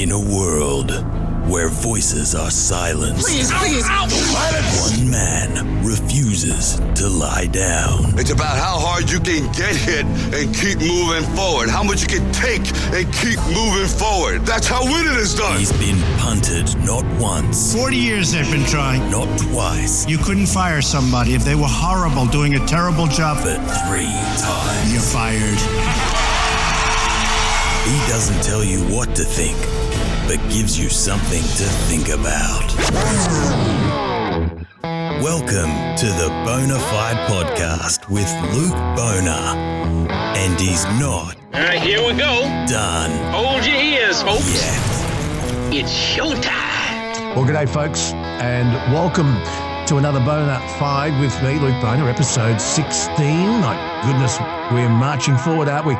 In a world where voices are silenced, Please. one man refuses to lie down. It's about how hard you can get hit and keep moving forward. How much you can take and keep moving forward. That's how winning is done. He's been punted not once, 40 years they've been trying. not twice, You couldn't fire somebody if they were horrible, doing a terrible job. but 3 times. You're fired. He doesn't tell you what to think, but gives you something to think about. Welcome to the Bonafide Podcast with Luke Boner. And he's not All right, here we go. done Hold your ears, folks. yet. It's showtime. Well, g'day, folks, and welcome to another Bonafide with me, Luke Boner, episode 16. My goodness, we're marching forward, aren't we?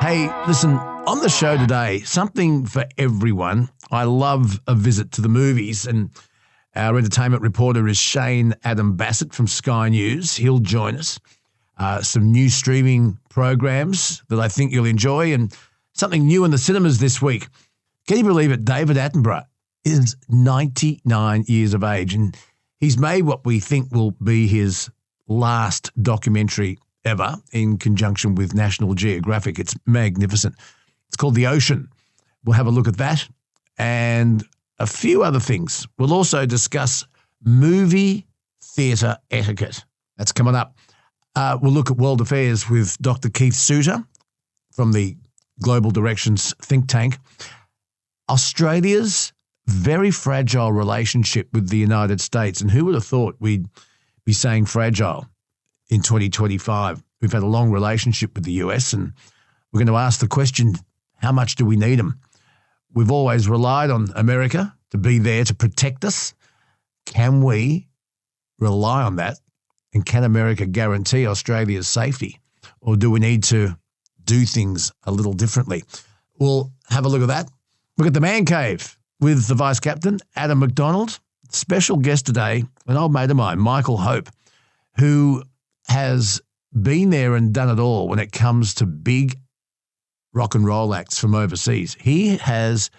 Hey, listen, on the show today, something for everyone. I love a visit to the movies, and our entertainment reporter is Shane Adam Bassett from Sky News. He'll join us. Some new streaming programs that I think you'll enjoy, and something new in the cinemas this week. Can you believe it? David Attenborough is 99 years of age, and he's made what we think will be his last documentary ever in conjunction with National Geographic. It's magnificent. It's called The Ocean. We'll have a look at that and a few other things. We'll also discuss movie theatre etiquette. That's coming up. We'll look at world affairs with Dr. Keith Suter from the Global Directions think tank. Australia's very fragile relationship with the United States. And who would have thought we'd be saying fragile in 2025? We've had a long relationship with the US, and we're going to ask the question, how much do we need them? We've always relied on America to be there to protect us. Can we rely on that? And can America guarantee Australia's safety? Or do we need to do things a little differently? We'll have a look at that. Look at the Man Cave with the Vice Captain, Adam McDonald. Special guest today, an old mate of mine, Michael Hope, who has been there and done it all when it comes to big rock and roll acts from overseas. He has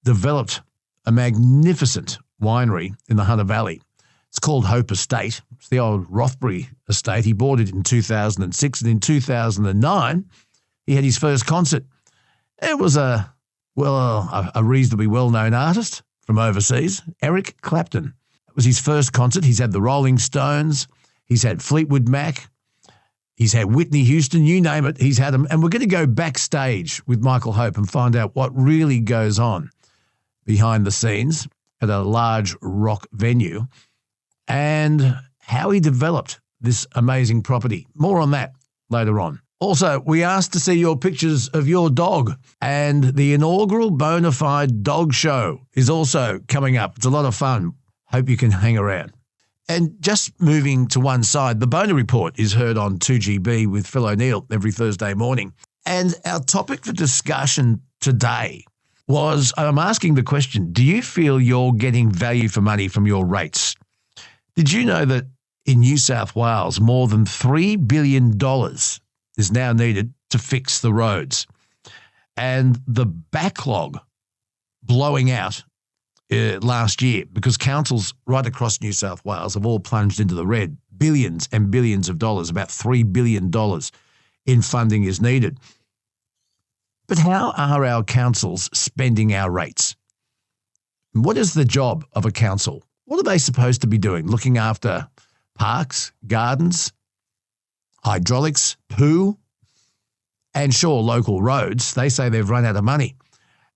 developed a magnificent winery in the Hunter Valley. It's called Hope Estate. It's the old Rothbury estate. He bought it in 2006, and in 2009, he had his first concert. It was a reasonably well-known artist from overseas, Eric Clapton. It was his first concert. He's had the Rolling Stones. He's had Fleetwood Mac. He's had Whitney Houston, you name it, he's had them. And we're going to go backstage with Michael Hope and find out what really goes on behind the scenes at a large rock venue and how he developed this amazing property. More on that later on. Also, we asked to see your pictures of your dog, and the inaugural Bonafide Dog Show is also coming up. It's a lot of fun. Hope you can hang around. And just moving to one side, the Boner Report is heard on 2GB with Phil O'Neill every Thursday morning. And our topic for discussion today was, I'm asking the question, do you feel you're getting value for money from your rates? Did you know that in New South Wales, more than $3 billion is now needed to fix the roads? And the backlog blowing out last year, because councils right across New South Wales have all plunged into the red. Billions and billions of dollars, about $3 billion in funding is needed. But how are our councils spending our rates? What is the job of a council? What are they supposed to be doing? Looking after parks, gardens, hydraulics, poo, and sure, local roads. They say they've run out of money.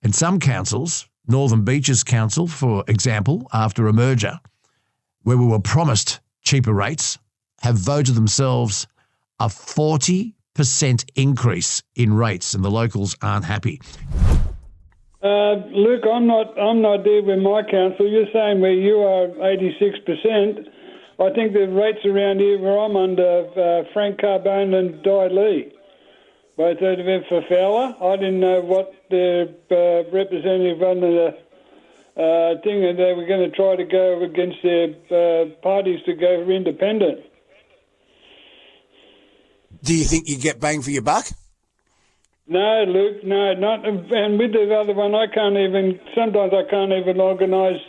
And some councils, Northern Beaches Council, for example, after a merger where we were promised cheaper rates, have voted themselves a 40% increase in rates, and the locals aren't happy. Luke, I'm not there with my council. You're saying where you are 86%. I think the rates around here where I'm under Frank Carbone and Di Lee. Both of them for Fowler. I didn't know what the representative on the thing, and they were going to try to go against their parties to go for independent. Do you think you get bang for your buck? No, Luke, no, not. And with the other one, sometimes I can't even organise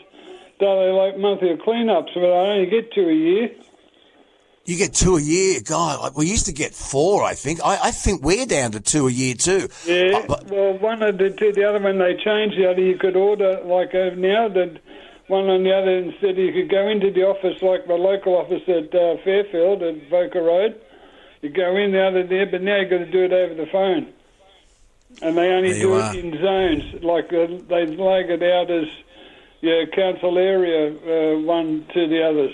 daily, like monthly clean-ups, but I only get 2 a year. You get 2 a year? God, we used to get 4, I think. I think we're down to 2 a year too. Yeah, well, one of the two, the other one they changed. The other you could order, like now, the one on the other, instead you could go into the office, like the local office at Fairfield at Voca Road. You go in the other there, but now you've got to do it over the phone. And they only do it in zones, like they lag it out as council area one to the others.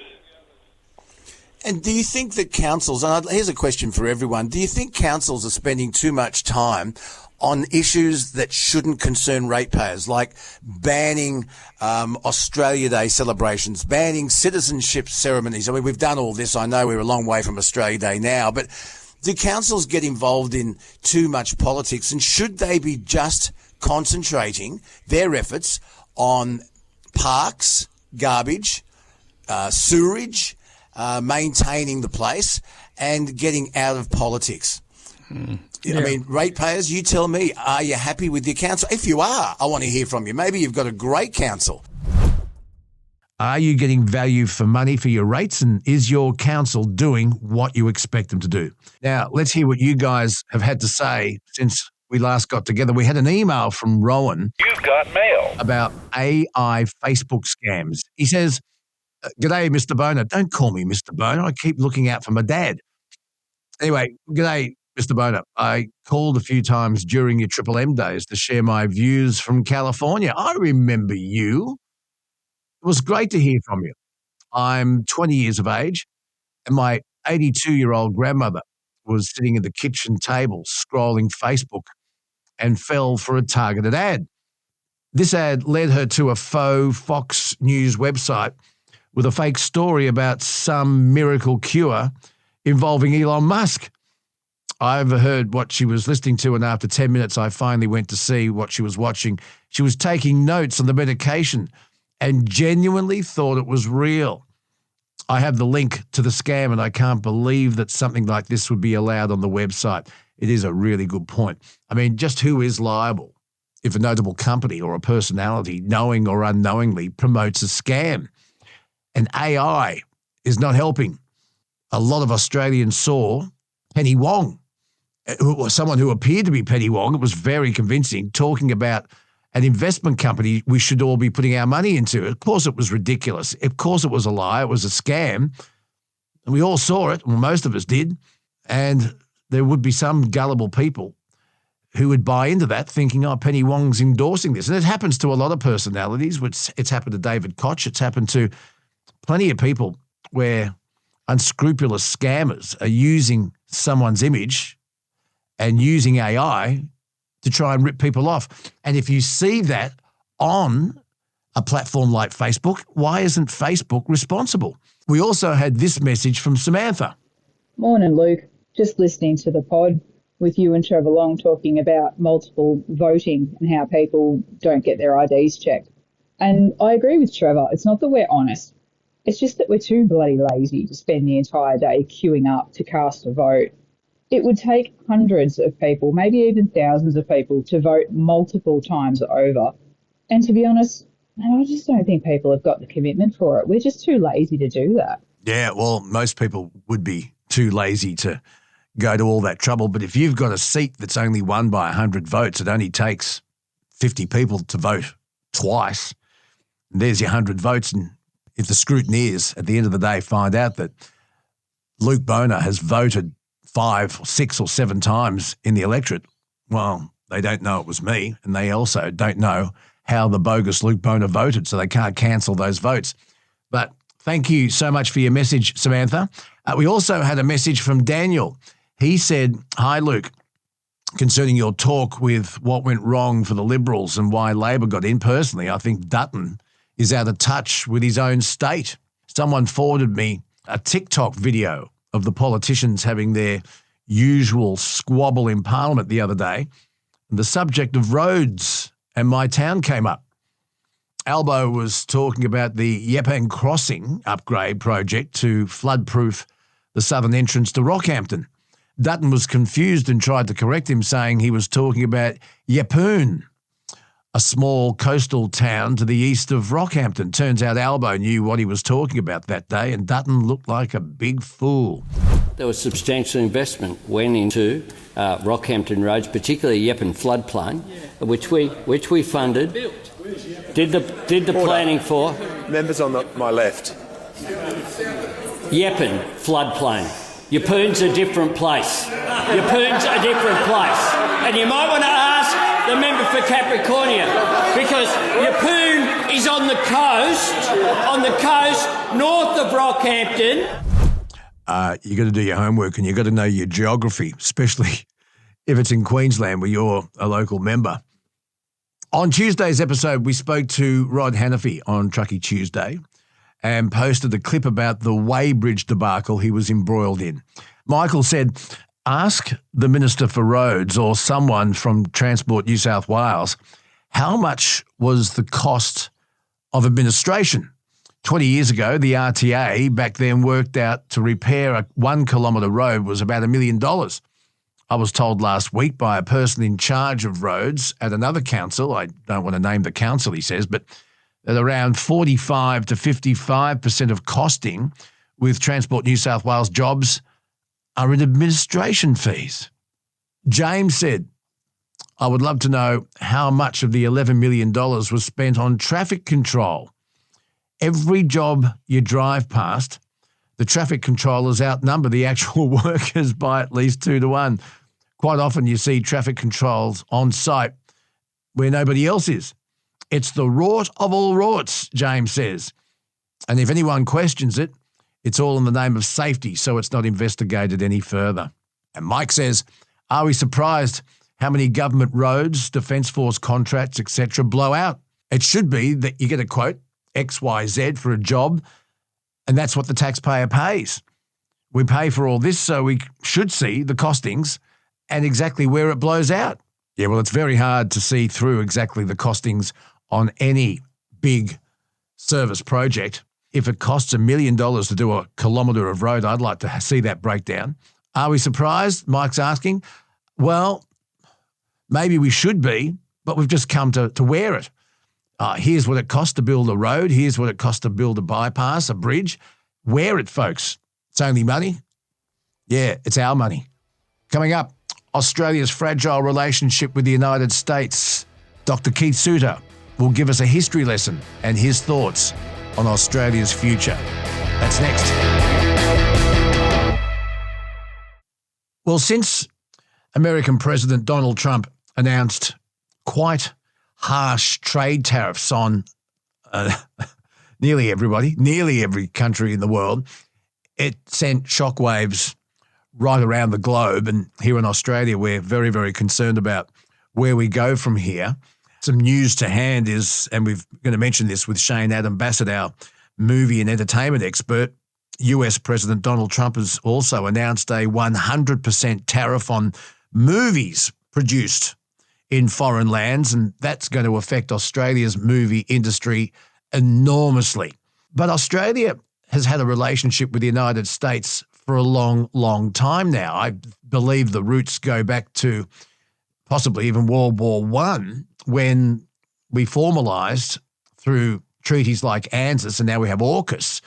And do you think that councils, and here's a question for everyone, do you think councils are spending too much time on issues that shouldn't concern ratepayers, like banning Australia Day celebrations, banning citizenship ceremonies? I mean, we've done all this. I know we're a long way from Australia Day now, but do councils get involved in too much politics, and should they be just concentrating their efforts on parks, garbage, sewerage, maintaining the place and getting out of politics? I mean, ratepayers, you tell me, are you happy with your council? If you are, I want to hear from you. Maybe you've got a great council. Are you getting value for money for your rates, and is your council doing what you expect them to do? Now, let's hear what you guys have had to say since we last got together. We had an email from Rowan. You've got mail. About AI Facebook scams. He says, "G'day, Mr. Boner." Don't call me Mr. Boner. I keep looking out for my dad. Anyway, g'day, Mr. Boner. I called a few times during your Triple M days to share my views from California. I remember you. It was great to hear from you. I'm 20 years of age, and my 82-year-old grandmother was sitting at the kitchen table scrolling Facebook and fell for a targeted ad. This ad led her to a faux Fox News website with a fake story about some miracle cure involving Elon Musk. I overheard what she was listening to, and after 10 minutes, I finally went to see what she was watching. She was taking notes on the medication and genuinely thought it was real. I have the link to the scam, and I can't believe that something like this would be allowed on the website. It is a really good point. I mean, just who is liable if a notable company or a personality, knowing or unknowingly, promotes a scam? And AI is not helping. A lot of Australians saw Penny Wong, someone who appeared to be Penny Wong. It was very convincing, talking about an investment company we should all be putting our money into. Of course, it was ridiculous. Of course, it was a lie. It was a scam. And we all saw it, well, most of us did. And there would be some gullible people who would buy into that thinking, oh, Penny Wong's endorsing this. And it happens to a lot of personalities. It's happened to David Koch. It's happened to plenty of people where unscrupulous scammers are using someone's image and using AI to try and rip people off. And if you see that on a platform like Facebook, why isn't Facebook responsible? We also had this message from Samantha. Morning, Luke. Just listening to the pod with you and Trevor Long talking about multiple voting and how people don't get their IDs checked. And I agree with Trevor. It's not that we're honest. It's just that we're too bloody lazy to spend the entire day queuing up to cast a vote. It would take hundreds of people, maybe even thousands of people, to vote multiple times over. And to be honest, I just don't think people have got the commitment for it. We're just too lazy to do that. Yeah, well, most people would be too lazy to go to all that trouble. But if you've got a seat that's only won by 100 votes, it only takes 50 people to vote twice. And there's your 100 votes. And if the scrutineers at the end of the day find out that Luke Boner has voted 5 or 6 or 7 times in the electorate, well, they don't know it was me, and they also don't know how the bogus Luke Boner voted, so they can't cancel those votes. But thank you so much for your message, Samantha. We also had a message from Daniel. He said, "Hi, Luke, concerning your talk with what went wrong for the Liberals and why Labor got in, personally, I think Dutton is out of touch with his own state. Someone forwarded me a TikTok video of the politicians having their usual squabble in Parliament the other day. The subject of roads and my town came up. Albo was talking about the Yepang Crossing upgrade project to flood-proof the southern entrance to Rockhampton. Dutton was confused and tried to correct him, saying he was talking about Yeppoon, a small coastal town to the east of Rockhampton. Turns out Albo knew what he was talking about that day, and Dutton looked like a big fool. There was substantial investment went into Rockhampton roads, particularly Yeppoon floodplain, which we funded. Did the planning for. Members on my left. Yeppoon floodplain. Yeppoon's a different place. Yeppoon's a different place, and you might want to ask the member for Capricornia, because Yeppoon is on the coast north of Rockhampton. You got to do your homework and you got to know your geography, especially if it's in Queensland where you're a local member. On Tuesday's episode, we spoke to Rod Hannifey on Truckee Tuesday and posted a clip about the Weybridge debacle he was embroiled in. Michael said, ask the Minister for Roads or someone from Transport New South Wales, how much was the cost of administration? 20 years ago, the RTA back then worked out to repair a 1 kilometre road was about $1 million. I was told last week by a person in charge of roads at another council, I don't want to name the council, he says, but at around 45 to 55% of costing with Transport New South Wales jobs are in administration fees. James said, I would love to know how much of the $11 million was spent on traffic control. Every job you drive past, the traffic controllers outnumber the actual workers by at least 2 to 1. Quite often you see traffic controls on site where nobody else is. It's the rort of all rorts, James says. And if anyone questions it, it's all in the name of safety, so it's not investigated any further. And Mike says, are we surprised how many government roads, Defence Force contracts, etc. blow out? It should be that you get a quote, XYZ for a job, and that's what the taxpayer pays. We pay for all this, so we should see the costings and exactly where it blows out. Yeah, well, it's very hard to see through exactly the costings on any big service project. If it costs $1 million to do a kilometre of road, I'd like to see that breakdown. Are we surprised? Mike's asking. Well, maybe we should be, but we've just come to wear it. Here's what it costs to build a road. Here's what it costs to build a bypass, a bridge. Wear it, folks. It's only money. Yeah, it's our money. Coming up, Australia's fragile relationship with the United States. Dr. Keith Suter will give us a history lesson and his thoughts on Australia's future. That's next. Well, since American President Donald Trump announced quite harsh trade tariffs on nearly every country in the world, it sent shockwaves right around the globe. And here in Australia, we're very, very concerned about where we go from here. Some news to hand is, and we're going to mention this with Shane Adam Bassett, our movie and entertainment expert, US President Donald Trump has also announced a 100% tariff on movies produced in foreign lands, and that's going to affect Australia's movie industry enormously. But Australia has had a relationship with the United States for a long, long time now. I believe the roots go back to possibly even World War I, when we formalised through treaties like ANZUS, and now we have AUKUS,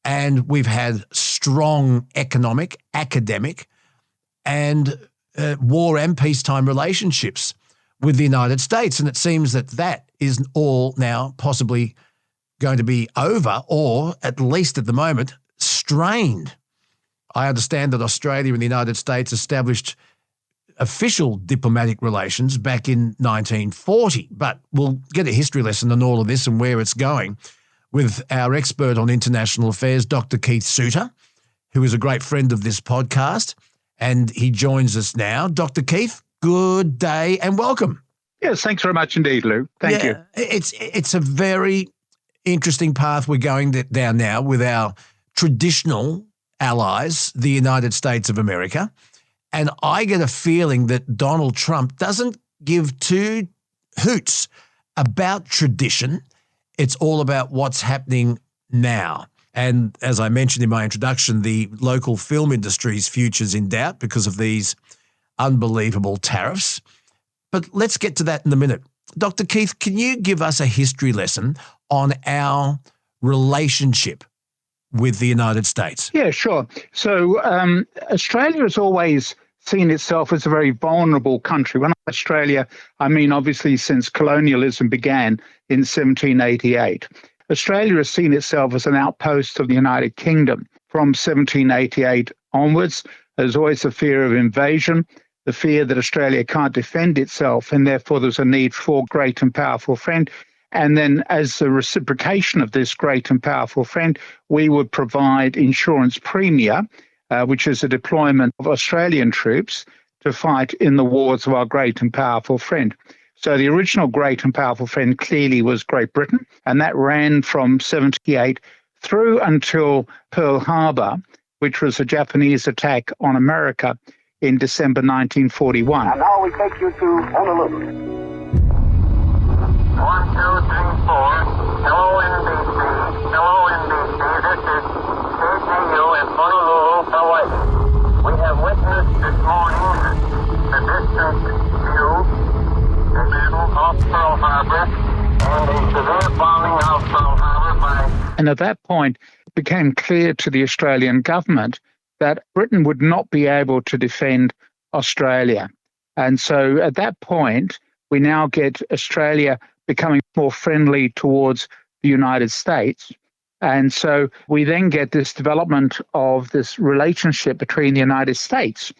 and we've had strong economic, academic, and war and peacetime relationships with the United States. And it seems that that is all now possibly going to be over, or at least at the moment, strained. I understand that Australia and the United States established official diplomatic relations back in 1940, but we'll get a history lesson on all of this and where it's going with our expert on international affairs, Dr. Keith Suter, who is a great friend of this podcast, and he joins us now. Dr. Keith, good day and welcome. Yes, thanks very much indeed, Luke. Thank you. It's a very interesting path we're going down now with our traditional allies, the United States of America. And I get a feeling that Donald Trump doesn't give two hoots about tradition. It's all about what's happening now. And as I mentioned in my introduction, the local film industry's future's in doubt because of these unbelievable tariffs. But let's get to that in a minute. Dr. Keith, can you give us a history lesson on our relationship with the United States? Yeah, sure. So Australia has always seen itself as a very vulnerable country. When I say Australia, I mean obviously since colonialism began in 1788. Australia has seen itself as an outpost of the United Kingdom. From 1788 onwards, there's always a fear of invasion, the fear that Australia can't defend itself, and therefore there's a need for great and powerful friend. And then as a reciprocation of this great and powerful friend, we would provide insurance premia, which is a deployment of Australian troops to fight in the wars of our great and powerful friend. So the original great and powerful friend clearly was Great Britain, and that ran from 78 through until Pearl Harbor, which was a Japanese attack on America in December 1941. And now we take you to Honolulu. 1, 2, 3, 4. Hello, NBC. Hello, NBC. This is KTU in Honolulu, Hawaii. We have witnessed this morning the distant view, the battle of Pearl Harbor, and a severe bombing of Pearl Harbor by... And at that point, it became clear to the Australian government that Britain would not be able to defend Australia. And so at that point, we now get Australia becoming more friendly towards the United States. And so we then get this development of this relationship between the United States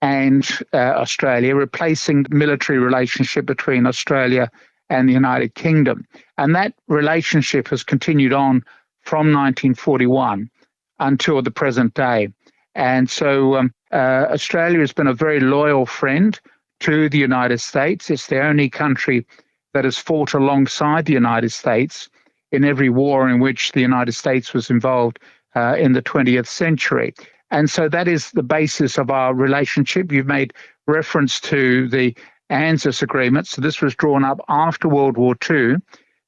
and Australia, replacing the military relationship between Australia and the United Kingdom. And that relationship has continued on from 1941 until the present day. And so Australia has been a very loyal friend to the United States. It's the only country that has fought alongside the United States in every war in which the United States was involved in the 20th century. And so that is the basis of our relationship. You've made reference to the ANZUS agreement. So this was drawn up after World War II.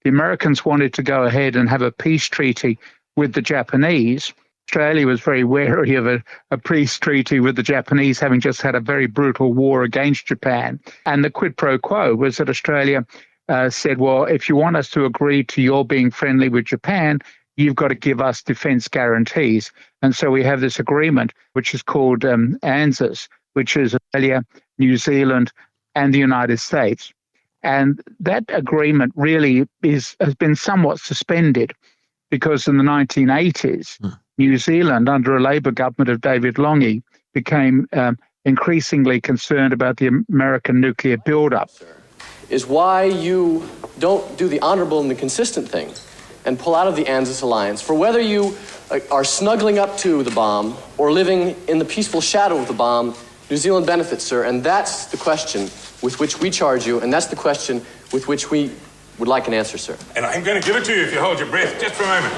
The Americans wanted to go ahead and have a peace treaty with the Japanese. Australia was very wary of a peace treaty with the Japanese, having just had a very brutal war against Japan. And the quid pro quo was that Australia said, well, if you want us to agree to your being friendly with Japan, you've got to give us defence guarantees. And so we have this agreement, which is called ANZUS, which is Australia, New Zealand, and the United States. And that agreement really has been somewhat suspended because in the 1980s, New Zealand, under a Labor government of David Lange, became increasingly concerned about the American nuclear buildup. Is why you don't do the honorable and the consistent thing and pull out of the ANZUS alliance. For whether you are snuggling up to the bomb or living in the peaceful shadow of the bomb, New Zealand benefits, sir, and that's the question with which we charge you, and that's the question with which we would like an answer, sir. And I'm going to give it to you if you hold your breath, just for a moment.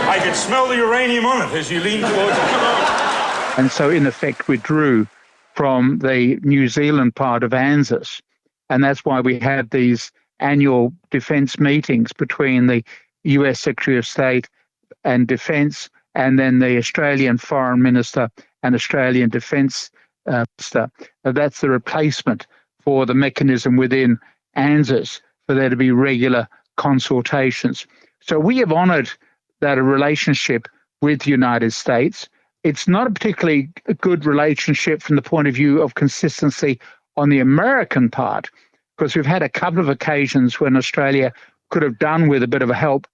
I can smell the uranium on it as you lean towards it. And so, in effect, withdrew from the New Zealand part of ANZUS. And that's why we had these annual defence meetings between the US Secretary of State and Defence, and then the Australian Foreign Minister and Australian Defence Minister. That's the replacement for the mechanism within ANZUS for there to be regular consultations. So we have honoured that relationship with the United States. It's not a particularly good relationship from the point of view of consistency on the American part, because we've had a couple of occasions when Australia could have done with a bit of help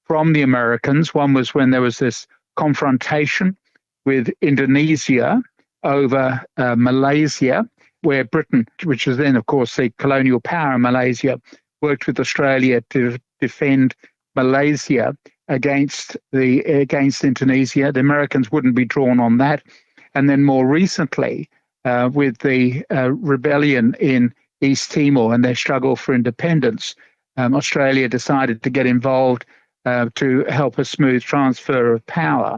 from the Americans. One was when there was this confrontation with Indonesia over Malaysia, where Britain, which was then, of course, the colonial power in Malaysia, worked with Australia to defend Malaysia against Indonesia. The Americans wouldn't be drawn on that. And then more recently, with the rebellion in East Timor and their struggle for independence, Australia decided to get involved to help a smooth transfer of power.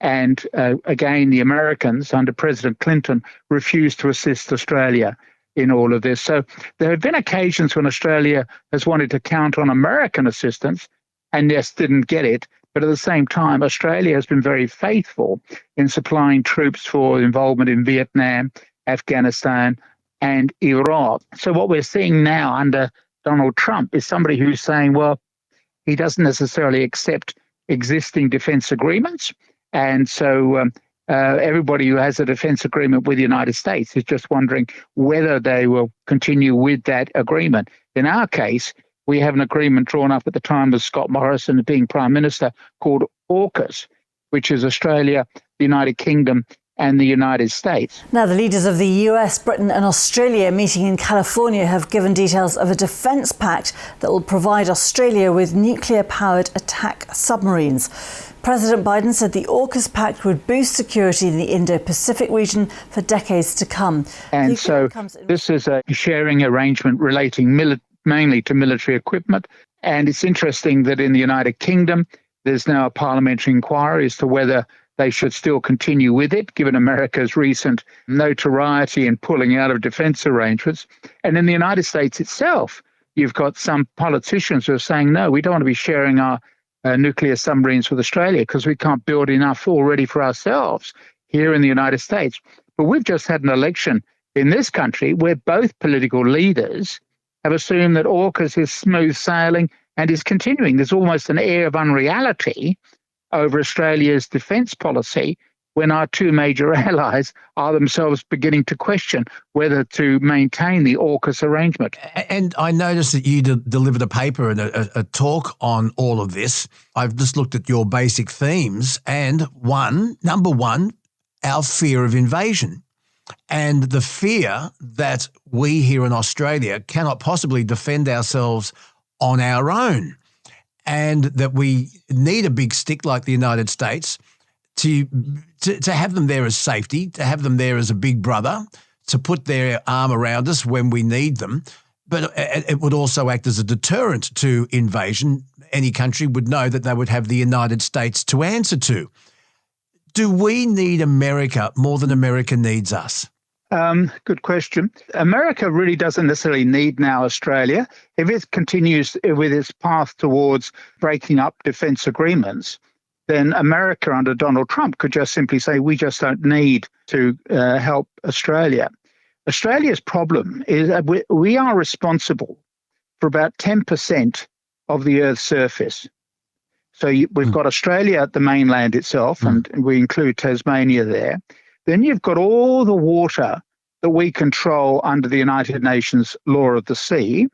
And again, the Americans under President Clinton refused to assist Australia in all of this. So there have been occasions when Australia has wanted to count on American assistance and just didn't get it But at the same time, Australia has been very faithful in supplying troops for involvement in Vietnam, Afghanistan, and Iraq. So what we're seeing now under Donald Trump is somebody who's saying, well, he doesn't necessarily accept existing defense agreements. And so everybody who has a defense agreement with the United States is just wondering whether they will continue with that agreement. In our case, we have an agreement drawn up at the time of Scott Morrison being Prime Minister called AUKUS, which is Australia, the United Kingdom, and the United States. Now, the leaders of the US, Britain and Australia meeting in California have given details of a defence pact that will provide Australia with nuclear-powered attack submarines. President Biden said the AUKUS pact would boost security in the Indo-Pacific region for decades to come. And so this is a sharing arrangement relating mainly to military equipment. And it's interesting that in the United Kingdom, there's now a parliamentary inquiry as to whether they should still continue with it, given America's recent notoriety in pulling out of defense arrangements. And in the United States itself, you've got some politicians who are saying, no, we don't want to be sharing our nuclear submarines with Australia because we can't build enough already for ourselves here in the United States. But we've just had an election in this country where both political leaders have assumed that AUKUS is smooth sailing and is continuing. There's almost an air of unreality over Australia's defence policy when our two major allies are themselves beginning to question whether to maintain the AUKUS arrangement. And I noticed that you delivered a paper and a talk on all of this. I've just looked at your basic themes, and number one, our fear of invasion and the fear that we here in Australia cannot possibly defend ourselves on our own, and that we need a big stick like the United States to have them there as safety, to have them there as a big brother, to put their arm around us when we need them. But it would also act as a deterrent to invasion. Any country would know that they would have the United States to answer to. Do we need America more than America needs us? Good question. America really doesn't necessarily need now Australia. If it continues with its path towards breaking up defence agreements, then America under Donald Trump could just simply say, we just don't need to help Australia. Australia's problem is that we are responsible for about 10% of the Earth's surface. So we've got Australia at the mainland itself, and we include Tasmania there. Then you've got all the water that we control under the United Nations Law of the Sea,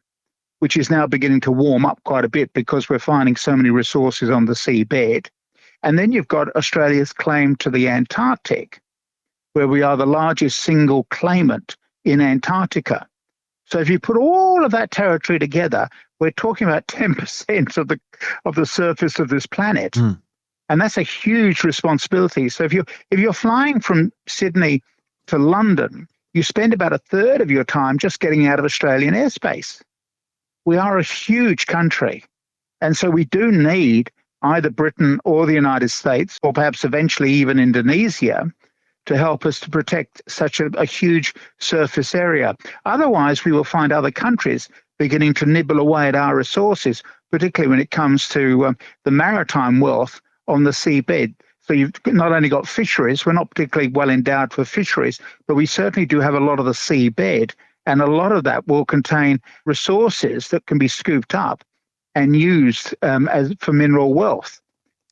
which is now beginning to warm up quite a bit because we're finding so many resources on the seabed. And then you've got Australia's claim to the Antarctic, where we are the largest single claimant in Antarctica. So if you put all of that territory together, we're talking about 10% of the surface of this planet. And that's a huge responsibility. So if you're flying from Sydney to London, you spend about a third of your time just getting out of Australian airspace. We are a huge country. And so we do need either Britain or the United States, or perhaps eventually even Indonesia, to help us to protect such a huge surface area. Otherwise, we will find other countries beginning to nibble away at our resources, particularly when it comes to the maritime wealth on the seabed. So you've not only got fisheries, we're not particularly well endowed for fisheries, but we certainly do have a lot of the seabed, and a lot of that will contain resources that can be scooped up and used for mineral wealth,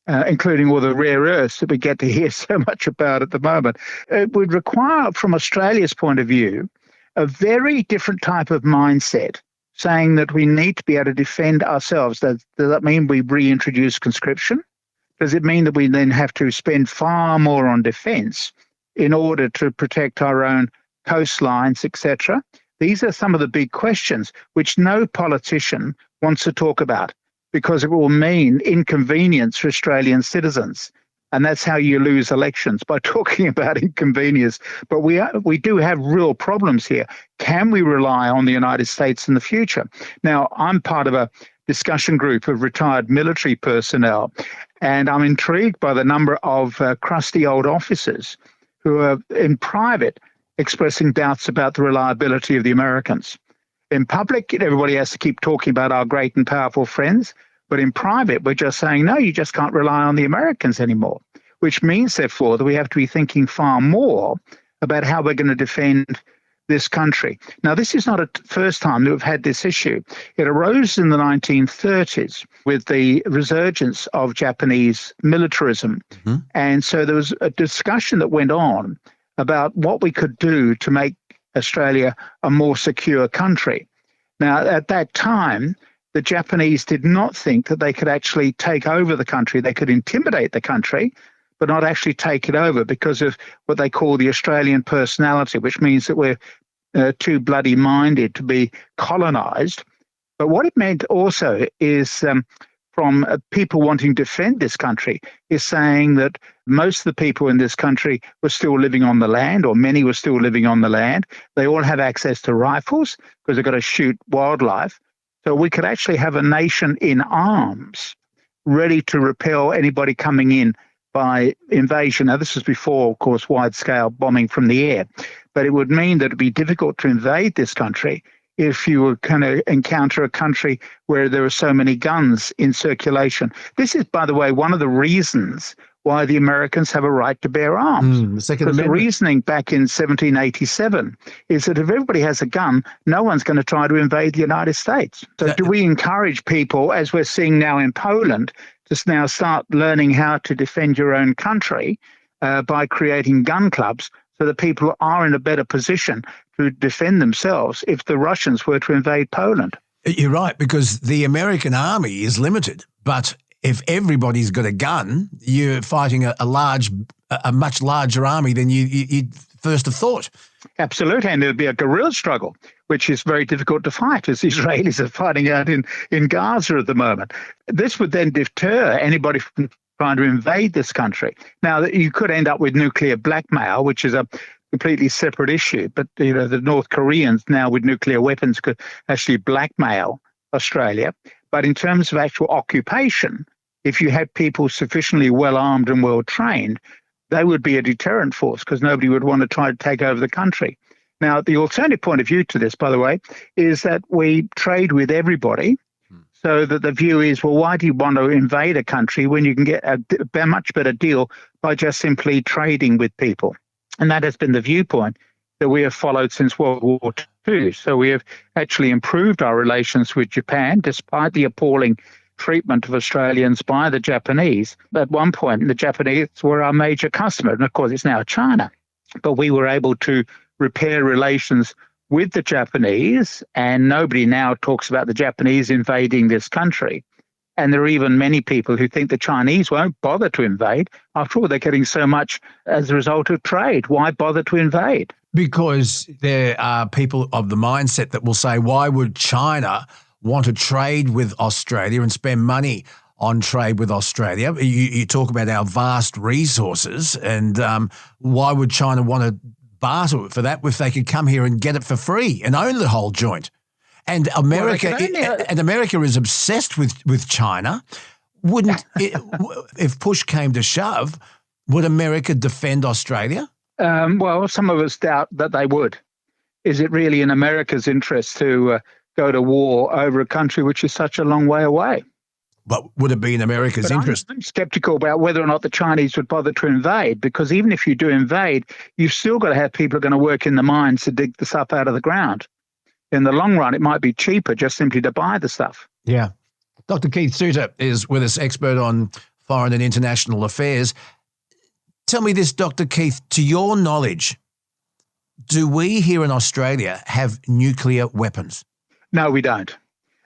including all the rare earths that we get to hear so much about at the moment. It would require, from Australia's point of view, a very different type of mindset, saying that we need to be able to defend ourselves. Does that mean we reintroduce conscription? Does it mean that we then have to spend far more on defence in order to protect our own coastlines, etc.? These are some of the big questions which no politician wants to talk about, because it will mean inconvenience for Australian citizens. And that's how you lose elections, by talking about inconvenience. But we do have real problems here. Can we rely on the United States in the future? Now, I'm part of a discussion group of retired military personnel, and I'm intrigued by the number of crusty old officers who are in private expressing doubts about the reliability of the Americans. In public, everybody has to keep talking about our great and powerful friends, But in private, we're just saying, no, you just can't rely on the Americans anymore, which means, therefore, that we have to be thinking far more about how we're going to defend this country. Now, this is not a first time that we've had this issue. It arose in the 1930s with the resurgence of Japanese militarism. Mm-hmm. And so there was a discussion that went on about what we could do to make Australia a more secure country. Now, at that time, the Japanese did not think that they could actually take over the country. They could intimidate the country, but not actually take it over because of what they call the Australian personality, which means that we're too bloody minded to be colonised. But what it meant also is from people wanting to defend this country is saying that most of the people in this country were still living on the land, or many were still living on the land. They all have access to rifles because they've got to shoot wildlife. So we could actually have a nation in arms ready to repel anybody coming in by invasion. Now, this was before, of course, wide-scale bombing from the air. But it would mean that it would be difficult to invade this country if you were going to encounter a country where there are so many guns in circulation. This is, by the way, one of the reasons why the Americans have a right to bear arms. Because the reasoning back in 1787 is that if everybody has a gun, no one's going to try to invade the United States. So do we encourage people, as we're seeing now in Poland, to now start learning how to defend your own country by creating gun clubs so that people are in a better position to defend themselves if the Russians were to invade Poland? You're right, because the American army is limited, but if everybody's got a gun, you're fighting a much larger army than you'd first have thought. Absolutely, and there'd be a guerrilla struggle, which is very difficult to fight, as the Israelis are fighting out in Gaza at the moment. This would then deter anybody from trying to invade this country. Now, you could end up with nuclear blackmail, which is a completely separate issue, but the North Koreans now with nuclear weapons could actually blackmail Australia. But in terms of actual occupation, if you had people sufficiently well armed and well trained, they would be a deterrent force because nobody would want to try to take over the country. Now, the alternative point of view to this, by the way, is that we trade with everybody. So that the view is, well, why do you want to invade a country when you can get a much better deal by just simply trading with people? And that has been the viewpoint that we have followed since World War II. So we have actually improved our relations with Japan, despite the appalling treatment of Australians by the Japanese. At one point, the Japanese were our major customer, and of course it's now China. But we were able to repair relations with the Japanese, and nobody now talks about the Japanese invading this country. And there are even many people who think the Chinese won't bother to invade. After all, they're getting so much as a result of trade. Why bother to invade? Because there are people of the mindset that will say, why would China want to trade with Australia and spend money on trade with Australia? You talk about our vast resources, and why would China want to barter for that if they could come here and get it for free and own the whole joint? And America, America is obsessed with China. Wouldn't it, if push came to shove, would America defend Australia? Well, some of us doubt that they would. Is it really in America's interest to go to war over a country which is such a long way away? But would it be in America's interest? I'm skeptical about whether or not the Chinese would bother to invade, because even if you do invade, you've still got to have people who are going to work in the mines to dig the stuff out of the ground. In the long run, it might be cheaper just simply to buy the stuff. Yeah. Dr. Keith Suter is with us, expert on foreign and international affairs. Tell me this, Dr. Keith, to your knowledge, do we here in Australia have nuclear weapons? No, we don't.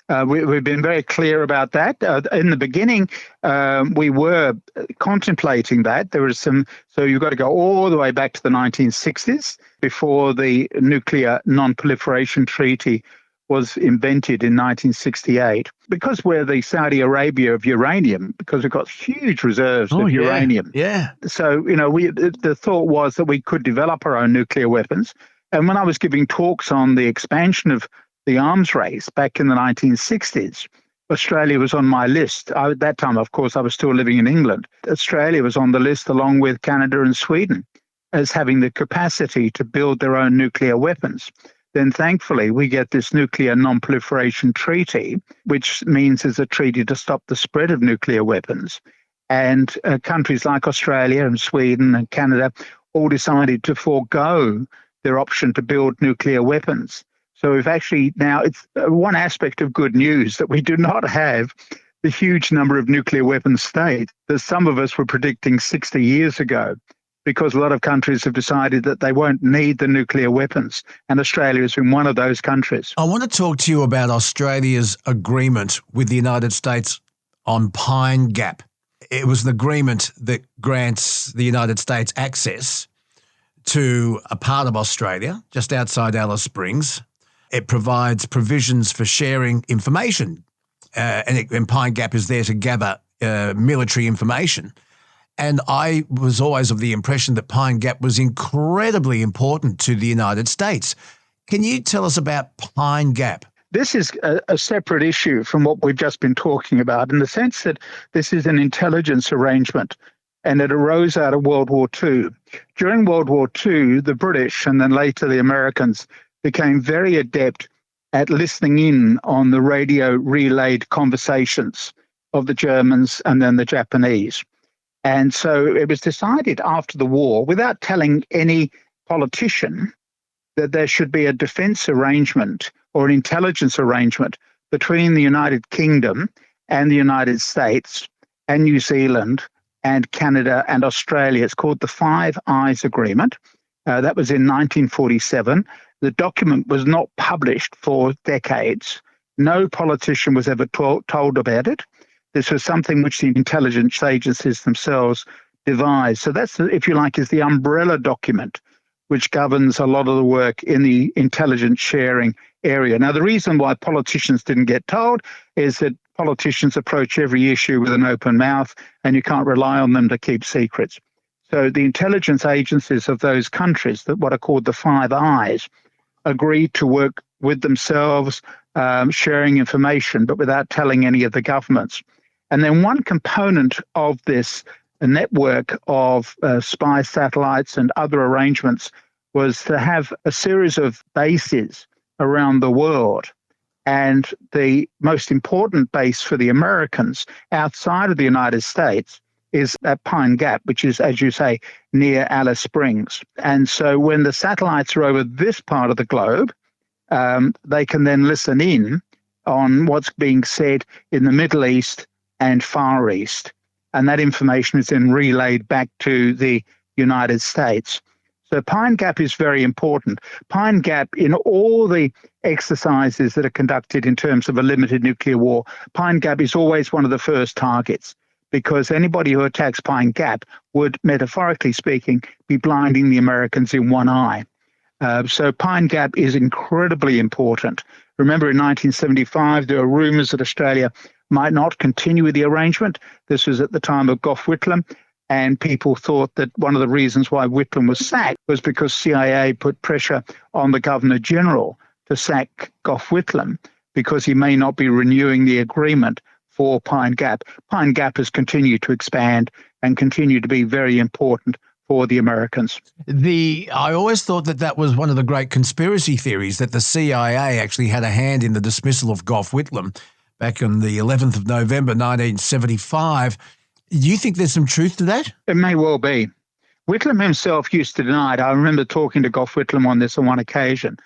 We've been very clear about that. In the beginning, we were contemplating that. There was so you've got to go all the way back to the 1960s before the Nuclear Non-Proliferation Treaty was invented in 1968. Because we're the Saudi Arabia of uranium, because we've got huge reserves of uranium. Yeah. So, the thought was that we could develop our own nuclear weapons. And when I was giving talks on the expansion of the arms race back in the 1960s, Australia was on my list. At that time, of course, I was still living in England. Australia was on the list along with Canada and Sweden as having the capacity to build their own nuclear weapons. then thankfully we get this nuclear non-proliferation treaty, which means it's a treaty to stop the spread of nuclear weapons. And countries like Australia and Sweden and Canada all decided to forego their option to build nuclear weapons. So we've actually now, it's one aspect of good news that we do not have the huge number of nuclear weapons states that some of us were predicting 60 years ago, because a lot of countries have decided that they won't need the nuclear weapons. And Australia has been one of those countries. I want to talk to you about Australia's agreement with the United States on Pine Gap. It was an agreement that grants the United States access to a part of Australia, just outside Alice Springs. It provides provisions for sharing information, and Pine Gap is there to gather military information. And I was always of the impression that Pine Gap was incredibly important to the United States. Can you tell us about Pine Gap? This is a separate issue from what we've just been talking about, in the sense that this is an intelligence arrangement, and it arose out of World War II. During World War II, the British and then later the Americans became very adept at listening in on the radio relayed conversations of the Germans and then the Japanese. And so it was decided after the war, without telling any politician, that there should be a defence arrangement or an intelligence arrangement between the United Kingdom and the United States and New Zealand and Canada and Australia. It's called the Five Eyes Agreement. That was in 1947. The document was not published for decades. No politician was ever told about it. This was something which the intelligence agencies themselves devised. So that's, if you like, is the umbrella document which governs a lot of the work in the intelligence sharing area. Now, the reason why politicians didn't get told is that politicians approach every issue with an open mouth, and you can't rely on them to keep secrets. So the intelligence agencies of those countries, that what are called the Five Eyes, agreed to work with themselves, sharing information, but without telling any of the governments. And then one component of this network of spy satellites and other arrangements was to have a series of bases around the world. And the most important base for the Americans outside of the United States is at Pine Gap, which is, as you say, near Alice Springs. And so when the satellites are over this part of the globe, they can then listen in on what's being said in the Middle East and Far East. And that information is then relayed back to the United States. So Pine Gap is very important. Pine Gap, in all the exercises that are conducted in terms of a limited nuclear war, Pine Gap is always one of the first targets, because anybody who attacks Pine Gap would, metaphorically speaking, be blinding the Americans in one eye. So Pine Gap is incredibly important. Remember, in 1975, there were rumours that Australia might not continue with the arrangement. This was at the time of Gough Whitlam, and people thought that one of the reasons why Whitlam was sacked was because CIA put pressure on the Governor-General to sack Gough Whitlam because he may not be renewing the agreement for Pine Gap. Pine Gap has continued to expand and continue to be very important for the Americans. I always thought that was one of the great conspiracy theories, that the CIA actually had a hand in the dismissal of Gough Whitlam back on the 11th of November, 1975. Do you think there's some truth to that? It may well be. Whitlam himself used to deny it. I remember talking to Gough Whitlam on this on one occasion.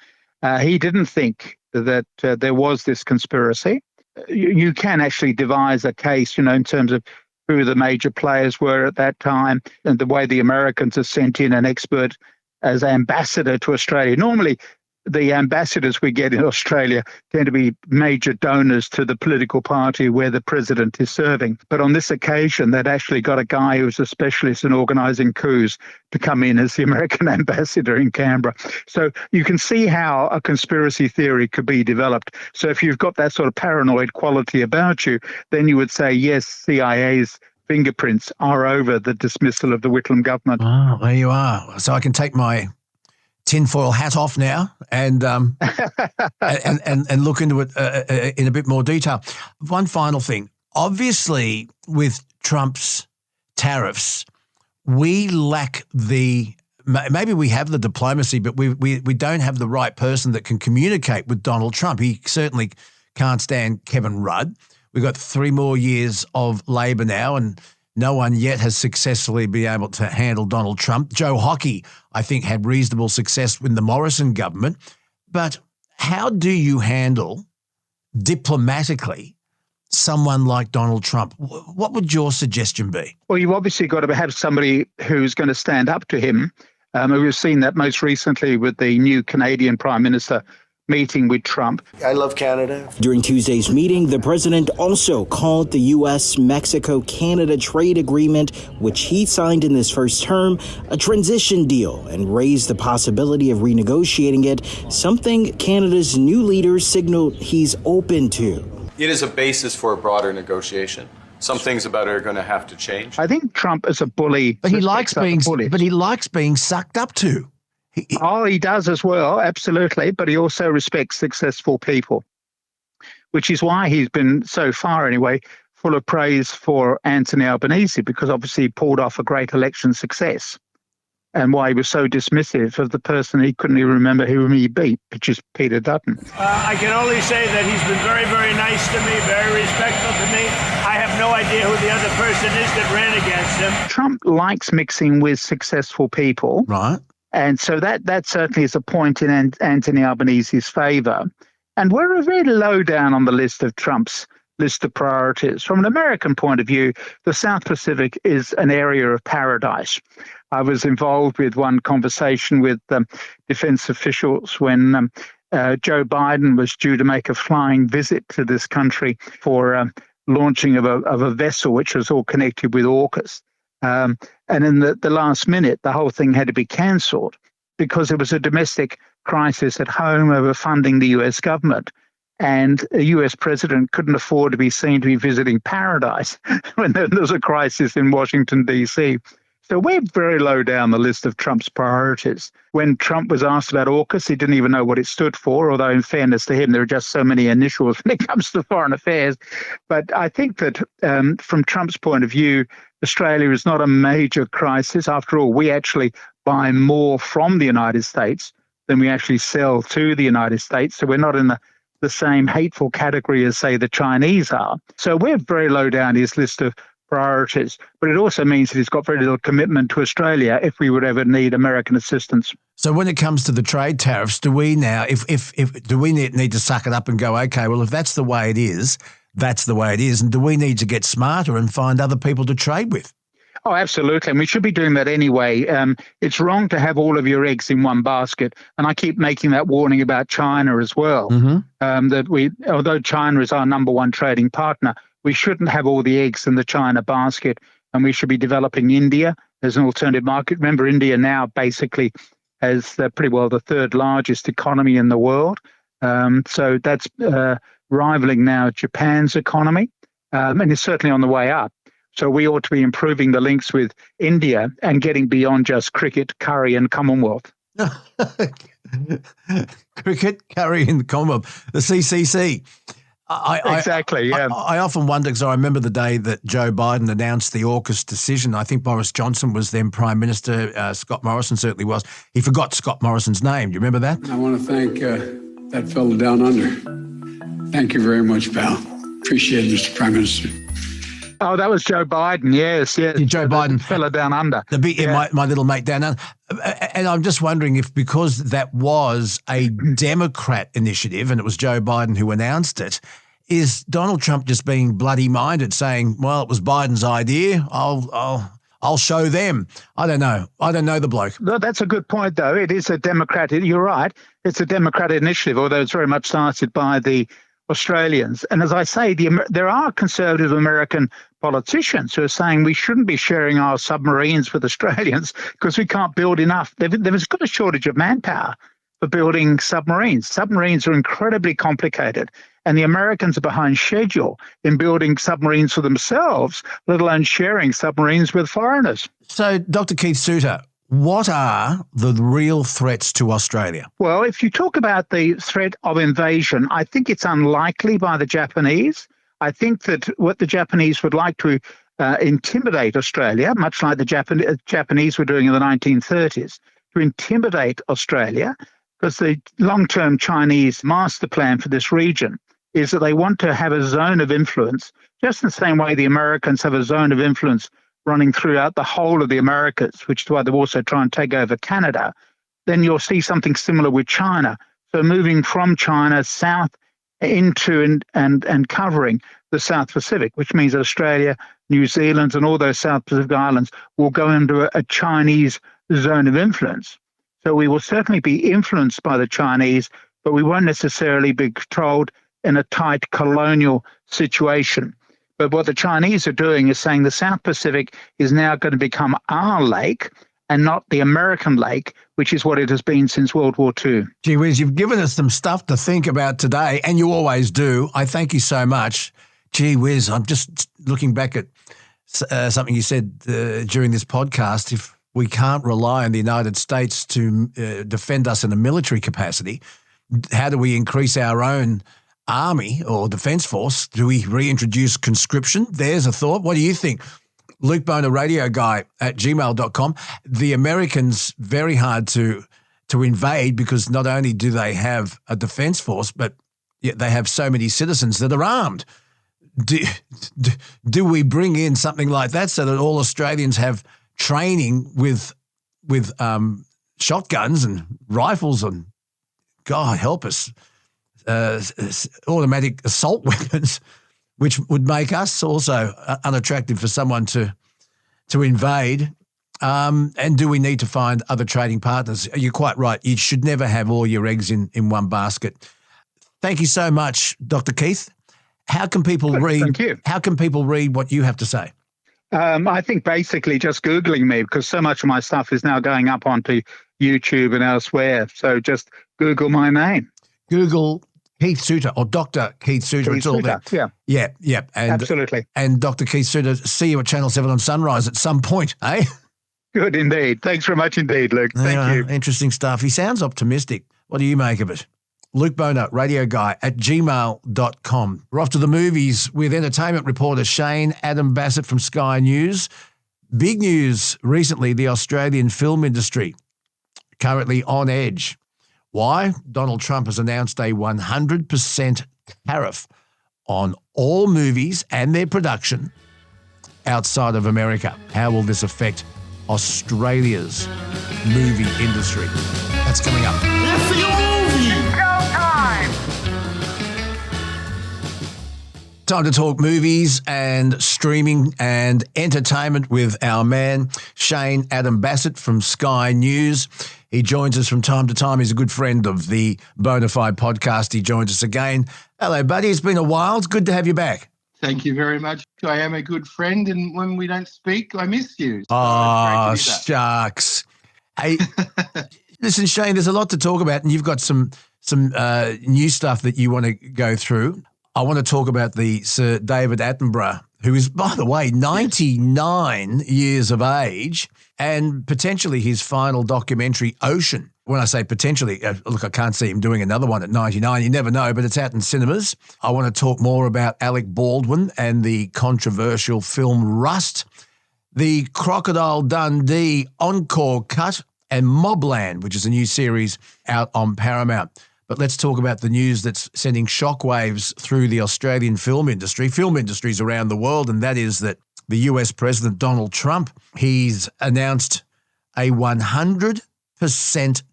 He didn't think that there was this conspiracy. You can actually devise a case, in terms of who the major players were at that time and the way the Americans have sent in an expert as ambassador to Australia. Normally, the ambassadors we get in Australia tend to be major donors to the political party where the president is serving. But on this occasion, they'd actually got a guy who was a specialist in organising coups to come in as the American ambassador in Canberra. So you can see how a conspiracy theory could be developed. So if you've got that sort of paranoid quality about you, then you would say, yes, CIA's fingerprints are over the dismissal of the Whitlam government. Oh, there you are. So I can take my tinfoil hat off now and and look into it in a bit more detail. One final thing. Obviously, with Trump's tariffs, we lack the maybe we have the diplomacy, but we don't have the right person that can communicate with Donald Trump. He certainly can't stand Kevin Rudd. We've got 3 more years of Labor now, and no one yet has successfully been able to handle Donald Trump. Joe Hockey, I think, had reasonable success with the Morrison government. But how do you handle diplomatically someone like Donald Trump? What would your suggestion be? Well, you've obviously got to have somebody who's going to stand up to him. We've seen that most recently with the new Canadian Prime Minister meeting with Trump. I love Canada. During Tuesday's meeting, the president also called the U.S.-Mexico-Canada trade agreement, which he signed in this first term, a transition deal, and raised the possibility of renegotiating it, something Canada's new leader signaled he's open to. It is a basis for a broader negotiation. Some things about it are going to have to change. I think Trump is a bully. But he likes being sucked up to. He does as well, absolutely. But he also respects successful people, which is why he's been, so far anyway, full of praise for Anthony Albanese, because obviously he pulled off a great election success, and why he was so dismissive of the person he couldn't even remember whom he beat, which is Peter Dutton. I can only say that he's been very, very nice to me, very respectful to me. I have no idea who the other person is that ran against him. Trump likes mixing with successful people. Right. And so that certainly is a point in Anthony Albanese's favour. And we're very low down on the list of Trump's list of priorities. From an American point of view, the South Pacific is an area of paradise. I was involved with one conversation with defence officials when Joe Biden was due to make a flying visit to this country for launching of a vessel which was all connected with AUKUS. And in the last minute, the whole thing had to be cancelled because there was a domestic crisis at home over funding the US government. And a US president couldn't afford to be seen to be visiting paradise when there was a crisis in Washington, D.C. So we're very low down the list of Trump's priorities. When Trump was asked about AUKUS, he didn't even know what it stood for, although in fairness to him, there are just so many initials when it comes to foreign affairs. But I think that from Trump's point of view, Australia is not a major crisis. After all, we actually buy more from the United States than we actually sell to the United States. So we're not in the same hateful category as, say, the Chinese are. So we're very low down his list of priorities. But it also means that he's got very little commitment to Australia if we would ever need American assistance. So when it comes to the trade tariffs, do we now, do we need to suck it up and go, okay, well, if that's the way it is, that's the way it is. And do we need to get smarter and find other people to trade with? Oh, absolutely. And we should be doing that anyway. It's wrong to have all of your eggs in one basket. And I keep making that warning about China as well, that although China is our number one trading partner, we shouldn't have all the eggs in the China basket. And we should be developing India as an alternative market. Remember, India now basically has pretty well the third largest economy in the world. So that's rivaling now Japan's economy, and it's certainly on the way up. So we ought to be improving the links with India and getting beyond just cricket, curry and Commonwealth. Cricket, curry and Commonwealth, the CCC. Exactly, yeah. I often wonder, because I remember the day that Joe Biden announced the AUKUS decision. I think Boris Johnson was then Prime Minister. Scott Morrison certainly was. He forgot Scott Morrison's name. Do you remember that? I want to thank that fellow down under. Thank you very much, pal. Appreciate it, Mr. Prime Minister. Oh, that was Joe Biden. Yes. Joe Biden. Fella down under. My little mate down under. And I'm just wondering if, because that was a Democrat initiative and it was Joe Biden who announced it, is Donald Trump just being bloody minded, saying, well, it was Biden's idea, I'll show them. I don't know. I don't know the bloke. No, that's a good point, though. It is a Democratic, you're right, it's a Democratic initiative, although it's very much started by the Australians. And as I say, there are conservative American politicians who are saying we shouldn't be sharing our submarines with Australians because we can't build enough. There's got a shortage of manpower for building submarines. Submarines are incredibly complicated, and the Americans are behind schedule in building submarines for themselves, let alone sharing submarines with foreigners. So, Dr. Keith Suter, what are the real threats to Australia? Well, if you talk about the threat of invasion, I think it's unlikely by the Japanese. I think that what the Japanese would like to intimidate Australia, much like the Japanese were doing in the 1930s, to intimidate Australia, because the long-term Chinese master plan for this region is that they want to have a zone of influence, just in the same way the Americans have a zone of influence running throughout the whole of the Americas, which is why they're also trying to take over Canada. Then you'll see something similar with China. So moving from China south into and covering the South Pacific, which means that Australia, New Zealand, and all those South Pacific islands will go into a Chinese zone of influence. So we will certainly be influenced by the Chinese, but we won't necessarily be controlled in a tight colonial situation. But what the Chinese are doing is saying the South Pacific is now going to become our lake and not the American lake, which is what it has been since World War II. Gee whiz, you've given us some stuff to think about today, and you always do. I thank you so much. Gee whiz, I'm just looking back at something you said during this podcast. If we can't rely on the United States to defend us in a military capacity, how do we increase our own army or defence force? Do we reintroduce conscription? There's a thought. What do you think? Luke Boner, radio guy at gmail.com. The Americans, very hard to invade because not only do they have a defence force, but yet they have so many citizens that are armed. Do we bring in something like that so that all Australians have training with shotguns and rifles and, God help us, automatic assault weapons, which would make us also unattractive for someone to invade? And do we need to find other trading partners? You're quite right. You should never have all your eggs in one basket. Thank you so much, Dr. Keith. How can people read? Thank you. How can people read what you have to say? I think basically just Googling me, because so much of my stuff is now going up onto YouTube and elsewhere. So just Google my name. Google Keith Suter or Dr. Keith Suter. It's all there. Yeah. Yeah. And, absolutely. And Dr. Keith Suter, see you at Channel 7 on Sunrise at some point, eh? Good indeed. Thanks very much indeed, Luke. Thank you. Interesting stuff. He sounds optimistic. What do you make of it? Luke Boner, radio guy at gmail.com. We're off to the movies with entertainment reporter Shane Adam Bassett from Sky News. Big news recently, the Australian film industry currently on edge. Why? Donald Trump has announced a 100% tariff on all movies and their production outside of America. How will this affect Australia's movie industry? That's coming up. Let's see a movie. Time to talk movies and streaming and entertainment with our man, Shane Adam Bassett from Sky News. He joins us from time to time. He's a good friend of the Bonafide podcast. He joins us again. Hello, buddy. It's been a while. It's good to have you back. Thank you very much. I am a good friend, and when we don't speak, I miss you. So oh, shucks. Hey, listen, Shane, there's a lot to talk about, and you've got some new stuff that you want to go through. I want to talk about the Sir David Attenborough, who is, by the way, 99 years of age, and potentially his final documentary, Ocean. When I say potentially, look, I can't see him doing another one at 99. You never know, but it's out in cinemas. I want to talk more about Alec Baldwin and the controversial film Rust, the Crocodile Dundee encore cut, and Mobland, which is a new series out on Paramount. But let's talk about the news that's sending shockwaves through the Australian film industries around the world, and that is that the US President Donald Trump, he's announced a 100%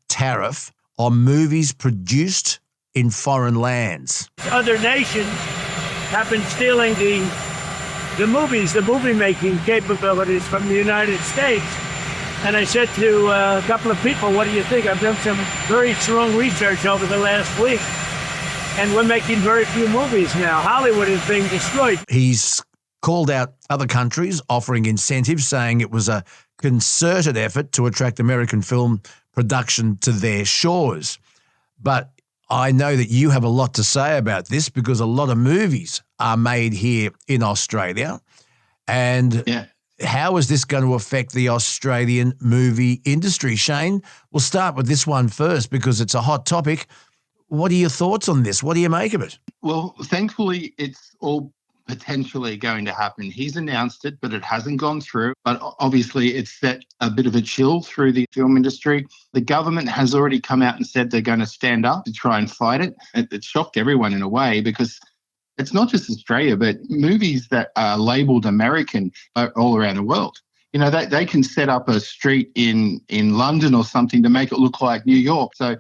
tariff on movies produced in foreign lands. Other nations have been stealing the movies, the movie-making capabilities from the United States. And I said to a couple of people, what do you think? I've done some very strong research over the last week, and we're making very few movies now. Hollywood is being destroyed. He's called out other countries offering incentives, saying it was a concerted effort to attract American film production to their shores. But I know that you have a lot to say about this because a lot of movies are made here in Australia. And how is this going to affect the Australian movie industry? Shane, we'll start with this one first because it's a hot topic. What are your thoughts on this? What do you make of it? Well, thankfully, it's all potentially going to happen. He's announced it, but it hasn't gone through. But obviously it's set a bit of a chill through the film industry. The government has already come out and said they're going to stand up to try and fight it. It shocked everyone in a way, because it's not just Australia, but movies that are labelled American are all around the world. You know, they can set up a street in London or something to make it look like New York. So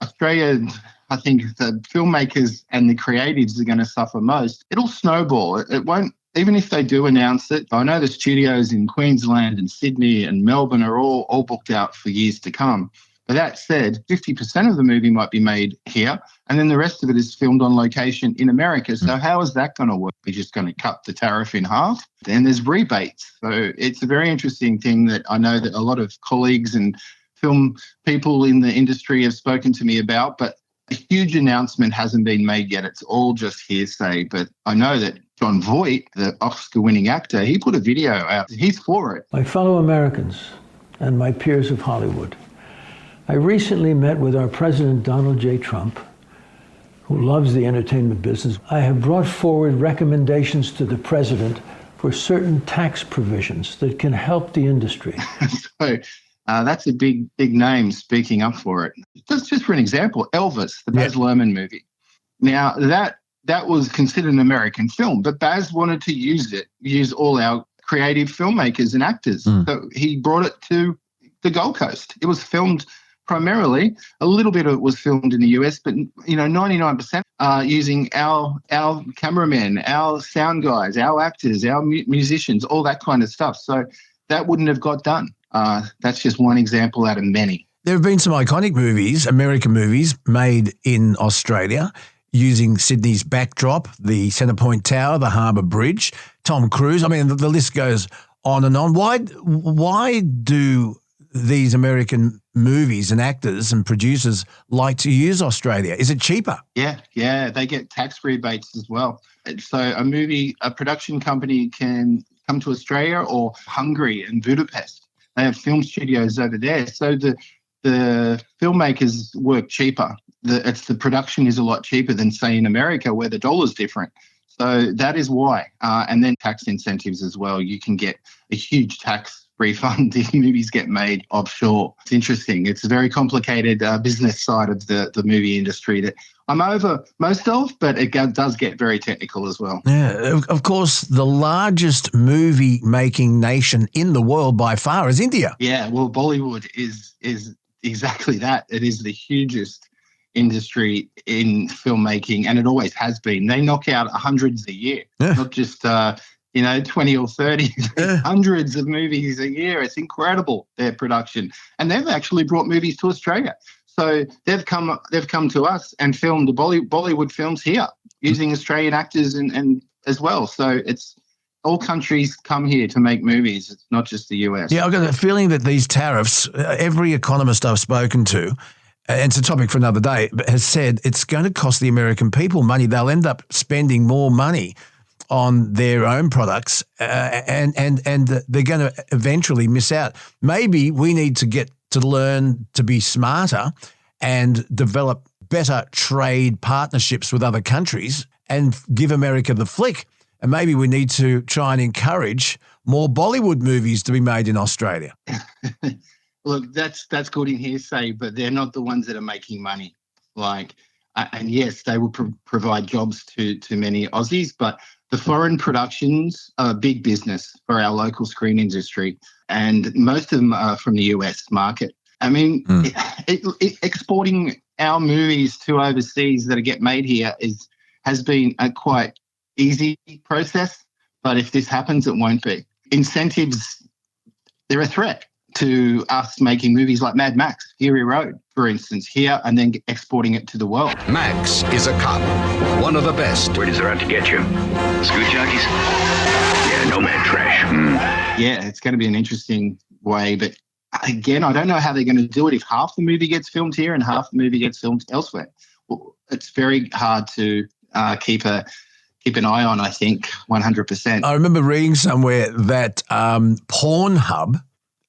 Australia, I think the filmmakers and the creatives are going to suffer most. It'll snowball. It won't, even if they do announce it. I know the studios in Queensland and Sydney and Melbourne are all booked out for years to come. But that said, 50% of the movie might be made here, and then the rest of it is filmed on location in America. So how is that going to work? We're just going to cut the tariff in half? Then there's rebates. So it's a very interesting thing that I know that a lot of colleagues and film people in the industry have spoken to me about, but a huge announcement hasn't been made yet. It's all just hearsay. But I know that John Voight, the Oscar-winning actor, he put a video out. He's for it. My fellow Americans and my peers of Hollywood, I recently met with our President Donald J. Trump, who loves the entertainment business. I have brought forward recommendations to the President for certain tax provisions that can help the industry. So that's a big name speaking up for it. Just for an example, Elvis, the Baz Luhrmann movie. Now, that was considered an American film, but Baz wanted to use all our creative filmmakers and actors. So he brought it to the Gold Coast. It was filmed primarily, a little bit of it was filmed in the US, but 99% using our cameramen, our sound guys, our actors, our musicians, all that kind of stuff. So that wouldn't have got done. That's just one example out of many. There have been some iconic movies, American movies, made in Australia using Sydney's backdrop, the Centrepoint Tower, the Harbour Bridge, Tom Cruise. I mean, the list goes on and on. Why do these American movies and actors and producers like to use Australia? Is it cheaper? Yeah, they get tax rebates as well. So a production company can come to Australia or Hungary and Budapest. They have film studios over there. So the filmmakers work cheaper. The production is a lot cheaper than, say, in America, where the dollar's different. So that is why. And then tax incentives as well. You can get a huge tax refund if movies get made offshore. It's interesting. It's a very complicated business side of the movie industry that I'm over most of, but it does get very technical as well. Yeah, of course, the largest movie-making nation in the world by far is India. Yeah, well, Bollywood is exactly that. It is the hugest industry in filmmaking, and it always has been. They knock out hundreds a year, not just 20 or 30, hundreds of movies a year. It's incredible, their production. And they've actually brought movies to Australia. So they've come to us and filmed the Bollywood films here using Australian actors and as well. So it's all countries come here to make movies. It's not just the US. Yeah, I've got a feeling that these tariffs, every economist I've spoken to, and it's a topic for another day, has said it's going to cost the American people money. They'll end up spending more money on their own products and they're going to eventually miss out. Maybe we need to get to learn to be smarter and develop better trade partnerships with other countries and give America the flick. And maybe we need to try and encourage more Bollywood movies to be made in Australia. Look, that's good in hearsay, but they're not the ones that are making money. And yes, they will provide jobs to many Aussies, but the foreign productions are big business for our local screen industry, and most of them are from the US market. I mean, exporting our movies to overseas that get made here has been a quite easy process, but if this happens, it won't be. Incentives, they're a threat to us making movies like Mad Max, Fury Road, for instance, here and then exporting it to the world. Max is a cop, one of the best. Where does they're out to get you? Scoot jockeys? Yeah, nomad trash. Yeah, it's going to be an interesting way, but again, I don't know how they're going to do it if half the movie gets filmed here and half the movie gets filmed elsewhere. Well, it's very hard to keep an eye on, I think, 100%. I remember reading somewhere that Pornhub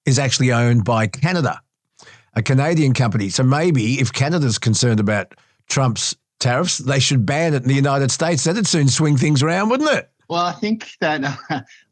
is actually owned by Canada, a Canadian company. So maybe if Canada's concerned about Trump's tariffs, they should ban it in the United States. That'd soon swing things around, wouldn't it? Well, I think that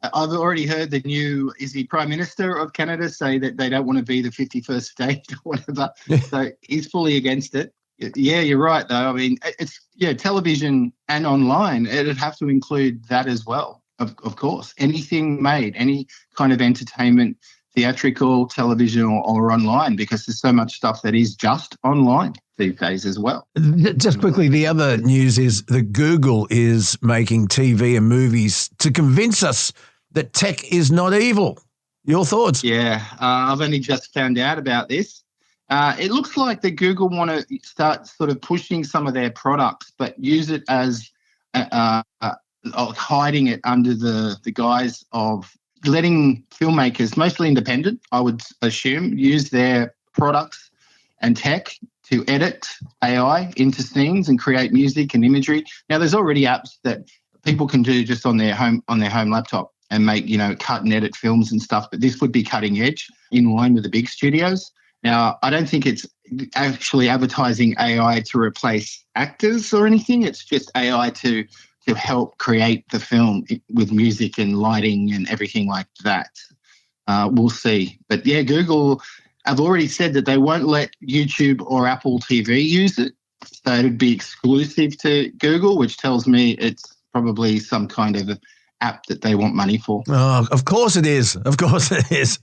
I've already heard the new, is he Prime Minister of Canada, say that they don't want to be the 51st state or whatever. So he's fully against it. Yeah, you're right, though. I mean, it's, television and online, it'd have to include that as well, of course. Anything made, any kind of entertainment, theatrical, television or online, because there's so much stuff that is just online these days as well. Just quickly, the other news is that Google is making TV and movies to convince us that tech is not evil. Your thoughts? Yeah, I've only just found out about this. It looks like that Google want to start sort of pushing some of their products, but use it as hiding it under the guise of letting filmmakers, mostly independent, I would assume, use their products and tech to edit AI into scenes and create music and imagery. Now, there's already apps that people can do just on their home laptop and make, cut and edit films and stuff, but this would be cutting edge in line with the big studios. Now, I don't think it's actually advertising AI to replace actors or anything. It's just AI to help create the film with music and lighting and everything like that. We'll see. But yeah, Google have already said that they won't let YouTube or Apple TV use it. So it'd be exclusive to Google, which tells me it's probably some kind of app that they want money for. Oh, of course it is. Of course it is.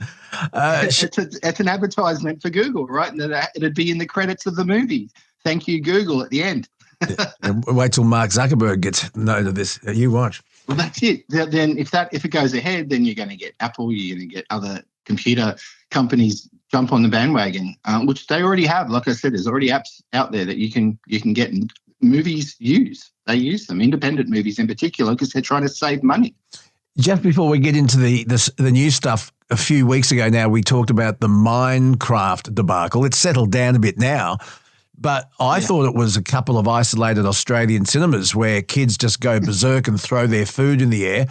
It's an advertisement for Google, right? And it'd be in the credits of the movie. Thank you, Google, at the end. Wait till Mark Zuckerberg gets note of this. You watch. Well, that's it. Then if it goes ahead, then you're going to get Apple, you're going to get other computer companies jump on the bandwagon, which they already have. Like I said, there's already apps out there that you can get movies use. They use them, independent movies in particular, because they're trying to save money. Just before we get into the new stuff, a few weeks ago now, we talked about the Minecraft debacle. It's settled down a bit now, but I thought it was a couple of isolated Australian cinemas where kids just go berserk and throw their food in the air.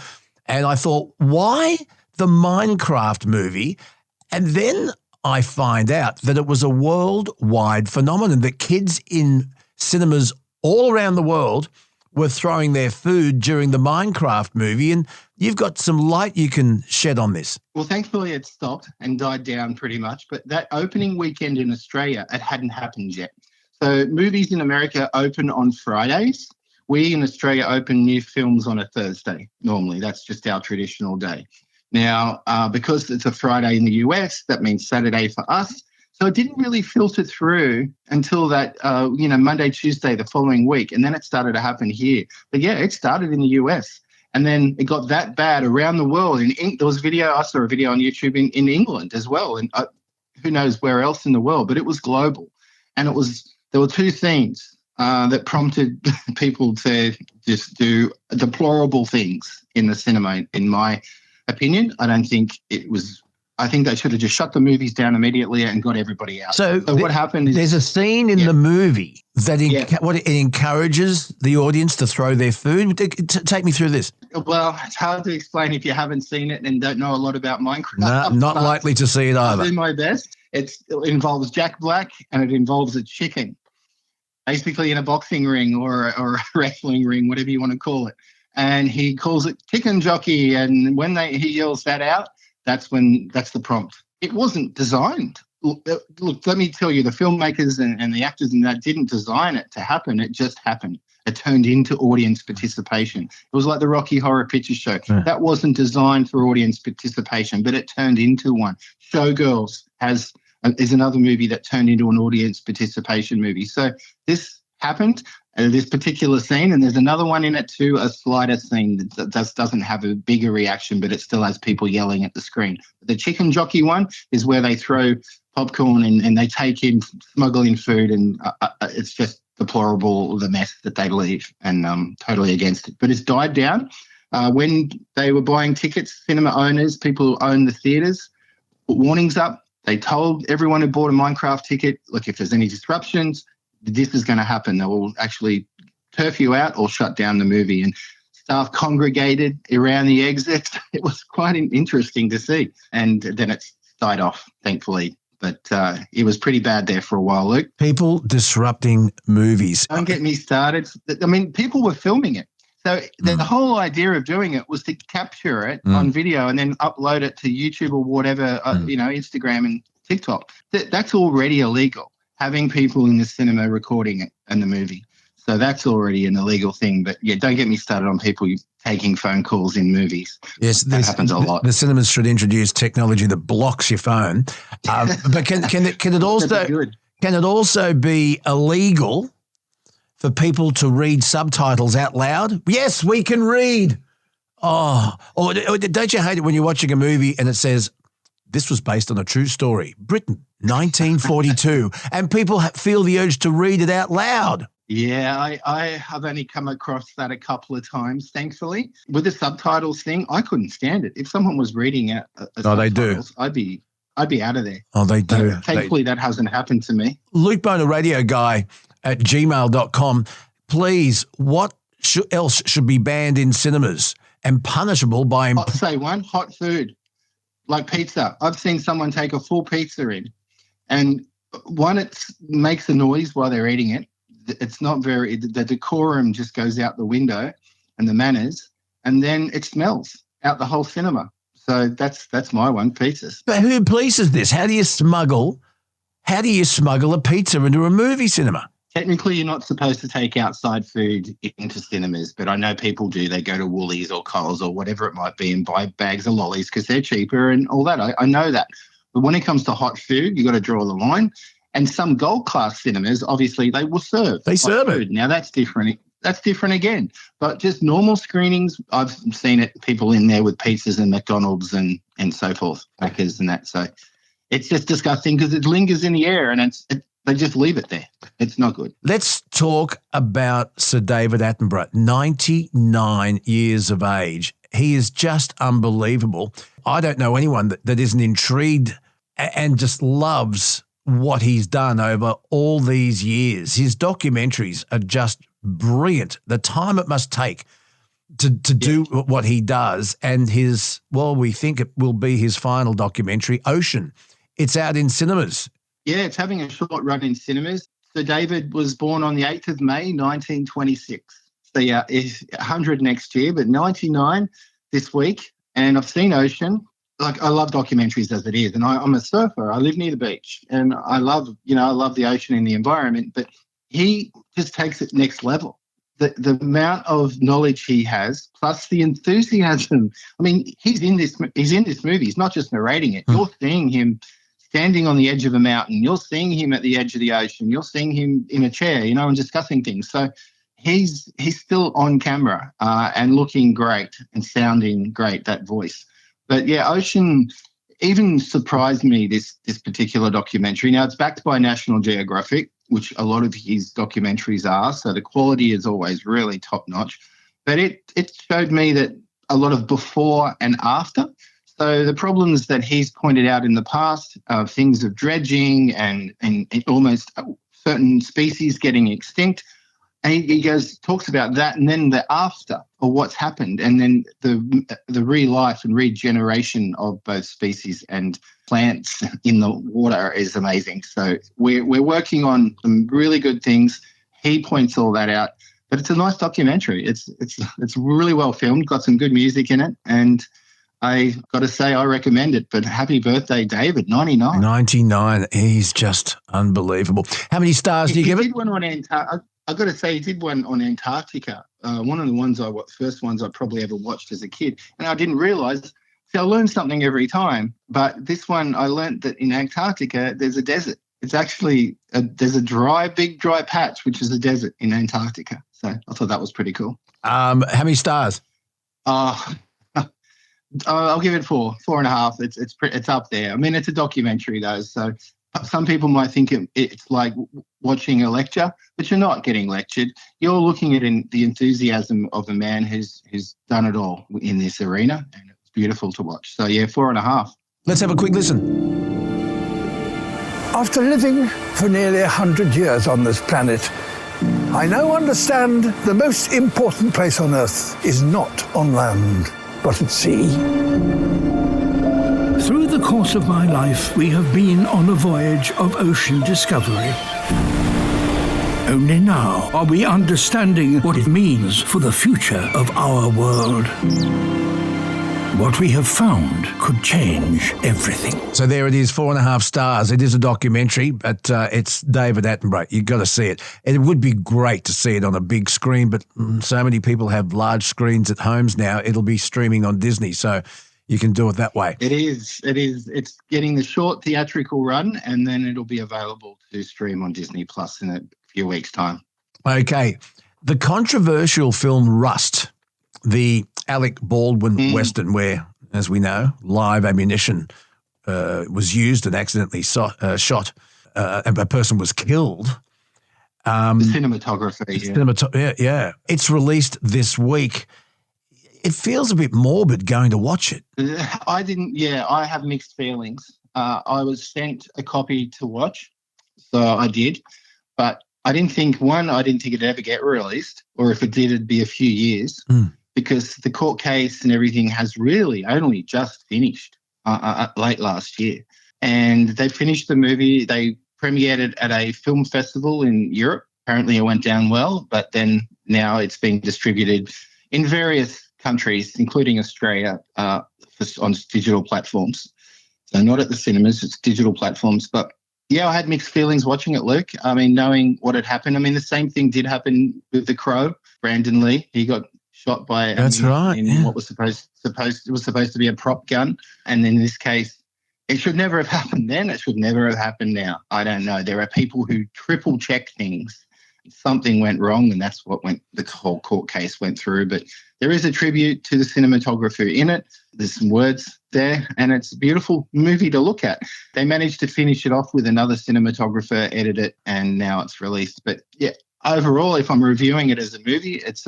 And I thought, why the Minecraft movie? And then I find out that it was a worldwide phenomenon, that kids in cinemas all around the world were throwing their food during the Minecraft movie. And you've got some light you can shed on this. Well, thankfully it stopped and died down pretty much. But that opening weekend in Australia, it hadn't happened yet. So movies in America open on Fridays. We in Australia open new films on a Thursday. Normally, that's just our traditional day. Now, because it's a Friday in the US, that means Saturday for us. So it didn't really filter through until that, Monday, Tuesday, the following week. And then it started to happen here. But yeah, it started in the US. And then it got that bad around the world. There was I saw a video on YouTube in England as well. And who knows where else in the world, but it was global. And there were two things that prompted people to just do deplorable things in the cinema, in my opinion. I think they should have just shut the movies down immediately and got everybody out. So what happened is... There's a scene in the movie that it encourages the audience to throw their food. Take me through this. Well, it's hard to explain if you haven't seen it and don't know a lot about Minecraft. Not likely to see it either. I'll do my best. It involves Jack Black and it involves a chicken, basically in a boxing ring or a wrestling ring, whatever you want to call it. And he calls it chicken jockey. And when he yells that out, that's the prompt. It wasn't designed. Look, let me tell you, the filmmakers and the actors and that didn't design it to happen. It just happened. It turned into audience participation. It was like the Rocky Horror Picture Show. Yeah. That wasn't designed for audience participation, but it turned into one. Showgirls is another movie that turned into an audience participation movie. So this happened, this particular scene, and there's another one in it too, a slighter scene that doesn't have a bigger reaction, but it still has people yelling at the screen. The chicken jockey one is where they throw popcorn and they smuggle in food, and it's just deplorable, the mess that they leave, and totally against it. But it's died down. When they were buying tickets, cinema owners, people who own the theatres, put warnings up. They told everyone who bought a Minecraft ticket, look, if there's any disruptions, this is going to happen. They will actually turf you out or shut down the movie. And staff congregated around the exits. It was quite interesting to see. And then it died off, thankfully. But it was pretty bad there for a while, Luke. People disrupting movies. Don't get me started. I mean, people were filming it. So the whole idea of doing it was to capture it on video and then upload it to YouTube or whatever, Instagram and TikTok. That's already illegal, having people in the cinema recording it and the movie. So that's already an illegal thing. But, yeah, don't get me started on people taking phone calls in movies. Yes, that happens a lot. The cinemas should introduce technology that blocks your phone. But can it also be illegal for people to read subtitles out loud? Yes, we can read. Or don't you hate it when you're watching a movie and it says, this was based on a true story, Britain, 1942, and people feel the urge to read it out loud? Yeah, I have only come across that a couple of times, thankfully. With the subtitles thing, I couldn't stand it. If someone was reading out they do. I'd be out of there. Oh, they do. Thankfully, that hasn't happened to me. Luke Boner Radio Guy at gmail.com. Please, what else should be banned in cinemas and punishable by... I'll say one, hot food, like pizza. I've seen someone take a full pizza in, and one, it makes a noise while they're eating it. It's not very... The decorum just goes out the window and the manners, and then it smells out the whole cinema. So that's my one, pizzas. But who polices this? How do you smuggle a pizza into a movie cinema? Technically, you're not supposed to take outside food into cinemas, but I know people do. They go to Woolies or Coles or whatever it might be and buy bags of lollies because they're cheaper and all that. I know that. But when it comes to hot food, you got to draw the line. And some gold class cinemas, obviously, they will serve. They serve food. Now, that's different. That's different again. But just normal screenings, I've seen it, people in there with pizzas and McDonald's and so forth, Macca's and that. So it's just disgusting because it lingers in the air and they just leave it there. It's not good. Let's talk about Sir David Attenborough, 99 years of age. He is just unbelievable. I don't know anyone that isn't intrigued and just loves what he's done over all these years. His documentaries are just brilliant. The time it must take to do what he does, and we think it will be his final documentary, Ocean. It's out in cinemas. Yeah, it's having a short run in cinemas. So David was born on the 8th of May, 1926. So yeah, he's 100 next year, but 99 this week. And I've seen Ocean. Like, I love documentaries as it is, and I'm a surfer. I live near the beach, and I love the ocean and the environment, but he just takes it next level. The amount of knowledge he has, plus the enthusiasm. I mean, he's in this movie. He's not just narrating it. You're seeing him standing on the edge of a mountain. You're seeing him at the edge of the ocean. You're seeing him in a chair, and discussing things. So he's still on camera and looking great and sounding great, that voice. But yeah, Ocean even surprised me, this particular documentary. Now, it's backed by National Geographic, which a lot of his documentaries are, so the quality is always really top-notch. But it showed me that a lot of before and after. So the problems that he's pointed out in the past, things of dredging and almost certain species getting extinct, and he talks about that, and then the after, or what's happened, and then the re-life and regeneration of both species and plants in the water is amazing. So we're working on some really good things. He points all that out, but it's a nice documentary. It's really well filmed, got some good music in it, and I got to say I recommend it. But happy birthday, David, 99. 99. He's just unbelievable. How many stars do you give it? He did one on I've got to say, he did one on Antarctica. One of the first ones I probably ever watched as a kid. And I didn't realise. See, I learn something every time. But this one, I learned that in Antarctica, there's a desert. It's actually, there's a big dry patch, which is a desert in Antarctica. So I thought that was pretty cool. How many stars? I'll give it 4.5. It's up there. I mean, it's a documentary though, so some people might think it's like watching a lecture, but you're not getting lectured. You're looking at the enthusiasm of a man who's done it all in this arena, and it's beautiful to watch. So yeah, 4.5. Let's have a quick listen. After living for nearly 100 years on this planet, I now understand the most important place on Earth is not on land, but at sea. Through the course of my life, we have been on a voyage of ocean discovery. Only now are we understanding what it means for the future of our world. What we have found could change everything. So there it is, 4.5 stars. It is a documentary, but it's David Attenborough. You've got to see it. It would be great to see it on a big screen, but so many people have large screens at homes now. It'll be streaming on Disney, so you can do it that way. It is. It's getting the short theatrical run, and then it'll be available to stream on Disney Plus in a few weeks' time. Okay. The controversial film Rust, the Alec Baldwin Western, where, as we know, live ammunition was used and accidentally shot, and a person was killed. The cinematographer, yeah. It's released this week. It feels a bit morbid going to watch it. I have mixed feelings. I was sent a copy to watch, so I did. But I didn't think it'd ever get released, or if it did, it'd be a few years. Because the court case and everything has really only just finished late last year. And they finished the movie. They premiered it at a film festival in Europe. Apparently it went down well, but then now it's being distributed in various countries, including Australia, on digital platforms. So not at the cinemas, it's digital platforms. But yeah, I had mixed feelings watching it, Luke. I mean, knowing what had happened. I mean, the same thing did happen with The Crow, Brandon Lee. He got shot by what was supposed to be a prop gun, and in this case, it should never have happened then. It should never have happened now. I don't know. There are people who triple check things. Something went wrong, and that's what the whole court case went through. But there is a tribute to the cinematographer in it. There's some words there, and it's a beautiful movie to look at. They managed to finish it off with another cinematographer, edit it, and now it's released. But yeah, overall, if I'm reviewing it as a movie, it's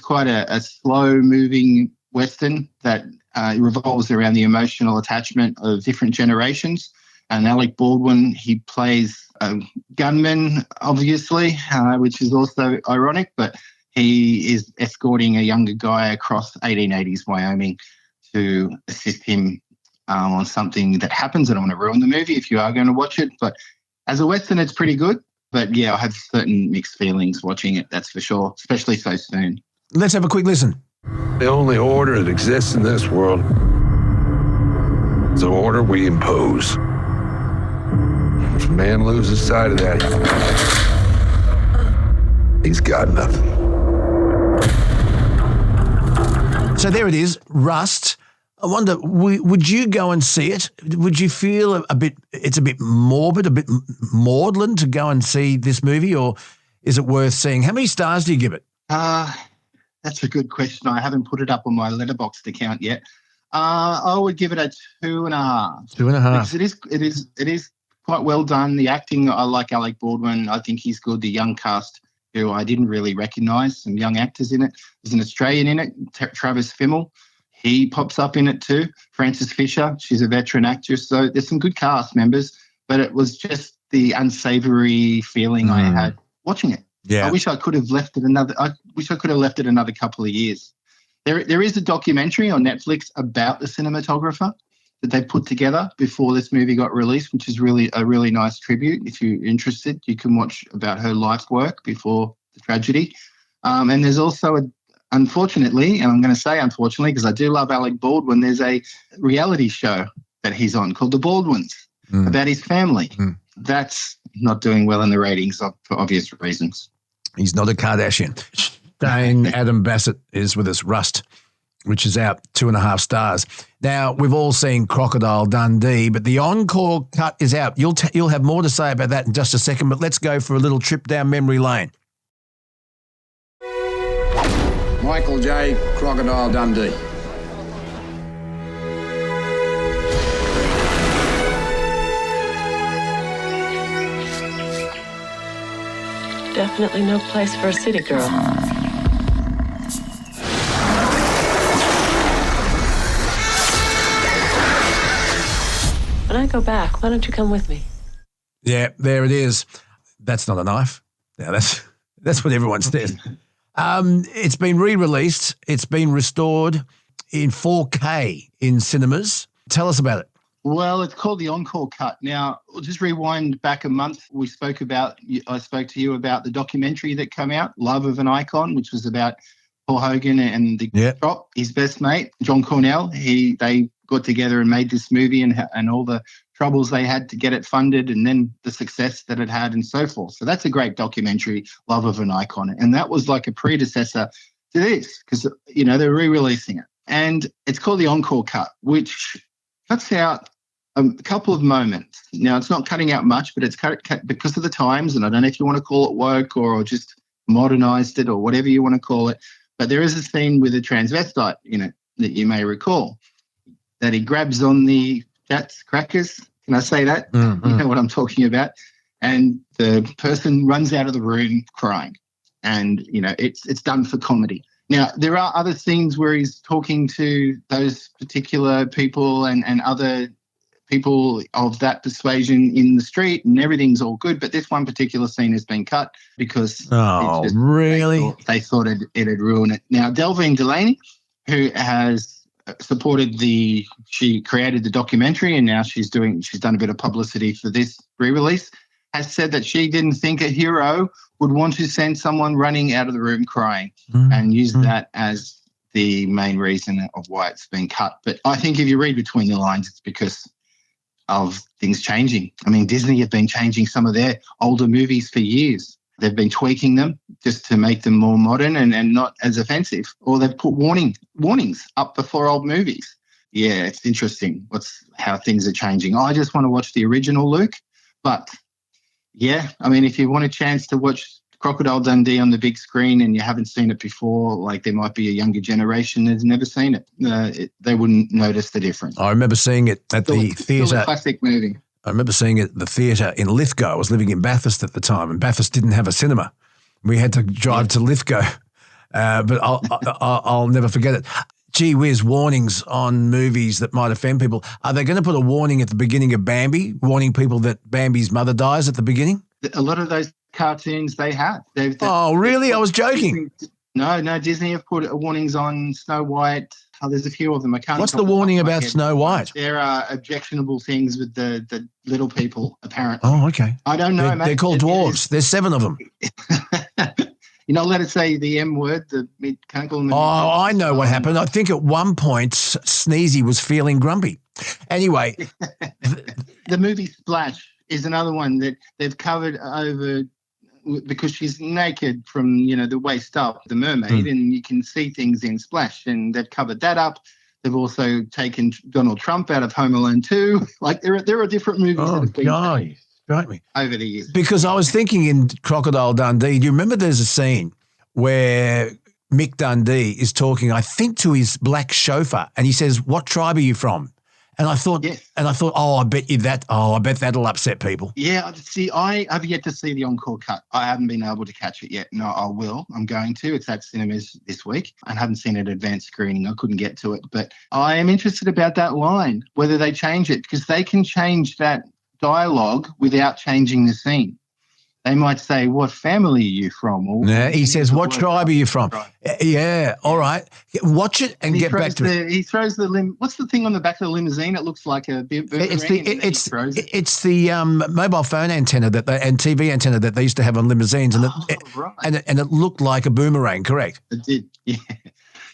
quite a slow-moving Western that revolves around the emotional attachment of different generations. And Alec Baldwin, he plays a gunman, obviously, which is also ironic, but he is escorting a younger guy across 1880s Wyoming to assist him on something that happens. I don't want to ruin the movie if you are going to watch it, but as a Western, it's pretty good. But yeah, I have certain mixed feelings watching it, that's for sure, especially so soon. Let's have a quick listen. The only order that exists in this world is the order we impose. If a man loses sight of that, he's got nothing. So there it is, Rust. I wonder, would you go and see it? Would you feel it's a bit morbid, a bit maudlin to go and see this movie, or is it worth seeing? How many stars do you give it? That's a good question. I haven't put it up on my Letterboxd account yet. I would give it a 2.5. 2.5. Because it is quite well done. The acting, I like Alec Baldwin. I think he's good. The young cast, who I didn't really recognise, some young actors in it. There's an Australian in it, Travis Fimmel. He pops up in it too. Frances Fisher, she's a veteran actress. So there's some good cast members, but it was just the unsavoury feeling I had watching it. Yeah. I wish I could have left it another couple of years. There is a documentary on Netflix about the cinematographer that they put together before this movie got released, which is really a really nice tribute. If you're interested, you can watch about her life work before the tragedy. And there's also unfortunately, and I'm going to say unfortunately because I do love Alec Baldwin, there's a reality show that he's on called The Baldwins about his family. That's not doing well in the ratings for obvious reasons. He's not a Kardashian. Dane Adam Bassett is with us, Rust, which is out 2.5 stars. Now, we've all seen Crocodile Dundee, but the encore cut is out. You'll have more to say about that in just a second, but let's go for a little trip down memory lane. Michael J. Crocodile Dundee. Definitely no place for a city girl. When I go back, why don't you come with me? Yeah, there it is. That's not a knife. Yeah, that's what everyone says. It's been re-released. It's been restored in 4K in cinemas. Tell us about it. Well, it's called the Encore Cut. Now, we'll just rewind back a month. I spoke to you about the documentary that came out, Love of an Icon, which was about Paul Hogan and the prop, his best mate, John Cornell. They got together and made this movie and all the troubles they had to get it funded and then the success that it had and so forth. So that's a great documentary, Love of an Icon. And that was like a predecessor to this because, they're re-releasing it. And it's called the Encore Cut, which cuts out a couple of moments. Now, it's not cutting out much, but it's cut because of the times, and I don't know if you want to call it woke or just modernized it or whatever you want to call it, but there is a scene with a transvestite in it that you may recall, that he grabs on the Jats crackers. Can I say that? Mm-hmm. You know what I'm talking about? And the person runs out of the room crying. And, it's done for comedy. Now, there are other scenes where he's talking to those particular people and other people of that persuasion in the street, and everything's all good. But this one particular scene has been cut because really? They thought it'd ruin it. Now, Delvine Delaney, who has she created the documentary and now she's done a bit of publicity for this re-release, has said that she didn't think a hero would want to send someone running out of the room crying and use that as the main reason of why it's been cut. But I think if you read between the lines, it's because of things changing. I mean, Disney have been changing some of their older movies for years. They've been tweaking them just to make them more modern and not as offensive. Or they've put warnings up before old movies. Yeah, it's interesting how things are changing. I just want to watch the original, Luke. But, yeah, I mean, if you want a chance to watch Crocodile Dundee on the big screen and you haven't seen it before, like there might be a younger generation that's never seen it. They wouldn't notice the difference. I remember seeing it at the theatre. Still a classic movie. I remember seeing it at the theatre in Lithgow. I was living in Bathurst at the time, and Bathurst didn't have a cinema. We had to drive to Lithgow, but I'll never forget it. Gee whiz, warnings on movies that might offend people. Are they going to put a warning at the beginning of Bambi, warning people that Bambi's mother dies at the beginning? A lot of those cartoons they have. Oh, really? I was joking. No, Disney have put warnings on Snow White. Oh, there's a few of them. I can't. What's the warning about Snow White? There are objectionable things with the little people, apparently. Oh, okay. I don't know, mate. They're called dwarves. There's 7 of them. You're not allowed to say the M word. Can't call them. I know what happened. I think at one point Sneezy was feeling grumpy. Anyway. The movie Splash is another one that they've covered over because she's naked from, the waist up, the mermaid, and you can see things in Splash, and they've covered that up. They've also taken Donald Trump out of Home Alone 2. Like there are different movies that have been made over the years. Because I was thinking in Crocodile Dundee, do you remember there's a scene where Mick Dundee is talking, I think, to his black chauffeur, and he says, "What tribe are you from?" And I thought, I bet that'll upset people. Yeah, see, I have yet to see the Encore Cut. I haven't been able to catch it yet. No, I will. I'm going to. It's at cinemas this week. I haven't seen an advanced screening. I couldn't get to it. But I am interested about that line, whether they change it, because they can change that dialogue without changing the scene. They might say, "What family are you from?" Or, he says, "What tribe are you from?" Yeah, all right. Watch it and get back to it. He throws the what's the thing on the back of the limousine? It looks like a it's the mobile phone antenna and TV antenna that they used to have on limousines, and it looked like a boomerang. Correct. It did. Yeah.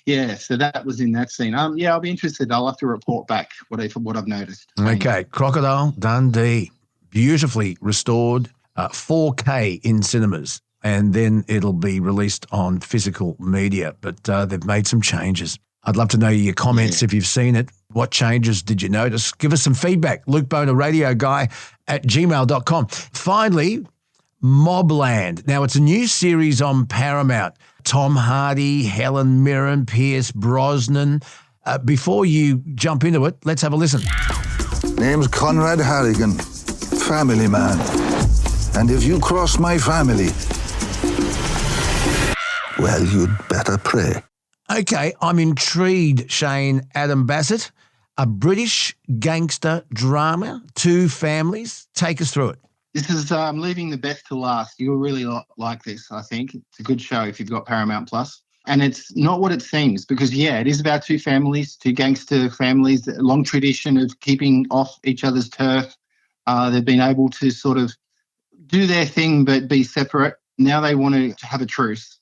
Yeah, so that was in that scene. I'll be interested. I'll have to report back what I've noticed. Okay, Crocodile Dundee, beautifully restored. 4K in cinemas, and then it'll be released on physical media. But they've made some changes. I'd love to know your comments if you've seen it. What changes did you notice? Give us some feedback. Luke Boner, radio guy @gmail.com. Finally, Mobland. Now, it's a new series on Paramount. Tom Hardy, Helen Mirren, Pierce Brosnan. Before you jump into it, let's have a listen. Name's Conrad Harrigan, family man. And if you cross my family, well, you'd better pray. Okay, I'm intrigued, Shane. Adam Bassett, a British gangster drama, 2 families. Take us through it. This is leaving the best to last. You'll really like this, I think. It's a good show if you've got Paramount Plus. And it's not what it seems because, yeah, it is about two families, two gangster families, a long tradition of keeping off each other's turf. They've been able to sort of do their thing but be separate. Now they want to have a truce.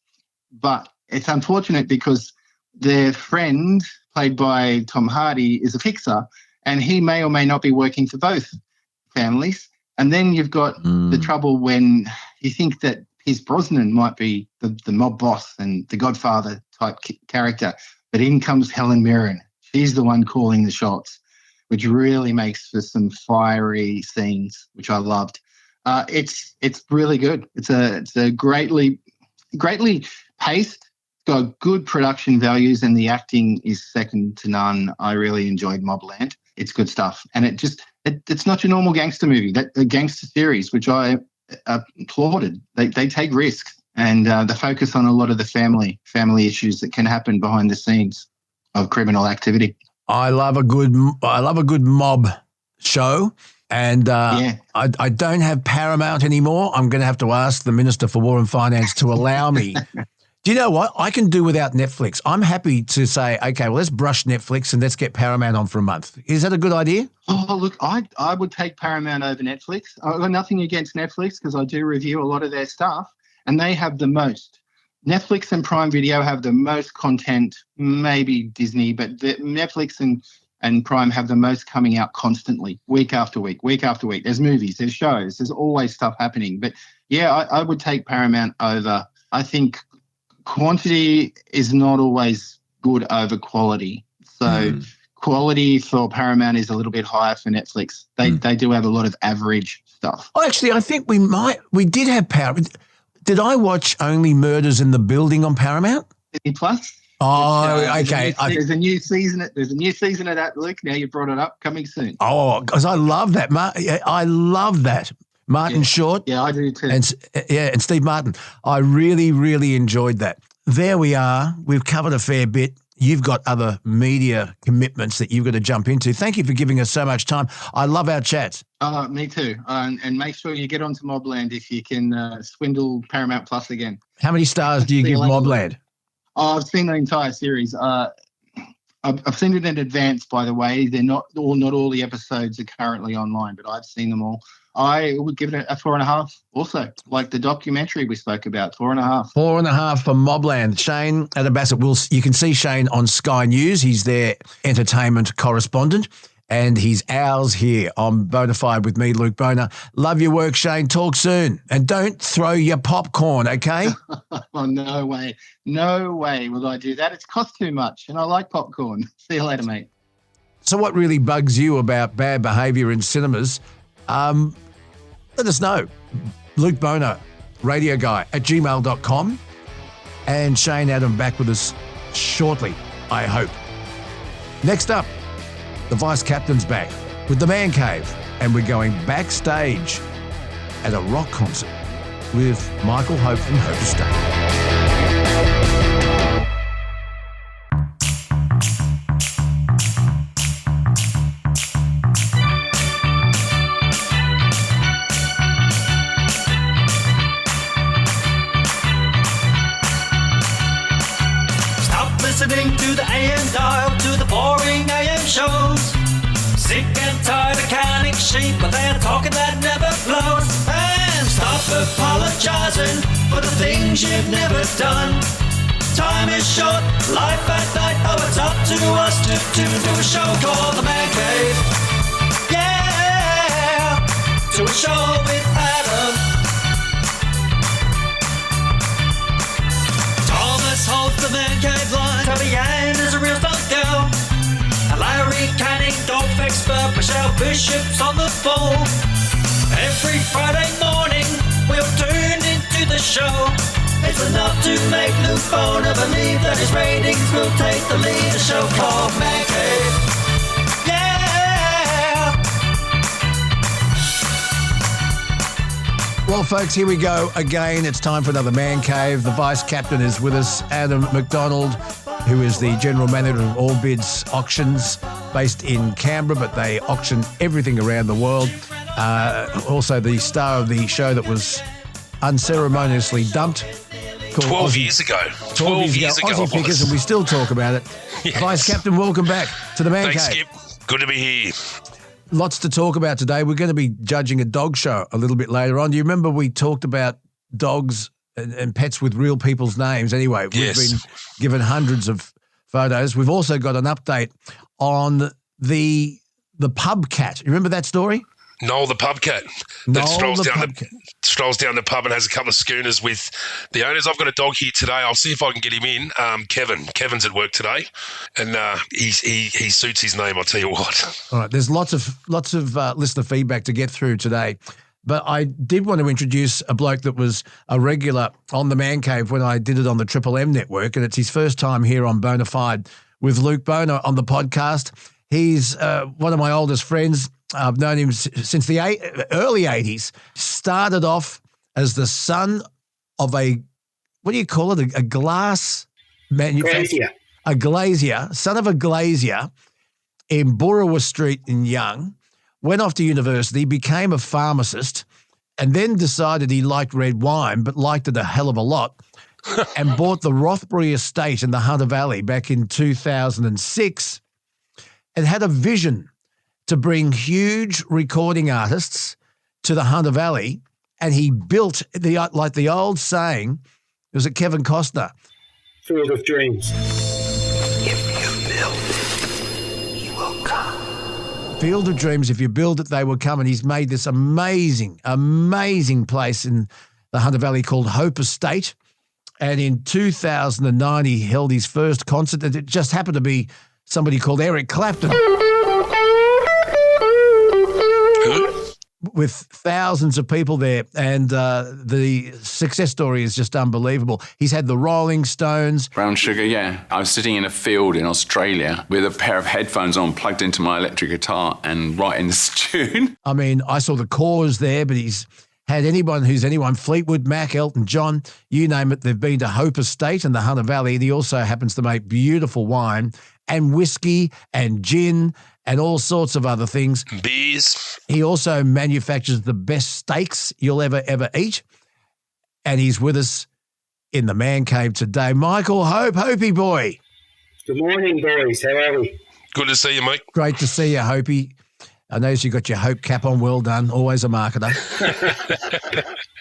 But it's unfortunate because their friend, played by Tom Hardy, is a fixer, and he may or may not be working for both families. And then you've got the trouble when you think that Pierce Brosnan might be the mob boss and the Godfather type character, but in comes Helen Mirren. She's the one calling the shots, which really makes for some fiery scenes, which I loved. It's really good. It's a greatly paced. It's got good production values, and the acting is second to none. I really enjoyed Mobland. It's good stuff, and it's not your normal gangster movie. That a gangster series, which I applauded. They take risks, and they focus on a lot of the family issues that can happen behind the scenes of criminal activity. I love a good mob show, and I don't have Paramount anymore. I'm going to have to ask the Minister for War and Finance to allow me. Do you know what? I can do without Netflix. I'm happy to say, okay, well, let's brush Netflix and let's get Paramount on for a month. Is that a good idea? Oh, look, I would take Paramount over Netflix. I've got nothing against Netflix because I do review a lot of their stuff, and they have the most. Netflix and Prime Video have the most content, maybe Disney, but Netflix and Prime have the most coming out constantly, week after week, week after week. There's movies, there's shows, there's always stuff happening. But, yeah, I would take Paramount over. I think quantity is not always good over quality. So quality for Paramount is a little bit higher for Netflix. They do have a lot of average stuff. Oh, actually, I think we did have Paramount. Did I watch Only Murders in the Building on Paramount? Disney Plus. Oh, okay. There's a new season. There's a new season of that, Luke. Now you brought it up. Coming soon. Oh, because I love that. I love that. Martin Short. Yeah, I do too. And Steve Martin. I really, really enjoyed that. There we are. We've covered a fair bit. You've got other media commitments that you've got to jump into. Thank you for giving us so much time. I love our chats. Me too. And make sure you get onto Mobland if you can swindle Paramount Plus again. How many stars do you give Mobland? Oh, I've seen the entire series. I've seen it in advance, by the way. They're not all the episodes are currently online, but I've seen them all. I would give it a 4.5 also, like the documentary we spoke about, 4.5. 4.5 for Mobland. Shane Adabasset, you can see Shane on Sky News. He's their entertainment correspondent, and he's ours here on Bonafide with me, Luke Boner. Love your work, Shane. Talk soon. And don't throw your popcorn, okay? Oh, no way. No way will I do that. It's cost too much, and I like popcorn. See you later, mate. So what really bugs you about bad behaviour in cinemas? Let us know. Luke Boner, radio guy at gmail.com. And Shane Adam back with us shortly, I hope. Next up, the Vice Captain's back with the Man Cave. And we're going backstage at a rock concert with Michael Hope from Hope Estate. Listening to the AM dial, to the boring AM shows. Sick and tired of counting sheep, but they're talking that never flows. And stop apologizing for the things you've never done. Time is short, life at night, oh, it's up to us to do a show called The Man Cave. Yeah, to a show with Adam. Thomas holds the Man Cave line. Tony Ann is a real stunt girl. And Larry Canning, golf expert. Michelle Bishop's on the phone. Every Friday morning, we'll tune into the show. It's enough to make Luke Boner believe that his ratings will take the lead. A show called Man Cave. Yeah! Well, folks, here we go again. It's time for another Man Cave. The Vice Captain is with us, Adam McDonald, who is the General Manager of All Bids Auctions, based in Canberra, but they auction everything around the world. Also the star of the show that was unceremoniously dumped called 12 years ago. 12 years ago. Aussie Pickers, and we still talk about it. Yes. Vice Captain, welcome back to the Man Thanks, Cave. Skip. Good to be here. Lots to talk about today. We're going to be judging a dog show a little bit later on. Do you remember we talked about dogs and pets with real people's names? Anyway, we've been given hundreds of photos. We've also got an update on the pub cat. You remember that story? Noel the pub cat that strolls down the pub and has a couple of schooners with the owners. I've got a dog here today. I'll see if I can get him in. Kevin's at work today, and he suits his name. I'll tell you what. All right, there's lots of listener feedback to get through today, but I did want to introduce a bloke that was a regular on the Man Cave when I did it on the Triple M network, and it's his first time here on Bonafide with Luke Boner on the podcast. He's one of my oldest friends. I've known him since the early 80s. Started off as the son of a glass manufacturer. A glazier, son of a glazier in Burrawa Street in Young. Went off to university, became a pharmacist, and then decided he liked red wine, but liked it a hell of a lot, and bought the Rothbury estate in the Hunter Valley back in 2006 and had a vision to bring huge recording artists to the Hunter Valley, and he built like the old saying, was it Kevin Costner? Field of Dreams. If you build it, he will come. Field of Dreams, if you build it, they will come. And he's made this amazing, amazing place in the Hunter Valley called Hope Estate. And in 2009, he held his first concert, and it just happened to be somebody called Eric Clapton. With thousands of people there, and the success story is just unbelievable. He's had the Rolling Stones. Brown Sugar, yeah. I was sitting in a field in Australia with a pair of headphones on plugged into my electric guitar and writing this tune. I mean, I saw the Cause there, but he's had anyone, Fleetwood Mac, Elton John, you name it, they've been to Hope Estate in the Hunter Valley. And he also happens to make beautiful wine and whiskey and gin and all sorts of other things. Beers. He also manufactures the best steaks you'll ever eat. And he's with us in the Man Cave today. Michael Hope, Hopey boy. Good morning, boys. How are we? Good to see you, mate. Great to see you, Hopey. I noticed you got your Hope cap on. Well done. Always a marketer.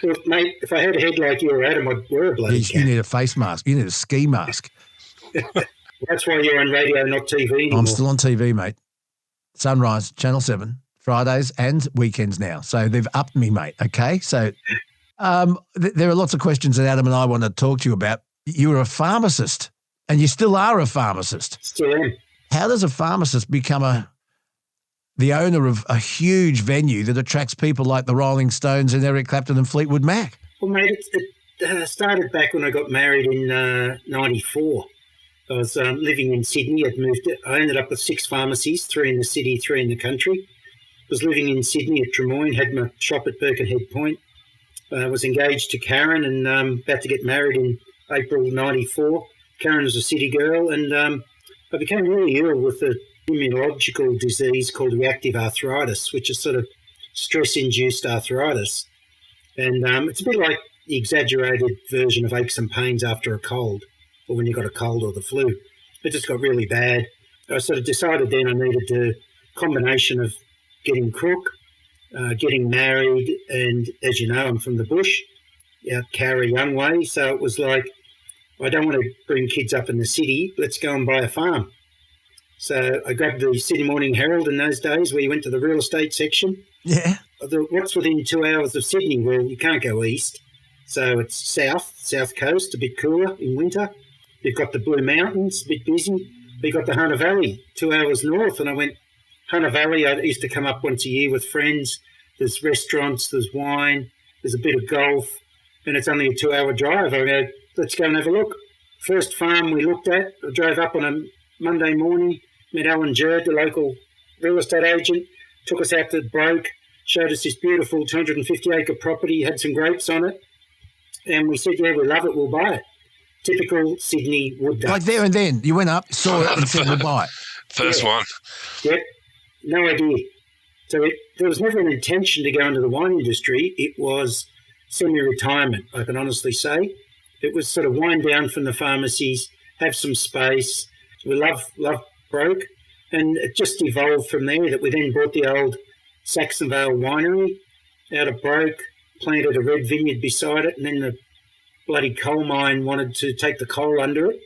Well, mate, if I had a head like you or Adam, I'd wear a bloody cap. You need a face mask. You need a ski mask. That's why you're on radio, not TV anymore. I'm still on TV, mate. Sunrise, Channel 7, Fridays and weekends now. So they've upped me, mate, okay? So there are lots of questions that Adam and I want to talk to you about. You were a pharmacist, and you still are a pharmacist. Still am. How does a pharmacist become the owner of a huge venue that attracts people like the Rolling Stones and Eric Clapton and Fleetwood Mac? Well, mate, it started back when I got married in 94. I was living in Sydney. I ended up with 6 pharmacies, 3 in the city, 3 in the country. Was living in Sydney at Tremoyne, had my shop at Birkenhead Point. Was engaged to Karen and about to get married in April 94. Karen was a city girl, and I became really ill with a immunological disease called reactive arthritis, which is sort of stress-induced arthritis. And it's a bit like the exaggerated version of aches and pains after a cold, or when you got a cold or the flu. It just got really bad. I sort of decided then I needed a combination of getting crook, getting married, and as you know, I'm from the bush, out Cowra Young way, so it was like, I don't want to bring kids up in the city, let's go and buy a farm. So I grabbed the Sydney Morning Herald in those days where you went to the real estate section. Yeah. What's within 2 hours of Sydney? Well, you can't go east. So it's south coast, a bit cooler in winter. You've got the Blue Mountains, a bit busy. You've got the Hunter Valley, 2 hours north. And I went, Hunter Valley, I used to come up once a year with friends. There's restaurants, there's wine, there's a bit of golf, and it's only a 2-hour drive. I go, let's go and have a look. First farm we looked at, I drove up on a Monday morning, met Alan Jerd, the local real estate agent, took us out to the bloke, showed us this beautiful 250-acre property, had some grapes on it, and we said, yeah, we love it, we'll buy it. Typical Sydney wood duck. Like there and then, you went up, saw it, and said, we'll buy it. First one. Yep, no idea. So there was never an intention to go into the wine industry. It was semi-retirement, I can honestly say. It was sort of wind down from the pharmacies, have some space. We love Broke, and it just evolved from there that we then bought the old Saxonvale winery out of Broke, planted a red vineyard beside it, and then the bloody coal mine wanted to take the coal under it.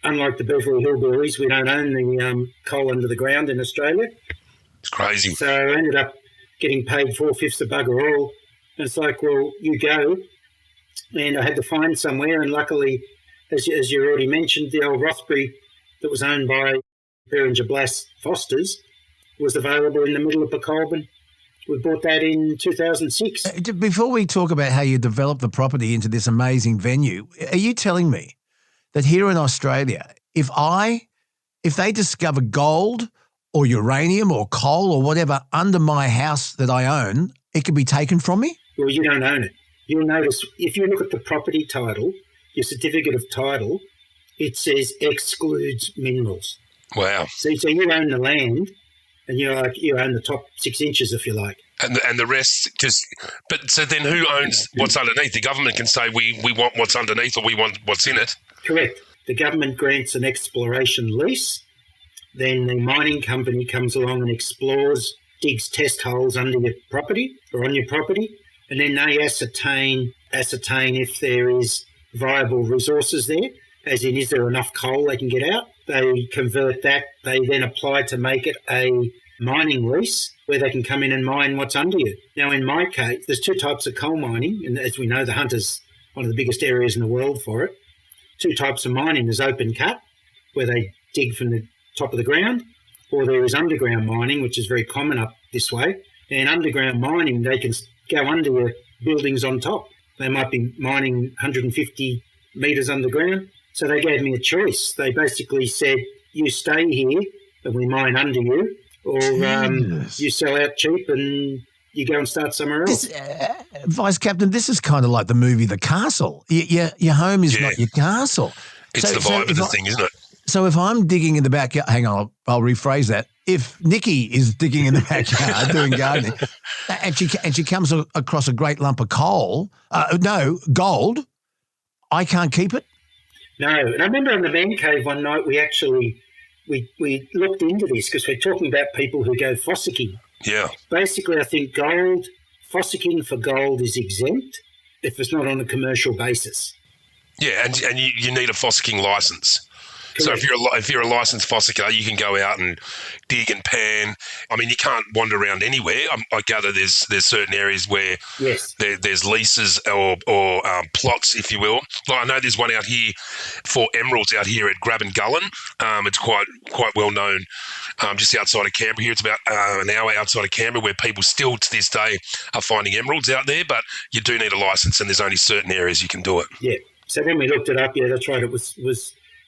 Unlike the Beverly Hillbillies, we don't own the coal under the ground in Australia. It's crazy. So I ended up getting paid 4/5 of bugger all. And it's like, well, you go. And I had to find somewhere, and luckily, as you already mentioned, the old Rothbury that was owned by Beringer Blass Fosters was available in the middle of Colburn. We bought that in 2006. Before we talk about how you developed the property into this amazing venue, are you telling me that here in Australia, if they discover gold or uranium or coal or whatever under my house that I own, it can be taken from me? Well, you don't own it. You'll notice if you look at the property title, your certificate of title, it says excludes minerals. Wow. So you own the land, and you own the top 6 inches, if you like. And the rest just... But so then who owns what's underneath? The government can say we want what's underneath or we want what's in it. Correct. The government grants an exploration lease. Then the mining company comes along and explores, digs test holes under your property or on your property, and then they ascertain if there is viable resources there, as in is there enough coal they can get out. They convert that. They then apply to make it a mining lease where they can come in and mine what's under you. Now, in my case, there's 2 types of coal mining, and as we know, the Hunter's one of the biggest areas in the world for it. 2 types of mining. There's open cut, where they dig from the top of the ground, or there is underground mining, which is very common up this way. And underground mining, they can go under your buildings on top. They might be mining 150 metres underground. So they gave me a choice. They basically said, you stay here and we mine under you, or you sell out cheap and you go and start somewhere else. Vice Captain, this is kind of like the movie The Castle. Your home is not your castle. It's the vibe of the thing, isn't it? So if I'm digging in the backyard, hang on, I'll rephrase that. If Nikki is digging in the backyard doing gardening, and she comes across a great lump of gold, I can't keep it. No, and I remember in the man cave one night we looked into this because we're talking about people who go fossicking. Yeah. Basically, I think fossicking for gold is exempt if it's not on a commercial basis. Yeah, and you need a fossicking license. Correct. So if you're a licensed fossicker, you can go out and dig and pan. I mean, you can't wander around anywhere. I gather there's certain areas where there's leases or plots, if you will. Like I know there's one out here for emeralds out here at Grab and Gullen. It's quite well known, just outside of Canberra. Here it's about an hour outside of Canberra, where people still to this day are finding emeralds out there. But you do need a license, and there's only certain areas you can do it. Yeah. So when we looked it up, yeah, that's right. It was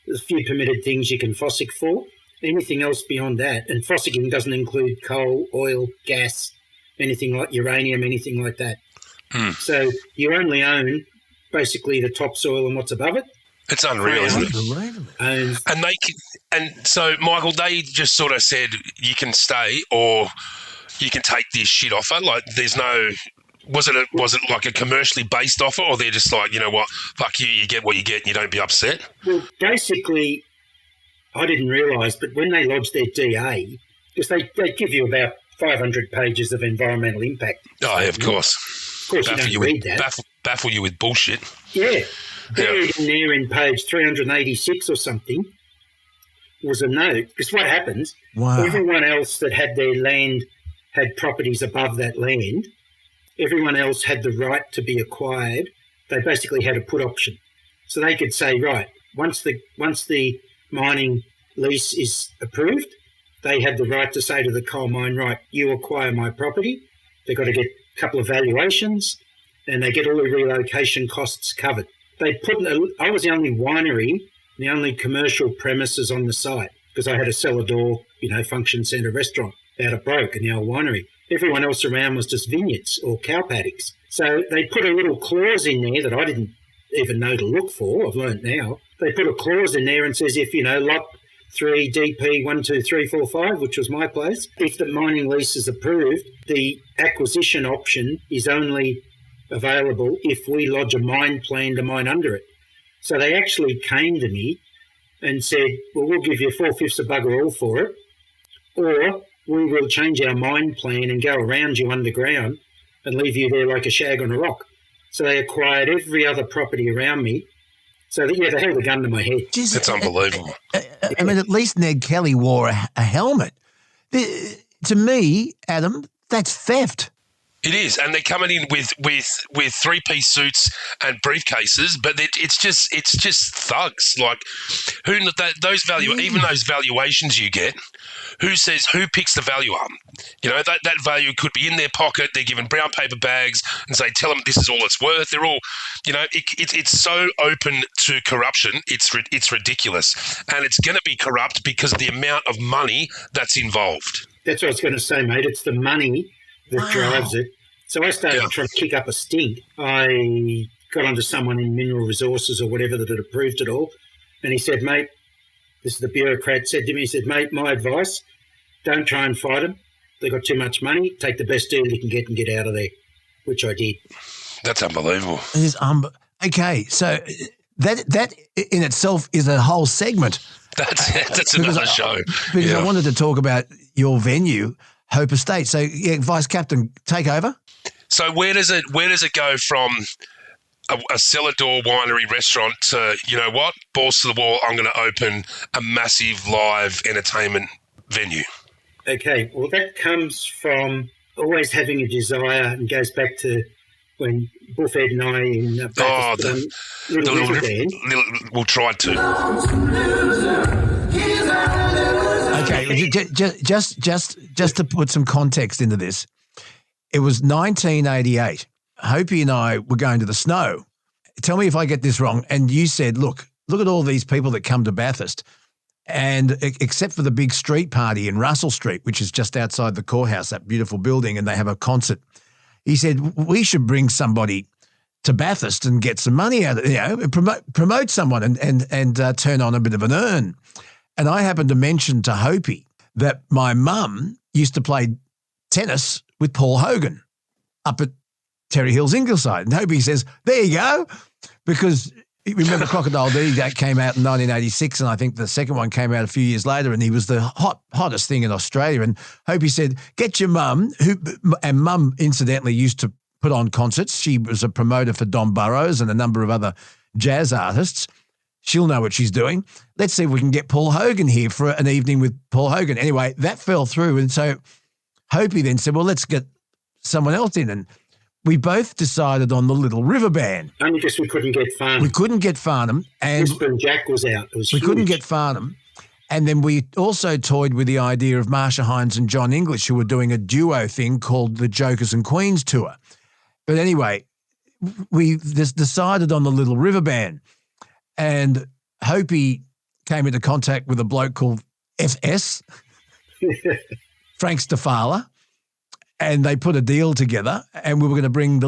there's a few permitted things you can fossick for. Anything else beyond that, and fossicking doesn't include coal, oil, gas, anything like uranium, anything like that. So you only own basically the topsoil and what's above it. It's unreal, isn't it? And so, Michael, they just sort of said you can stay or you can take this shit offer. Like, there's no. Was it like a commercially based offer, or they're just like, you know what, fuck you, you get what you get and you don't be upset? Well, basically, I didn't realise, but when they lodged their DA, because they give you about 500 pages of environmental impact. Oh, yeah, of course. Of course, you don't read that. Baffle you with bullshit. Yeah. Buried in there in page 386 or something was a note. Because what happens, everyone else that had their land had properties above that land. Everyone else had the right to be acquired. They basically had a put option. So they could say, right, once the mining lease is approved, they had the right to say to the coal mine, right, you acquire my property. They've got to get a couple of valuations, and they get all the relocation costs covered. I was the only winery, the only commercial premises on the site, because I had a cellar door, function centre restaurant out of Broke in the old winery. Everyone else around was just vineyards or cow paddocks. So they put a little clause in there that I didn't even know to look for. I've learnt now. They put a clause in there and says if, lot 3 DP 12345, which was my place, if the mining lease is approved, the acquisition option is only available if we lodge a mine plan to mine under it. So they actually came to me and said, well, we'll give you 4/5 of bugger all for it, or we will change our mine plan and go around you underground and leave you there like a shag on a rock. So they acquired every other property around me. So, they held a gun to my head. That's unbelievable. I mean, at least Ned Kelly wore a helmet. To me, Adam, that's theft. It is, and they're coming in with 3-piece suits and briefcases, but it's just thugs. Like, even those valuations you get, who picks the value up? You know, that value could be in their pocket. They're given brown paper bags and say, tell them this is all it's worth. They're all, you know, it's so open to corruption. It's ridiculous, and it's going to be corrupt because of the amount of money that's involved. That's what I was going to say, mate. It's the money that drives it. So I started trying to kick up a stink. I got onto someone in Mineral Resources or whatever that had approved it all, and he said, mate, this is the bureaucrat said to me, he said, mate, my advice, don't try and fight them. They've got too much money. Take the best deal you can get and get out of there, which I did. That's unbelievable. It is okay, so that in itself is a whole segment. That's another show. Because I wanted to talk about your venue, Hope Estate. So, Vice Captain, take over. So where does it go from a cellar door winery restaurant to, you know what, balls to the wall, I'm going to open a massive live entertainment venue? Okay, well, that comes from always having a desire and goes back to when Buffett and I in we'll try to. Okay, just to put some context into this, it was 1988. Hopi and I were going to the snow. Tell me if I get this wrong. And you said, look at all these people that come to Bathurst, and except for the big street party in Russell Street, which is just outside the courthouse, that beautiful building, and they have a concert. He said, we should bring somebody to Bathurst and get some money out of it, you know, and promote someone and turn on a bit of an earn. And I happened to mention to Hopi that my mum used to play tennis with Paul Hogan up at Terry Hills, Ingleside. And Hopi says, there you go, because remember Crocodile Dundee, that came out in 1986, and I think the second one came out a few years later, and he was the hottest thing in Australia. And Hopi said, get your mum, and mum incidentally used to put on concerts. She was a promoter for Don Burrows and a number of other jazz artists. She'll know what she's doing. Let's see if we can get Paul Hogan here for an evening with Paul Hogan. Anyway, that fell through. And so Hopi then said, well, let's get someone else in. And we both decided on the Little River Band. Only because we couldn't get Farnham. We couldn't get Farnham. And Whisper and Jack was out. It was we huge. couldn't get Farnham. And then we also toyed with the idea of Marsha Hines and John English, who were doing a duo thing called the Jokers and Queens Tour. But anyway, we just decided on the Little River Band. And Hopi came into contact with a bloke called FS, Frank Stafala, and they put a deal together, and we were going to bring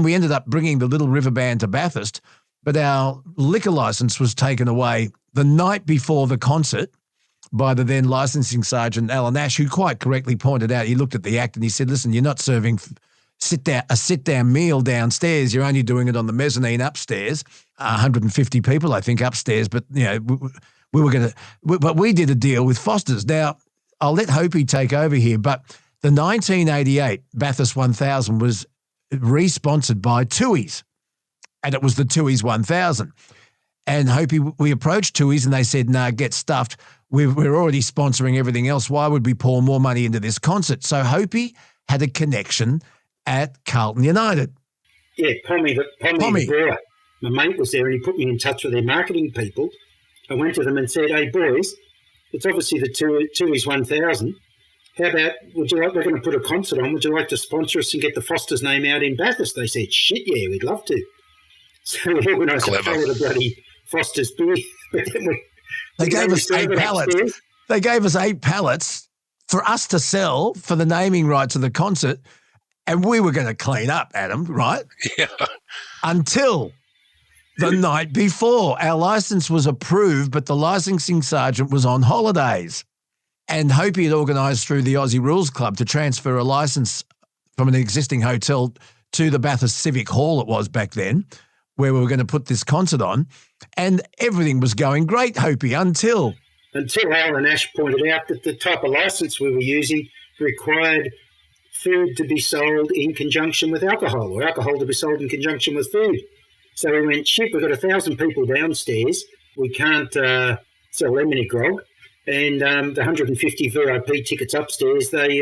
we ended up bringing the Little River Band to Bathurst, but our liquor license was taken away the night before the concert by the then licensing sergeant, Alan Ash, who quite correctly pointed out, he looked at the act and he said, listen, you're not serving a sit-down meal downstairs. You're only doing it on the mezzanine upstairs. 150 people, I think, upstairs. But, you know, but we did a deal with Foster's. Now, I'll let Hopi take over here, but the 1988 Bathurst 1000 was re-sponsored by Tui's, and it was the Tui's 1000. And Hopi, we approached Tui's and they said, nah, get stuffed. We're already sponsoring everything else. Why would we pour more money into this concert? So Hopi had a connection at Carlton United. Yeah, Pommy the brewer. My mate was there and he put me in touch with their marketing people. I went to them and said, hey, boys, it's obviously the Tui's 1000. How about, we're going to put a concert on. Would you like to sponsor us and get the Foster's name out in Bathurst? They said, shit, yeah, we'd love to. So we organised a packet of bloody Foster's beer. They gave us 8 pallets. They gave us 8 pallets for us to sell for the naming rights of the concert. And we were going to clean up, Adam, right? Yeah. Until the night before. Our license was approved, but the licensing sergeant was on holidays. And Hopi had organised through the Aussie Rules Club to transfer a licence from an existing hotel to the Bathurst Civic Hall, it was back then. where we were going to put this concert on, and everything was going great, Hopi, until Alan Ash pointed out that the type of licence we were using required food to be sold in conjunction with alcohol, or alcohol to be sold in conjunction with food. So we went, shit, we've got 1,000 people downstairs. We can't sell them any grog. And the 150 VIP tickets upstairs, they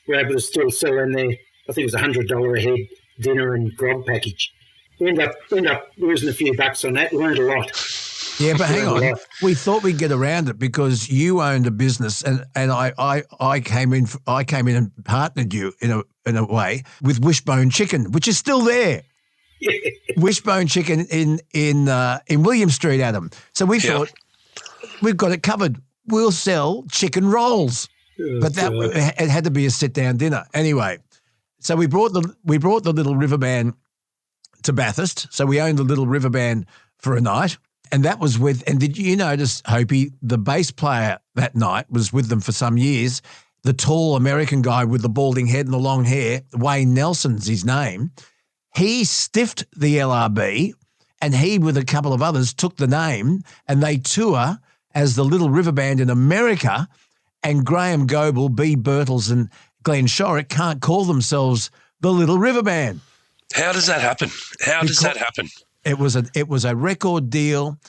were able to still sell in their, I think it was $100 a head dinner and grog package. We end up losing a few bucks on that. We learned a lot. Yeah, but hang on. We thought we'd get around it because you owned a business, and I came in and partnered you in a way with Wishbone Chicken, which is still there. Yeah. Wishbone Chicken in William Street, Adam. So we thought we've got it covered. We'll sell chicken rolls, but it had to be a sit-down dinner anyway. So we brought the Little River Band to Bathurst. So we owned the Little River Band for a night. And that was and did you notice, Hopi, the bass player that night was with them for some years, the tall American guy with the balding head and the long hair, Wayne Nelson's his name. He stiffed the LRB, and he, with a couple of others, took the name, and they tour as the Little River Band in America, and Graham Goebel, B. Birtles and Glenn Shorrock can't call themselves the Little River Band. How does that happen? It was a record deal,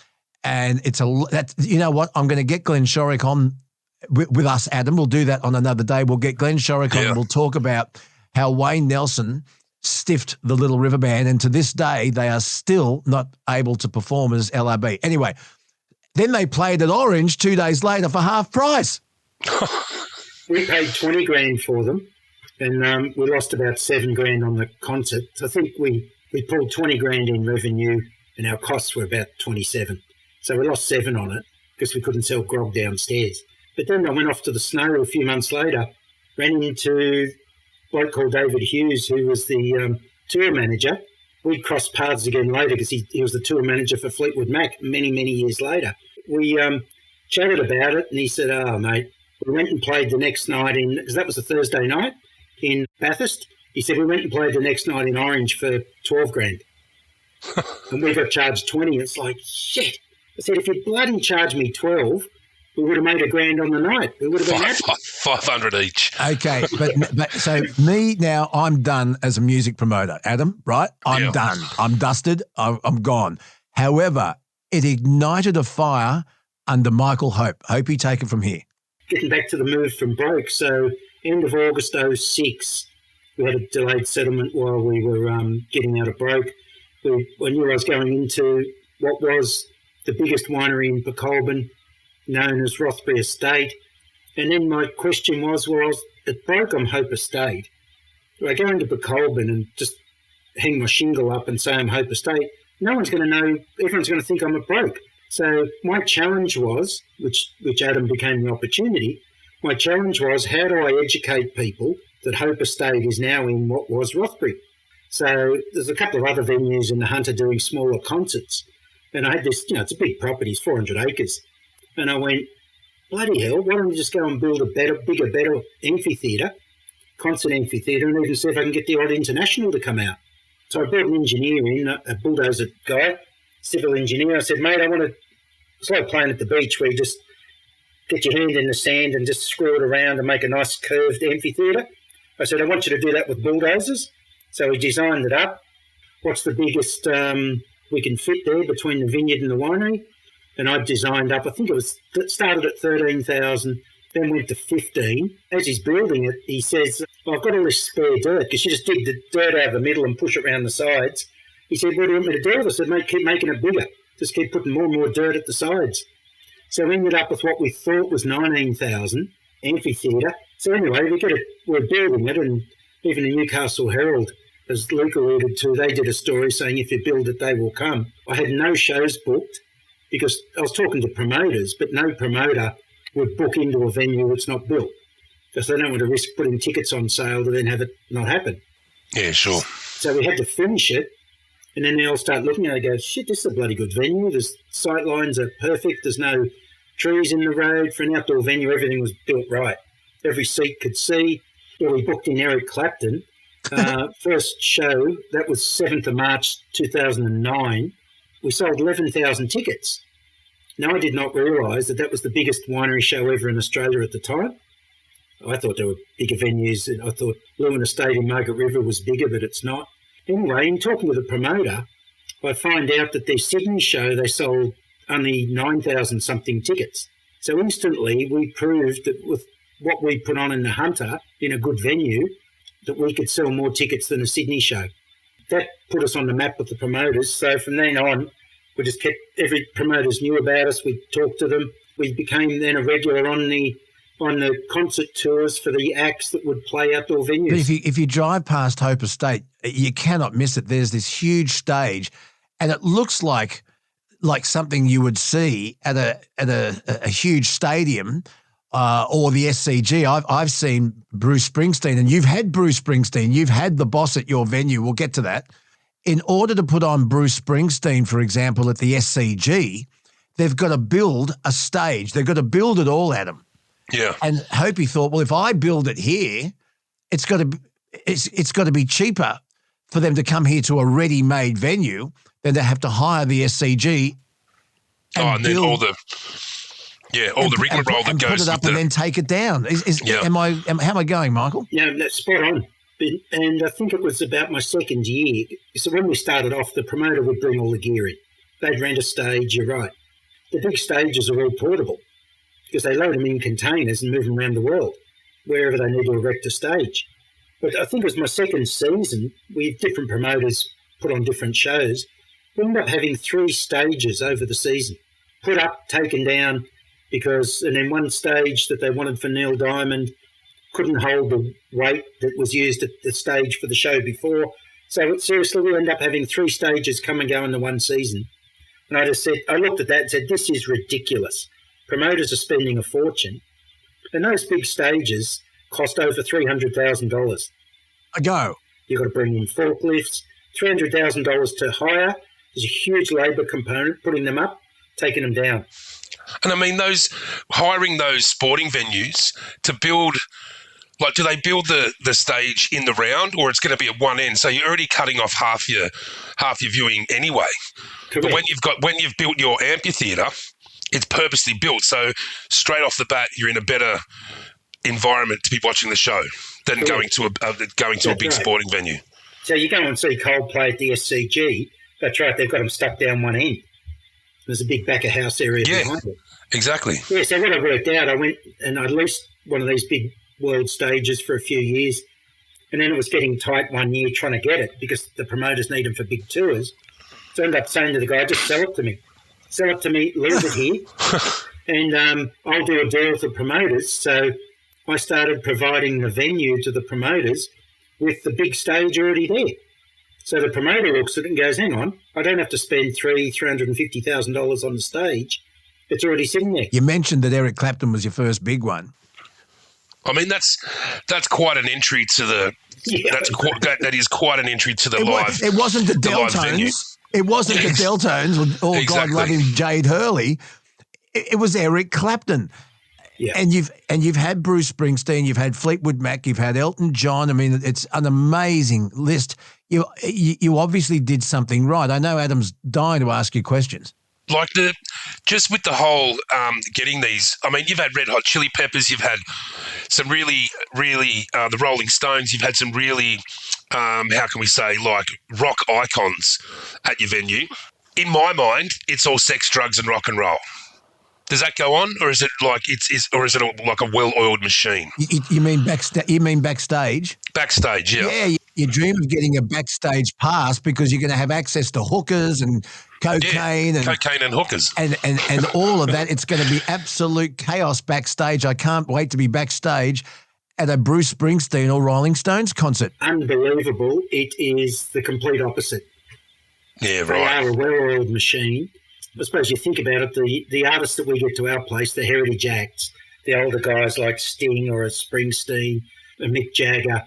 and you know what? I'm going to get Glenn Shorrock on with us, Adam. We'll do that on another day. We'll get Glenn Shorrock on and we'll talk about how Wayne Nelson stiffed the Little River Band, and to this day they are still not able to perform as LRB. Anyway, then they played at Orange 2 days later for half price. We paid 20 grand for them, and we lost about $7 grand on the concert. So I think we pulled 20 grand in revenue, and our costs were about 27. So we lost 7 on it because we couldn't sell grog downstairs. But then I went off to the snow a few months later, ran into a bloke called David Hughes, who was the tour manager. We crossed paths again later because he was the tour manager for Fleetwood Mac many, many years later. We chatted about it, and he said, "Oh, mate, we went and played the next night because that was a Thursday night in Bathurst." He said, "We went and played the next night in Orange for 12 grand. And we got charged 20. It's like, shit. I said, if you bloody charged me 12, we would have made $1 grand on the night. We would have been happy." 500 each. Okay, but so me now, I'm done as a music promoter, Adam, right? I'm done. I'm dusted. I'm gone. However, it ignited a fire under Michael Hope. Hope you take it from here. Getting back to the move from Broke, so end of August 06, we had a delayed settlement while we were getting out of Broke. I knew I was going into what was the biggest winery in Pecolbin, known as Rothbury Estate. And then my question was, well, I was at Broke on Hope Estate. Do I go into Pecolbin and just hang my shingle up and say I'm Hope Estate? No one's going to know. Everyone's going to think I'm at Broke. So my challenge was, which Adam became the opportunity, my challenge was, how do I educate people that Hope Estate is now in what was Rothbury? So there's a couple of other venues in the Hunter doing smaller concerts. And I had this, it's a big property, it's 400 acres. And I went, bloody hell, why don't you just go and build a bigger, better amphitheatre, concert amphitheatre, and even see if I can get the odd international to come out. So I brought an engineer in, a bulldozer guy, civil engineer. I said, mate, I want to, it's like playing at the beach where you just get your hand in the sand and just screw it around and make a nice curved amphitheatre. I said, I want you to do that with bulldozers. So he designed it up. What's the biggest we can fit there between the vineyard and the winery? And I designed up, I think it started at 13,000, then went to 15. As he's building it, he says, I've got all this spare dirt, because you just dig the dirt out of the middle and push it around the sides. He said, what do you want me to do? I said, mate, keep making it bigger. Just keep putting more and more dirt at the sides. So we ended up with what we thought was 19,000 amphitheatre. So anyway, we're building it, and even the Newcastle Herald, as Luke alluded to, they did a story saying if you build it, they will come. I had no shows booked because I was talking to promoters, but no promoter would book into a venue that's not built because they don't want to risk putting tickets on sale to then have it not happen. Yeah, sure. So we had to finish it, and then they all start looking at it and go, shit, this is a bloody good venue. The sight lines are perfect. There's no trees in the road. For an outdoor venue, everything was built right. Every seat could see. Well, we booked in Eric Clapton. First show, that was 7th of March 2009. We sold 11,000 tickets. Now, I did not realise that was the biggest winery show ever in Australia at the time. I thought there were bigger venues. I thought Lewin Estate in Margaret River was bigger, but it's not. Anyway, in talking to the promoter, I find out that their Sydney show, they sold only 9,000 something tickets. So instantly we proved that with what we put on in the Hunter, in a good venue, that we could sell more tickets than a Sydney show. That put us on the map with the promoters. So from then on, we just kept, every promoters knew about us. We talked to them. We became then a regular on the concert tours for the acts that would play outdoor venues. But if you drive past Hope Estate, you cannot miss it. There's this huge stage, and it looks like something you would see at a huge stadium or the SCG. I've seen Bruce Springsteen, and you've had Bruce Springsteen. You've had the boss at your venue. We'll get to that. In order to put on Bruce Springsteen, for example, at the SCG, they've got to build a stage. They've got to build it all, Adam. Yeah. And Hopi thought, well, if I build it here, it's got to be cheaper for them to come here to a ready-made venue than to have to hire the SCG. And then all the rigmarole that goes put it up and then take it down. How am I going, Michael? Yeah, that's spot on. And I think it was about my second year. So when we started off, the promoter would bring all the gear in. They'd rent a stage, you're right. The big stages are all portable because they load them in containers and move them around the world, wherever they need to erect a stage. But I think it was my second season, we had different promoters put on different shows. We ended up having 3 stages over the season, put up, taken down, and then one stage that they wanted for Neil Diamond couldn't hold the weight that was used at the stage for the show before. So seriously, we ended up having 3 stages come and go in the one season. And I looked at that and said, this is ridiculous. Promoters are spending a fortune. And those big stages cost over $300,000. A go. You've got to bring in forklifts, $300,000 to hire. There's a huge labour component, putting them up, taking them down. And I mean, hiring those sporting venues to build, do they build the stage in the round, or it's going to be at one end? So you're already cutting off half your viewing anyway. Correct. But when you've built your amphitheatre, it's purposely built. So straight off the bat, you're in a better environment to be watching the show than going to a big sporting venue. So you go and see Coldplay at the SCG. That's right. They've got them stuck down one end. There's a big back of house area behind it. Exactly. Yeah, so when I worked out, I went and I leased one of these big world stages for a few years, and then it was getting tight one year trying to get it because the promoters need them for big tours. So I ended up saying to the guy, just sell it to me. Sell it to me, leave it here, and I'll do a deal with the promoters. So I started providing the venue to the promoters with the big stage already there. So the promoter looks at it and goes, hang on, I don't have to spend $350,000 on the stage. It's already sitting there. You mentioned that Eric Clapton was your first big one. I mean, that's quite an entry to the. Yeah. That is quite an entry to the live. It wasn't the Deltones. It wasn't the Deltones or God love him, Jade Hurley. It was Eric Clapton. Yeah. And you've had Bruce Springsteen, you've had Fleetwood Mac, you've had Elton John. I mean, it's an amazing list. You obviously did something right. I know Adam's dying to ask you questions. Like just with the whole getting these, I mean, you've had Red Hot Chili Peppers, you've had some really, really, the Rolling Stones, you've had some really, how can we say, like rock icons at your venue. In my mind, it's all sex, drugs and rock and roll. Does that go on, or is it like like a well-oiled machine? You mean backstage? Backstage, yeah. Yeah, you dream of getting a backstage pass because you're going to have access to hookers and cocaine and hookers and all of that. It's going to be absolute chaos backstage. I can't wait to be backstage at a Bruce Springsteen or Rolling Stones concert. Unbelievable! It is the complete opposite. Yeah, right. They are a well-oiled machine. I suppose you think about it, the artists that we get to our place, the heritage acts, the older guys like Sting or a Springsteen, a Mick Jagger,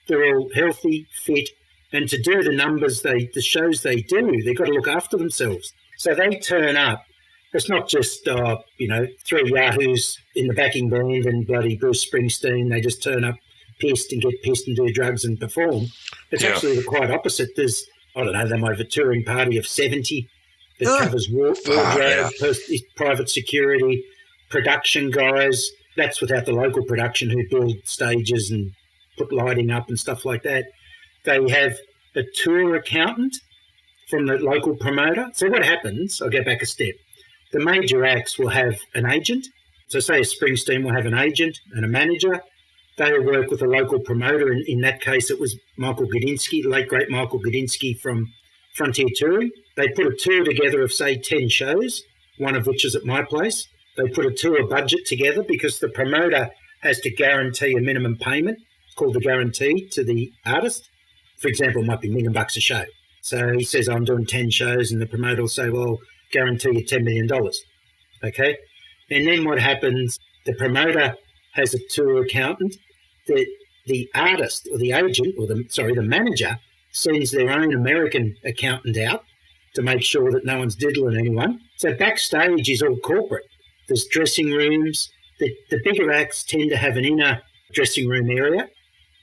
they're all healthy, fit, and to do the numbers, the shows they do, they've got to look after themselves. So they turn up. It's not just, 3 yahoos in the backing band and bloody Bruce Springsteen. They just turn up pissed and get pissed and do drugs and perform. It's actually the quite opposite. There's, I don't know, they might have a touring party of 70 that covers wardrobe, private security, production guys. That's without the local production who build stages and put lighting up and stuff like that. They have a tour accountant from the local promoter. So what happens, I'll go back a step. The major acts will have an agent. So say a Springsteen will have an agent and a manager. They'll work with a local promoter. In that case, it was Michael Gudinski, the late, great Michael Gudinski from Frontier Touring. They put a tour together of, say, 10 shows, one of which is at my place. They put a tour budget together because the promoter has to guarantee a minimum payment. It's called the guarantee to the artist. For example, it might be $1 million a show. So he says, I'm doing 10 shows, and the promoter will say, well, guarantee you $10 million. Okay? And then what happens, the promoter has a tour accountant, the artist or the agent or the manager sends their own American accountant out to make sure that no one's diddling anyone. So backstage is all corporate. There's dressing rooms. The bigger acts tend to have an inner dressing room area,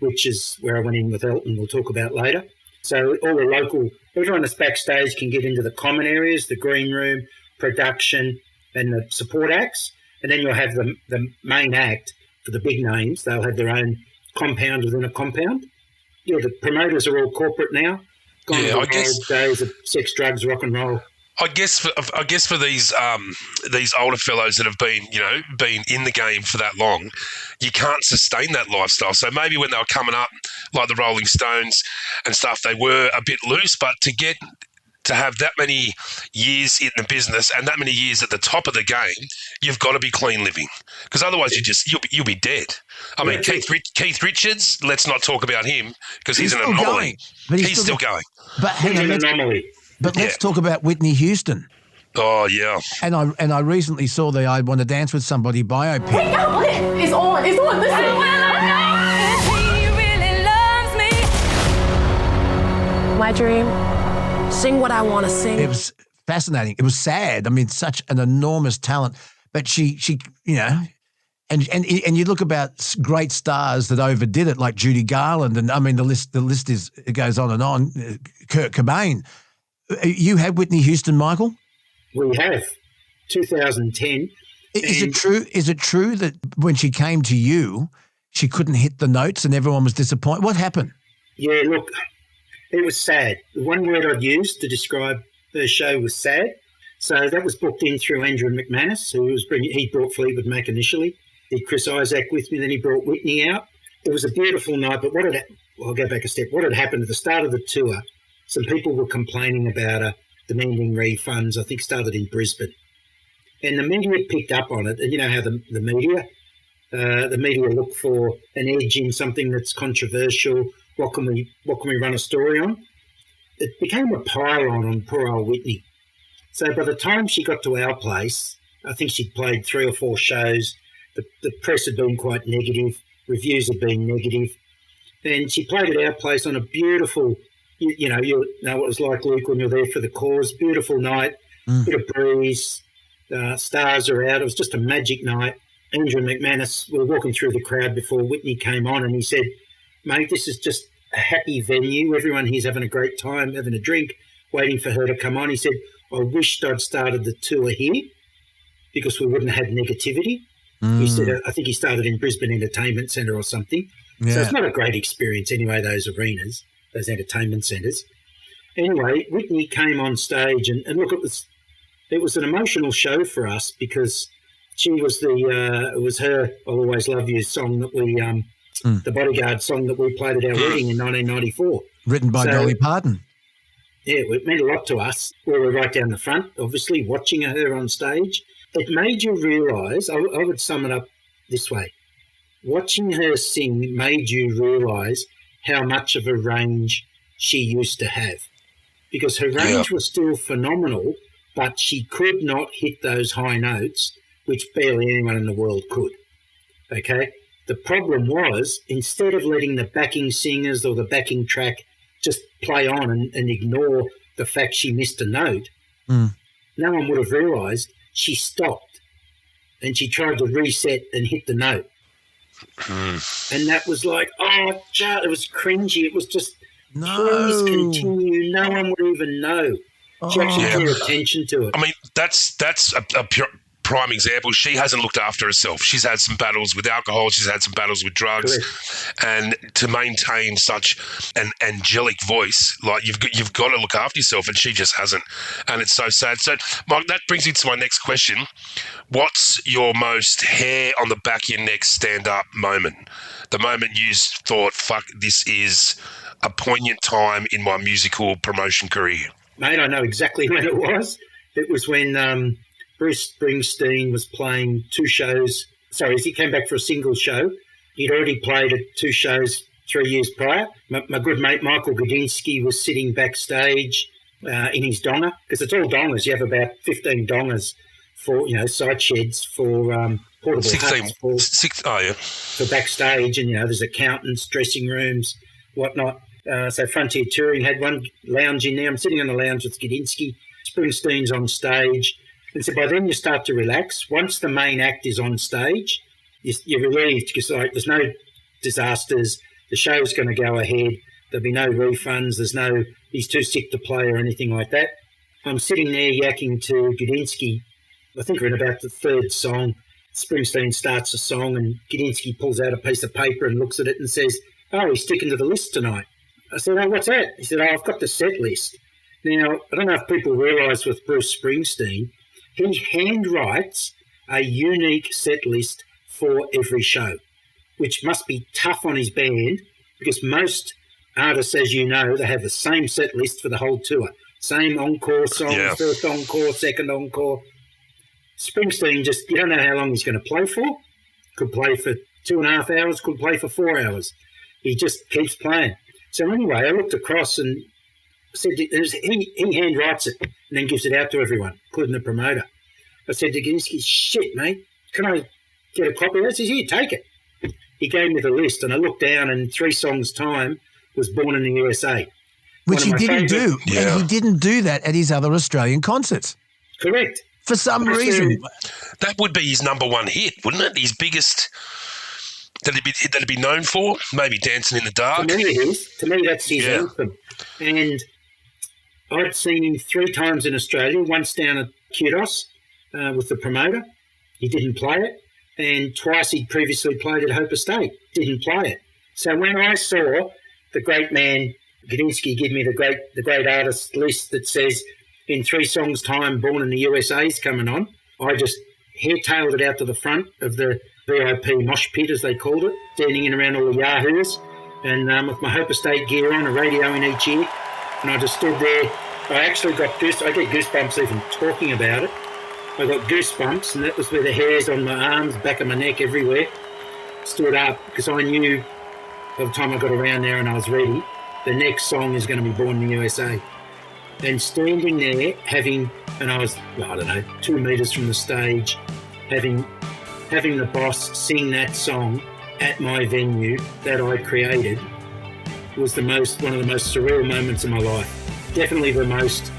which is where I went in with Elton, we'll talk about later. So all the local, everyone that's backstage can get into the common areas, the green room, production, and the support acts. And then you'll have the main act for the big names. They'll have their own compound within a compound. Yeah, the promoters are all corporate now. Gone to the old days of sex, drugs, rock and roll. I guess for these older fellows that have been in the game for that long, you can't sustain that lifestyle. So maybe when they were coming up, like the Rolling Stones and stuff, they were a bit loose. But to have that many years in the business and that many years at the top of the game, you've got to be clean living, because otherwise you'll be dead. I mean, Keith Richards, let's not talk about him because he's an anomaly. He's still going. But hang on, let's talk about Whitney Houston. Oh yeah. And I recently saw the I Want to Dance with Somebody biopic. Hey, no, it's on. Listen. My dream. Sing what I want to sing. It was fascinating. It was sad. I mean, such an enormous talent. But she and you look about great stars that overdid it, like Judy Garland, and I mean the list it goes on and on. Kurt Cobain. You had Whitney Houston, Michael? We have. 2010. Is it true that when she came to you, she couldn't hit the notes and everyone was disappointed? What happened? Yeah, look, it was sad. The one word I'd use to describe her show was sad. So that was booked in through Andrew McManus, he brought Fleetwood Mac initially. Did Chris Isaac with me, then he brought Whitney out. It was a beautiful night, but I'll go back a step. What had happened at the start of the tour, some people were complaining about her, demanding refunds, I think started in Brisbane. And the media picked up on it. And you know how the media look for an edge in something that's controversial. What can we run a story on? It became a pile on poor old Whitney. So by the time she got to our place, I think she'd played 3 or 4 shows. The press had been quite negative. Reviews had been negative. And she played at our place on a beautiful, you know what it was like, Luke, when you're there for the cause. Beautiful night, bit of breeze, stars are out. It was just a magic night. Andrew McManus, we were walking through the crowd before Whitney came on, and he said, mate, this is just a happy venue. Everyone here's having a great time, having a drink, waiting for her to come on. He said, I wished I'd started the tour here because we wouldn't have had negativity. He said, I think he started in Brisbane Entertainment Centre or something. Yeah. So it's not a great experience anyway, those arenas, those entertainment centres. Anyway, Whitney came on stage and look, it was an emotional show for us because she was it was her I'll Always Love You song that we, the Bodyguard song that we played at our wedding in 1994. Written by Dolly Parton. Yeah, it meant a lot to us. We were right down the front, obviously, watching her on stage. It made you realise, I would sum it up this way, watching her sing made you realise how much of a range she used to have. Because her range was still phenomenal, but she could not hit those high notes, which barely anyone in the world could. Okay? The problem was, instead of letting the backing singers or the backing track just play on and ignore the fact she missed a note, no one would have realised she stopped and she tried to reset and hit the note. And that was like, it was cringy. It was just, please continue. No one would even know. She actually drew attention to it. I mean, that's a pure prime example. She hasn't looked after herself. She's had some battles with alcohol. She's had some battles with drugs. Correct. And to maintain such an angelic voice, like you've got to look after yourself, and she just hasn't. And it's so sad. So, Mike, that brings me to my next question. What's your most hair on the back of your neck stand-up moment? The moment you thought, fuck, this is a poignant time in my musical promotion career. Mate, I know exactly when it was. It was when Bruce Springsteen was playing 2 shows. Sorry, he came back for a single show. He'd already played at 2 shows 3 years prior. My good mate Michael Gudinski was sitting backstage in his donger, because it's all dongers. You have about 15 dongers for, side sheds for portable 16, huts for backstage, and there's accountants, dressing rooms, whatnot. So Frontier Touring had one lounge in there. I'm sitting on the lounge with Gudinski. Springsteen's on stage. And so by then you start to relax. Once the main act is on stage, you're relieved because there's no disasters. The show's going to go ahead. There'll be no refunds. He's too sick to play or anything like that. I'm sitting there yakking to Gudinski. I think we're in about the 3rd song. Springsteen starts a song and Gudinski pulls out a piece of paper and looks at it and says, he's sticking to the list tonight. I said, what's that? He said, I've got the set list. Now, I don't know if people realise with Bruce Springsteen, he handwrites a unique set list for every show, which must be tough on his band because most artists, as you know, they have the same set list for the whole tour. Same encore songs, first encore, second encore. Springsteen you don't know how long he's going to play for. Could play for 2.5 hours, could play for 4 hours. He just keeps playing. So anyway, I looked across and said, he handwrites it and then gives it out to everyone, including the promoter. I said to Gudinski, shit, mate, can I get a copy of that? He says, here, take it. He gave me the list, and I looked down, and 3 songs' time was Born in the USA. Which he didn't do. Yeah. And he didn't do that at his other Australian concerts. Correct. For some reason. That would be his number 1 hit, wouldn't it? His biggest... That'd be known for? Maybe Dancing in the Dark? To me it is. To me that's his anthem. And I'd seen him 3 times in Australia, once down at Kudos with the promoter. He didn't play it. And twice he'd previously played at Hope Estate. Didn't play it. So when I saw the great man, Gudinski, give me the great artist list that says in 3 songs' time, Born in the USA's coming on, I just hair-tailed it out to the front of the VIP mosh pit, as they called it, standing in around all the yahoos, and with my Hope Estate gear on, a radio in each ear, and I just stood there. I actually got I get goosebumps even talking about it. I got goosebumps, and that was where the hairs on my arms, back of my neck, everywhere, stood up, because I knew by the time I got around there and I was ready, the next song is going to be Born in the USA. And standing there, and I was, 2 metres from the stage, having the boss sing that song at my venue that I created was one of the most surreal moments of my life. Definitely the most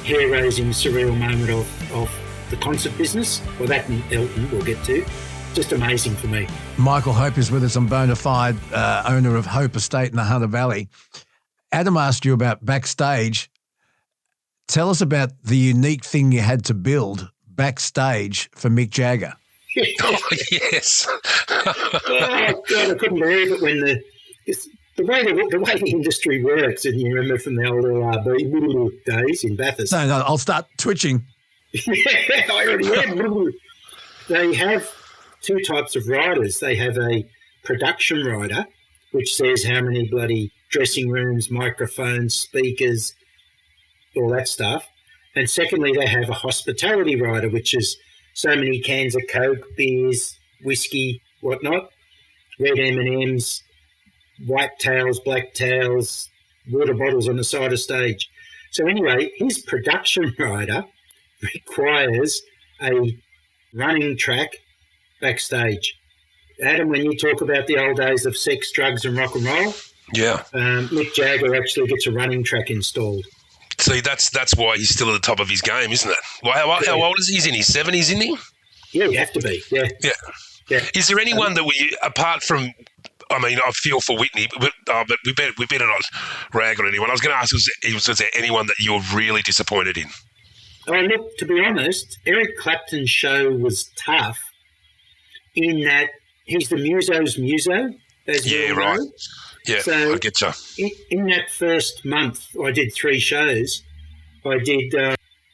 hair-raising, surreal moment of the concert business. Well, that and Elton we'll get to. Just amazing for me. Michael Hope is with us, on bona fide owner of Hope Estate in the Hunter Valley. Adam asked you about backstage. Tell us about the unique thing you had to build backstage for Mick Jagger. Oh, yes. Oh, God, I couldn't believe it when the way the industry works, and you remember from the old LRB days in Bathurst. No, I'll start twitching. Yeah, I already am. They have 2 types of riders. They have a production rider, which says how many bloody dressing rooms, microphones, speakers, all that stuff. And secondly, they have a hospitality rider, which is so many cans of Coke, beers, whiskey, whatnot, red M&Ms, white towels, black towels, water bottles on the side of stage. So anyway, his production rider requires a running track backstage. Adam, when you talk about the old days of sex, drugs and rock and roll, Mick Jagger actually gets a running track installed. See, that's why he's still at the top of his game, isn't it? Well, how old is he? He's in his 70s, isn't he? Yeah, you have to be, yeah. Yeah. Is there anyone that we, apart from, I mean, I feel for Whitney, but we better not rag on anyone. I was going to ask, was there anyone that you're really disappointed in? Oh, look, to be honest, Eric Clapton's show was tough in that he's the muso's muso, as you all know. Right. Yeah, so I get you. In that first month, I did 3 shows. I did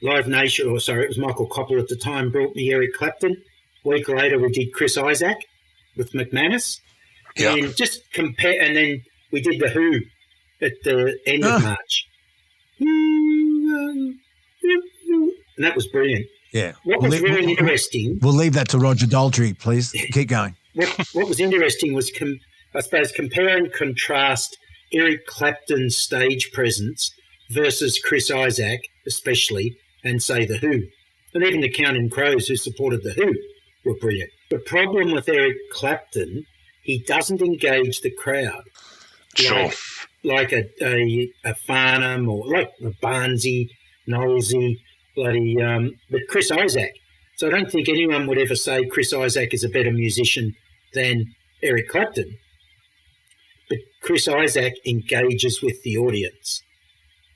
Live Nation, it was Michael Koppel at the time, brought me Eric Clapton. A week later, we did Chris Isaak with McManus. Yeah. And just compare, and then we did The Who at the end of March. And that was brilliant. Yeah. What was really interesting... We'll leave that to Roger Daltrey, please. Keep going. What was interesting was, I suppose, compare and contrast Eric Clapton's stage presence versus Chris Isaak, especially, and, say, The Who. And even the Counting Crows, who supported The Who, were brilliant. The problem with Eric Clapton, he doesn't engage the crowd. Sure. Like a Farnham or like a Barnsey, Knowlesy, but Chris Isaak. So I don't think anyone would ever say Chris Isaak is a better musician than Eric Clapton. But Chris Isaak engages with the audience.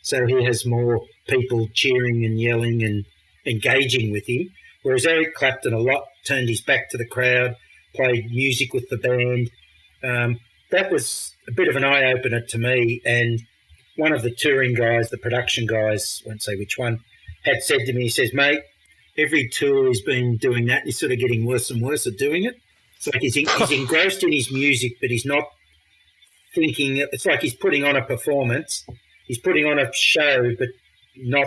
So he has more people cheering and yelling and engaging with him, whereas Eric Clapton a lot turned his back to the crowd, played music with the band. That was a bit of an eye-opener to me, and one of the touring guys, the production guys, I won't say which one, had said to me, he says, mate, every tour he's been doing that, he's sort of getting worse and worse at doing it. It's like he's engrossed in his music, but he's not thinking, it's like he's putting on a performance, he's putting on a show, but not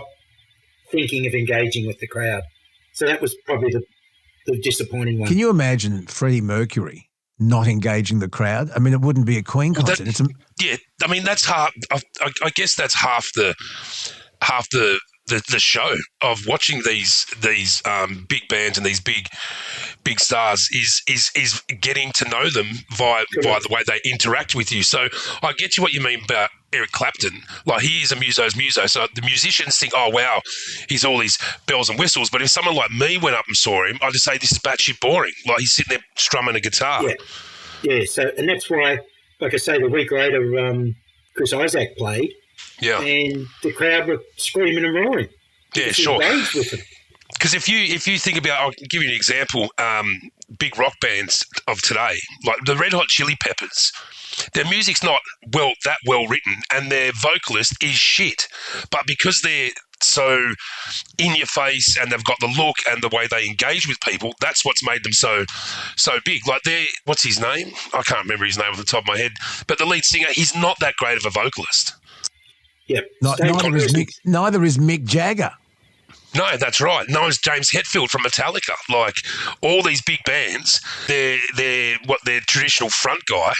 thinking of engaging with the crowd. So that was probably the disappointing one. Can you imagine Freddie Mercury not engaging the crowd? I mean, it wouldn't be a Queen concert. Yeah, I mean, that's half. I guess that's half the show of watching these big bands and these big stars is getting to know them via the way they interact with you. So I get you what you mean about Eric Clapton. Like, he is a muso's muso. So the musicians think, oh, wow, he's all these bells and whistles. But if someone like me went up and saw him, I'd just say, this is batshit boring. Like, he's sitting there strumming a guitar. Yeah. So, and that's why, like I say, the week later, Chris Isaak played. Yeah. And the crowd were screaming and roaring. Yeah, sure. Because if you think about, I'll give you an example, big rock bands of today, like the Red Hot Chili Peppers, their music's not that well written and their vocalist is shit. But because they're so in your face and they've got the look and the way they engage with people, that's what's made them so big. Like, what's his name? I can't remember his name off the top of my head, but the lead singer, he's not that great of a vocalist. Yeah. Neither is Mick Jagger. No, that's right. No one's James Hetfield from Metallica. Like, all these big bands, they're traditional front guy.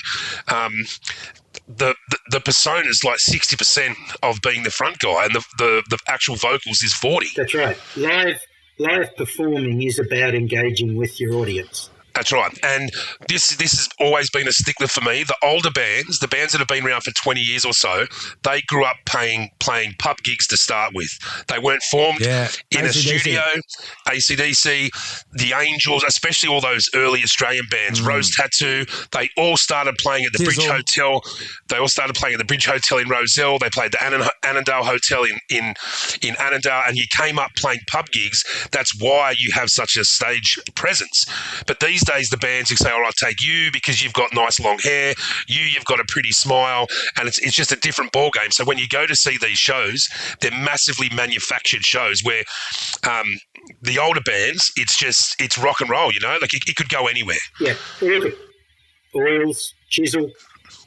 The persona's like 60% of being the front guy, and the actual vocals is 40. That's right. Live performing is about engaging with your audience. That's right. And this has always been a stickler for me. The older bands, the bands that have been around for 20 years or so, they grew up playing pub gigs to start with. They weren't formed in a studio. AC/DC, The Angels, especially all those early Australian bands, Rose Tattoo, they all started playing at the Bridge Hotel. They all started playing at the Bridge Hotel in Rozelle. They played the Annandale Hotel in Annandale, and you came up playing pub gigs. That's why you have such a stage presence. But these days, the bands, you say, all right, take you because you've got nice long hair, you've got a pretty smile, and it's just a different ball game. So when you go to see these shows, they're massively manufactured shows where the older bands, it's rock and roll, you know, like it could go anywhere. Yeah, Oils, Chisel.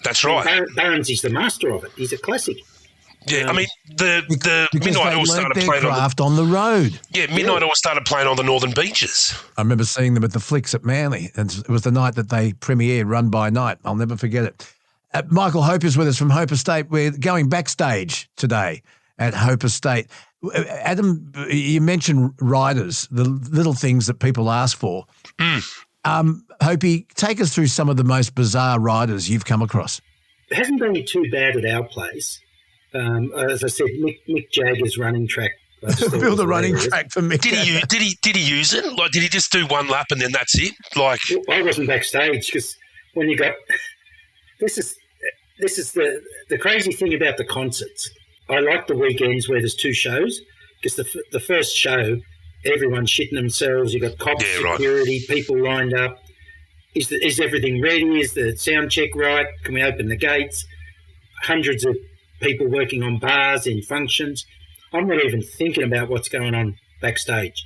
That's right. Barnes is the master of it. He's a classic. Yeah, I mean, the Midnight Oil started playing on the road. Yeah, Midnight Oil started playing on the Northern Beaches. I remember seeing them at the Flicks at Manly, and it was the night that they premiered Run by Night. I'll never forget it. Michael Hope is with us from Hope Estate. We're going backstage today at Hope Estate. Adam, you mentioned riders, the little things that people ask for. Hopey, take us through some of the most bizarre riders you've come across. It hasn't been too bad at our place. As I said, Mick Jagger's running track Build a running track for me. Did he use it? Like, did he just do one lap and then that's it? Like, I wasn't backstage because when you got this is the crazy thing about the concerts. I like the weekends where there's two shows because the first show, everyone's shitting themselves. You got cops, security, people lined up. Is everything ready? Is the sound check right? Can we open the gates? Hundreds of people working on bars in functions. I'm not even thinking about what's going on backstage,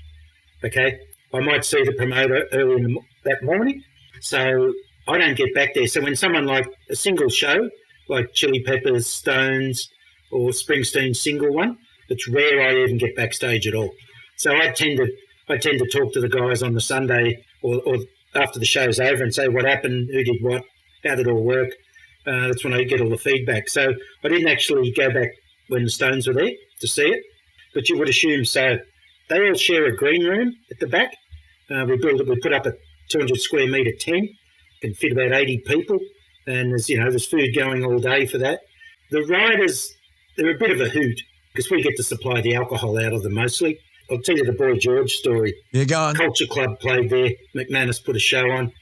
okay? I might see the promoter early that morning, so I don't get back there. So when someone like a single show, like Chili Peppers, Stones, or Springsteen's single one, it's rare I even get backstage at all. So I tend to talk to the guys on the Sunday or after the show's over and say what happened, who did what, how did it all work. That's when I get all the feedback. So I didn't actually go back when the Stones were there to see it, but you would assume so. They all share a green room at the back. We put up a 200 square metre tent, can fit about 80 people, and there's food going all day for that. The riders, they're a bit of a hoot because we get to supply the alcohol out of them mostly. I'll tell you the Boy George story. You're going. Culture Club played there. McManus put a show on,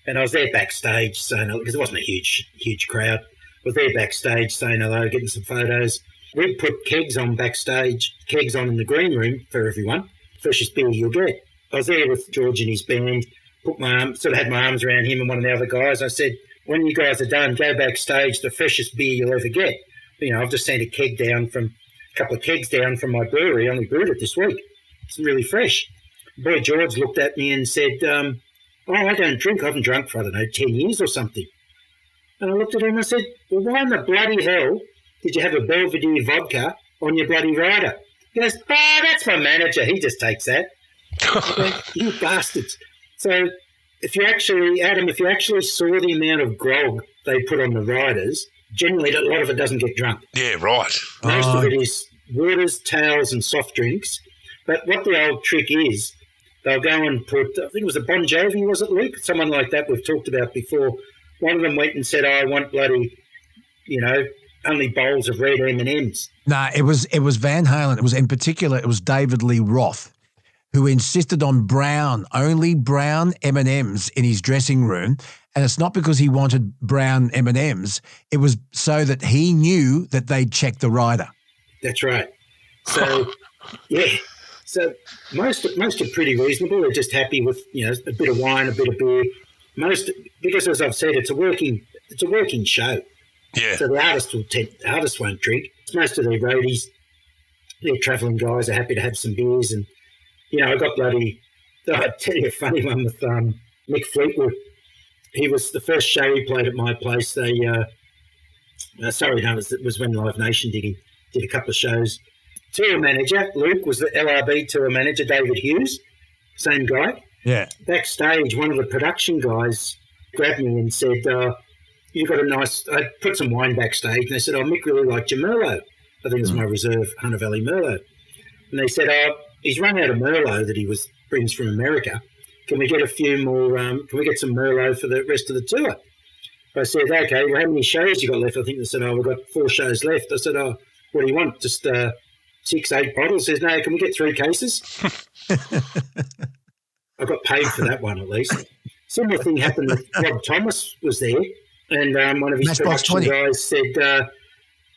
and I was there backstage saying, because it wasn't a huge crowd. I was there backstage saying hello, getting some photos. We put kegs on backstage, kegs on in the green room for everyone. Freshest beer you'll get. I was there with George and his band. Had my arms around him and one of the other guys. I said, when you guys are done, go backstage, the freshest beer you'll ever get. I've just sent a couple of kegs down from my brewery. I only brewed it this week. It's really fresh. Boy George looked at me and said, I don't drink. I haven't drunk for, 10 years or something. And I looked at him and I said, well, why in the bloody hell did you have a Belvedere vodka on your bloody rider? He goes, that's my manager. He just takes that. Go, you bastards. So if you actually saw the amount of grog they put on the riders, generally a lot of it doesn't get drunk. Yeah, right. Most of it is waters, towels and soft drinks. But what the old trick is, they'll go and put, I think it was a Bon Jovi, was it, Luke? Someone like that we've talked about before. One of them went and said, I want bloody, only bowls of red M&Ms. No, it was Van Halen. It was David Lee Roth, who insisted on only brown M&Ms in his dressing room. And it's not because he wanted brown M&Ms. It was so that he knew that they'd check the rider. That's right. So, yeah. So most are pretty reasonable. They're just happy with, a bit of wine, a bit of beer. Because as I've said, it's a working show. Yeah. So the artists won't drink. Most of their roadies, their travelling guys are happy to have some beers. And, I got I'll tell you a funny one with Mick Fleetwood. He was the first show he played at my place. It was when Live Nation did a couple of shows. Tour manager, Luke, was the LRB tour manager, David Hughes, same guy. Yeah. Backstage, one of the production guys grabbed me and said, you've got I put some wine backstage, and they said, Mick really liked your Merlot. I think it was my reserve Hunter Valley Merlot. And they said, he's run out of Merlot that brings from America. Can we get a few more, can we get some Merlot for the rest of the tour? I said, okay, well, how many shows you got left? I think they said, we've got 4 shows left. I said, what do you want? Just 6-8 bottles? Says, no, can we get 3 cases? I got paid for that one at least. Similar thing happened with Rob Thomas was there, and one of his production guys said,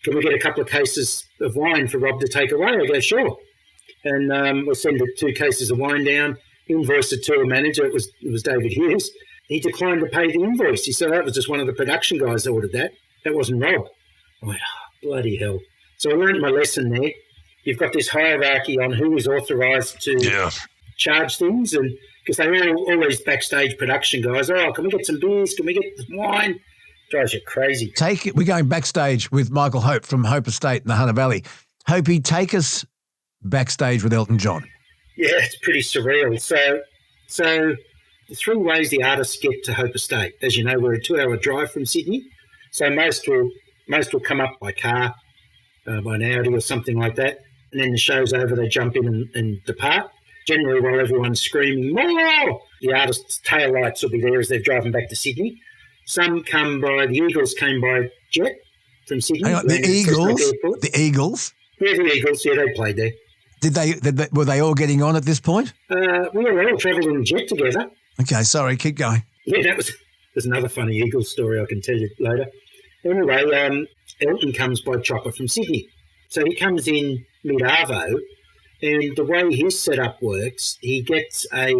can we get a couple of cases of wine for Rob to take away? I go, sure. And we'll send 2 cases of wine down, invoice the tour manager. It was David Hughes. He declined to pay the invoice. He said that was just one of the production guys that ordered that. That wasn't Rob. I went, bloody hell. So I learned my lesson there. You've got this hierarchy on who is authorised to charge things, and because they're all these backstage production guys, can we get some beers? Can we get some wine? Drives you crazy. We're going backstage with Michael Hope from Hope Estate in the Hunter Valley. Hope, take us backstage with Elton John. Yeah, it's pretty surreal. So the 3 ways the artists get to Hope Estate. As you know, we're a 2-hour drive from Sydney, so most will come up by car, by an Audi or something like that, and then the show's over, they jump in and depart. Generally, while everyone's screaming, more, the artists' tail lights will be there as they're driving back to Sydney. Some come by, the Eagles came by jet from Sydney. The Eagles? The Eagles? Yeah, the Eagles, they played there. Were they all getting on at this point? We were all travelling in jet together. Okay, sorry, keep going. Yeah, there's another funny Eagles story I can tell you later. Anyway, Elton comes by chopper from Sydney. So he comes in mid-arvo, and the way his setup works, he gets a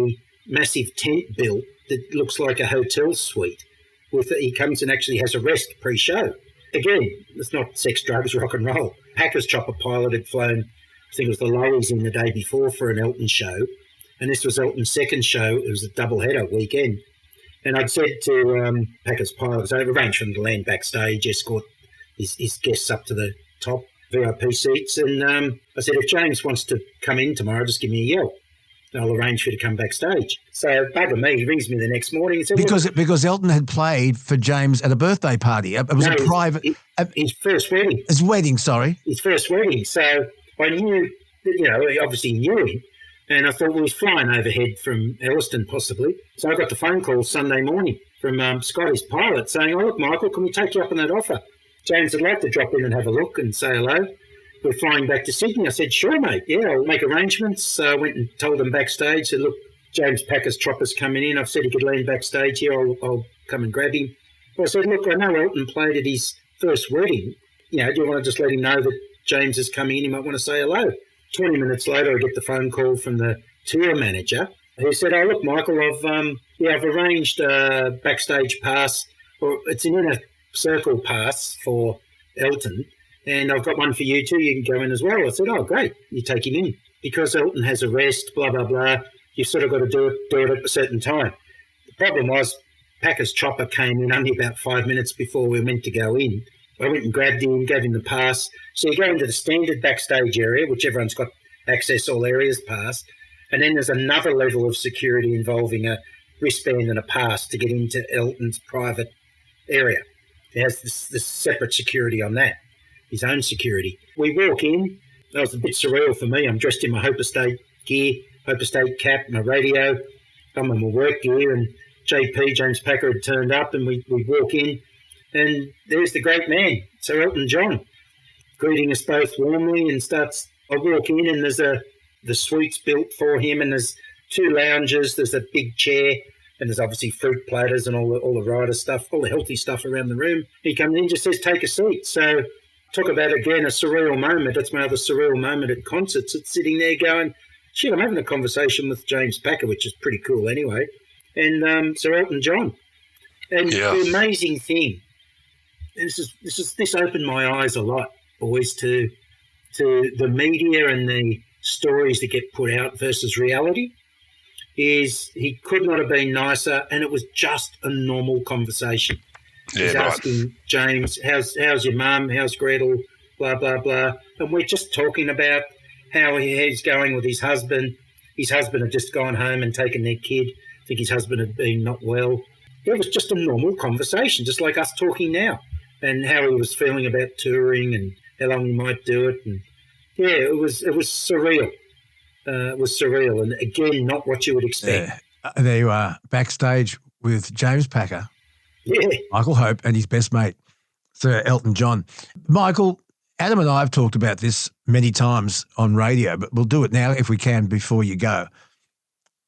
massive tent built that looks like a hotel suite. He comes and actually has a rest pre-show. Again, it's not sex, drugs, rock and roll. Packers chopper pilot had flown, I think it was the Lowies in the day before for an Elton show, and this was Elton's second show. It was a double-header weekend. And I'd said to Packers pilot, so I'd arranged for him to land backstage, escort his guests up to the top VIP seats, and I said, if James wants to come in tomorrow, just give me a yell. I'll arrange for you to come backstage. So bugger me, he rings me the next morning and said... Because Elton had played for James at a birthday party. It was a private... His first wedding. His wedding, sorry. His first wedding. So I knew, obviously knew him, and I thought we was flying overhead from Elliston possibly. So I got the phone call Sunday morning from Scotty's pilot saying, oh, look, Michael, can we take you up on that offer? James, I'd like to drop in and have a look and say hello. We're flying back to Sydney. I said, sure, mate. Yeah, I'll make arrangements. I went and told them backstage, said, look, James Packer's chopper's coming in. I've said he could land backstage here. I'll come and grab him. But I said, look, I know Elton played at his first wedding. Do you want to just let him know that James is coming in? He might want to say hello. 20 minutes later, I get the phone call from the tour manager who said, oh, look, Michael, I've arranged a backstage pass, or it's an inner circle pass for Elton, and I've got one for you too. You can go in as well. I said, oh, great. You take him in. Because Elton has a rest, blah, blah, blah, you've sort of got to do it at a certain time. The problem was Packer's chopper came in only about 5 minutes before we were meant to go in. I went and grabbed him, gave him the pass. So you go into the standard backstage area, which everyone's got access all areas pass, and then there's another level of security involving a wristband and a pass to get into Elton's private area. It has this separate security on that, his own security. We walk in. That was a bit surreal for me. I'm dressed in my Hope Estate gear, Hope Estate cap, my radio. I'm in my work gear, and JP, James Packer, had turned up, and we walk in, and there's the great man, Sir Elton John, greeting us both warmly, and I walk in, and there's the suite's built for him, and there's two lounges, there's a big chair, and there's obviously fruit platters and all the rider stuff, all the healthy stuff around the room. He comes in and just says, take a seat. So talk about, again, a surreal moment. That's my other surreal moment at concerts. It's sitting there going, shit, I'm having a conversation with James Packer, which is pretty cool anyway, and Sir Elton John. And the amazing thing, this opened my eyes a lot, boys, to the media and the stories that get put out versus reality, is he could not have been nicer, and it was just a normal conversation. He's asking James, how's your mum, how's Gretel, blah, blah, blah. And we're just talking about how he's going with his husband. His husband had just gone home and taken their kid. I think his husband had been not well. It was just a normal conversation, just like us talking now, and how he was feeling about touring and how long he might do it. And it was surreal. It was surreal, and again, not what you would expect. There you are, backstage with James Packer, Michael Hope, and his best mate, Sir Elton John. Michael, Adam and I have talked about this many times on radio, but we'll do it now if we can before you go.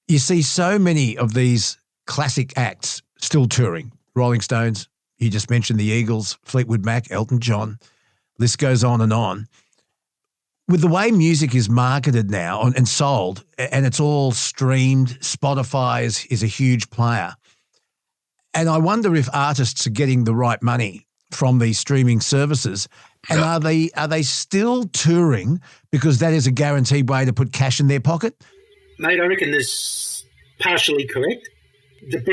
You see so many of these classic acts still touring. Rolling Stones, you just mentioned the Eagles, Fleetwood Mac, Elton John, list goes on and on. With the way music is marketed now and sold, and it's all streamed, Spotify is a huge player. And I wonder if artists are getting the right money from these streaming services. And are they still touring because that is a guaranteed way to put cash in their pocket? Mate, I reckon this partially correct. The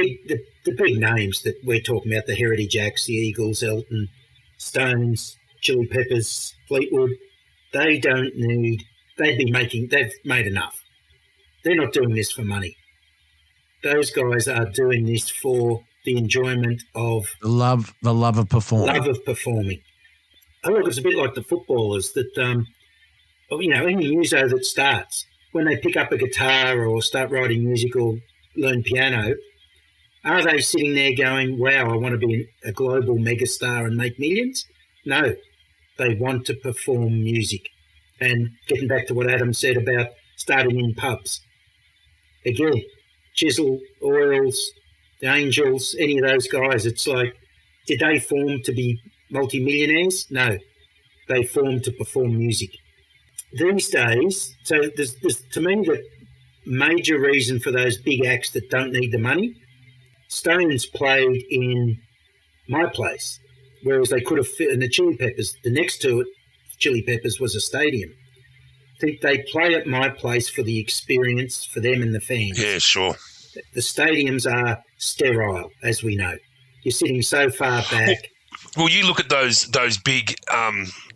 big names that we're talking about, the Heritage Acts, the Eagles, Elton, Stones, Chili Peppers, Fleetwood, they've made enough. They're not doing this for money. Those guys are doing this for the enjoyment of the love of performing. I look, it's a bit like the footballers that, any muso that starts, when they pick up a guitar or start writing music or learn piano, are they sitting there going, wow, I want to be a global megastar and make millions? No, they want to perform music. And getting back to what Adam said about starting in pubs. Again, Chisel, Oils, the Angels, any of those guys, it's like, did they form to be multimillionaires? No. They formed to perform music. These days, so there's to me the major reason for those big acts that don't need the money, Stones played in my place, whereas they could have fit in the Chili Peppers. The next to it, Chili Peppers, was a stadium. I think they play at my place for the experience, for them and the fans. Yeah, sure. The stadiums are sterile, as we know. You're sitting so far back. Well, you look at those big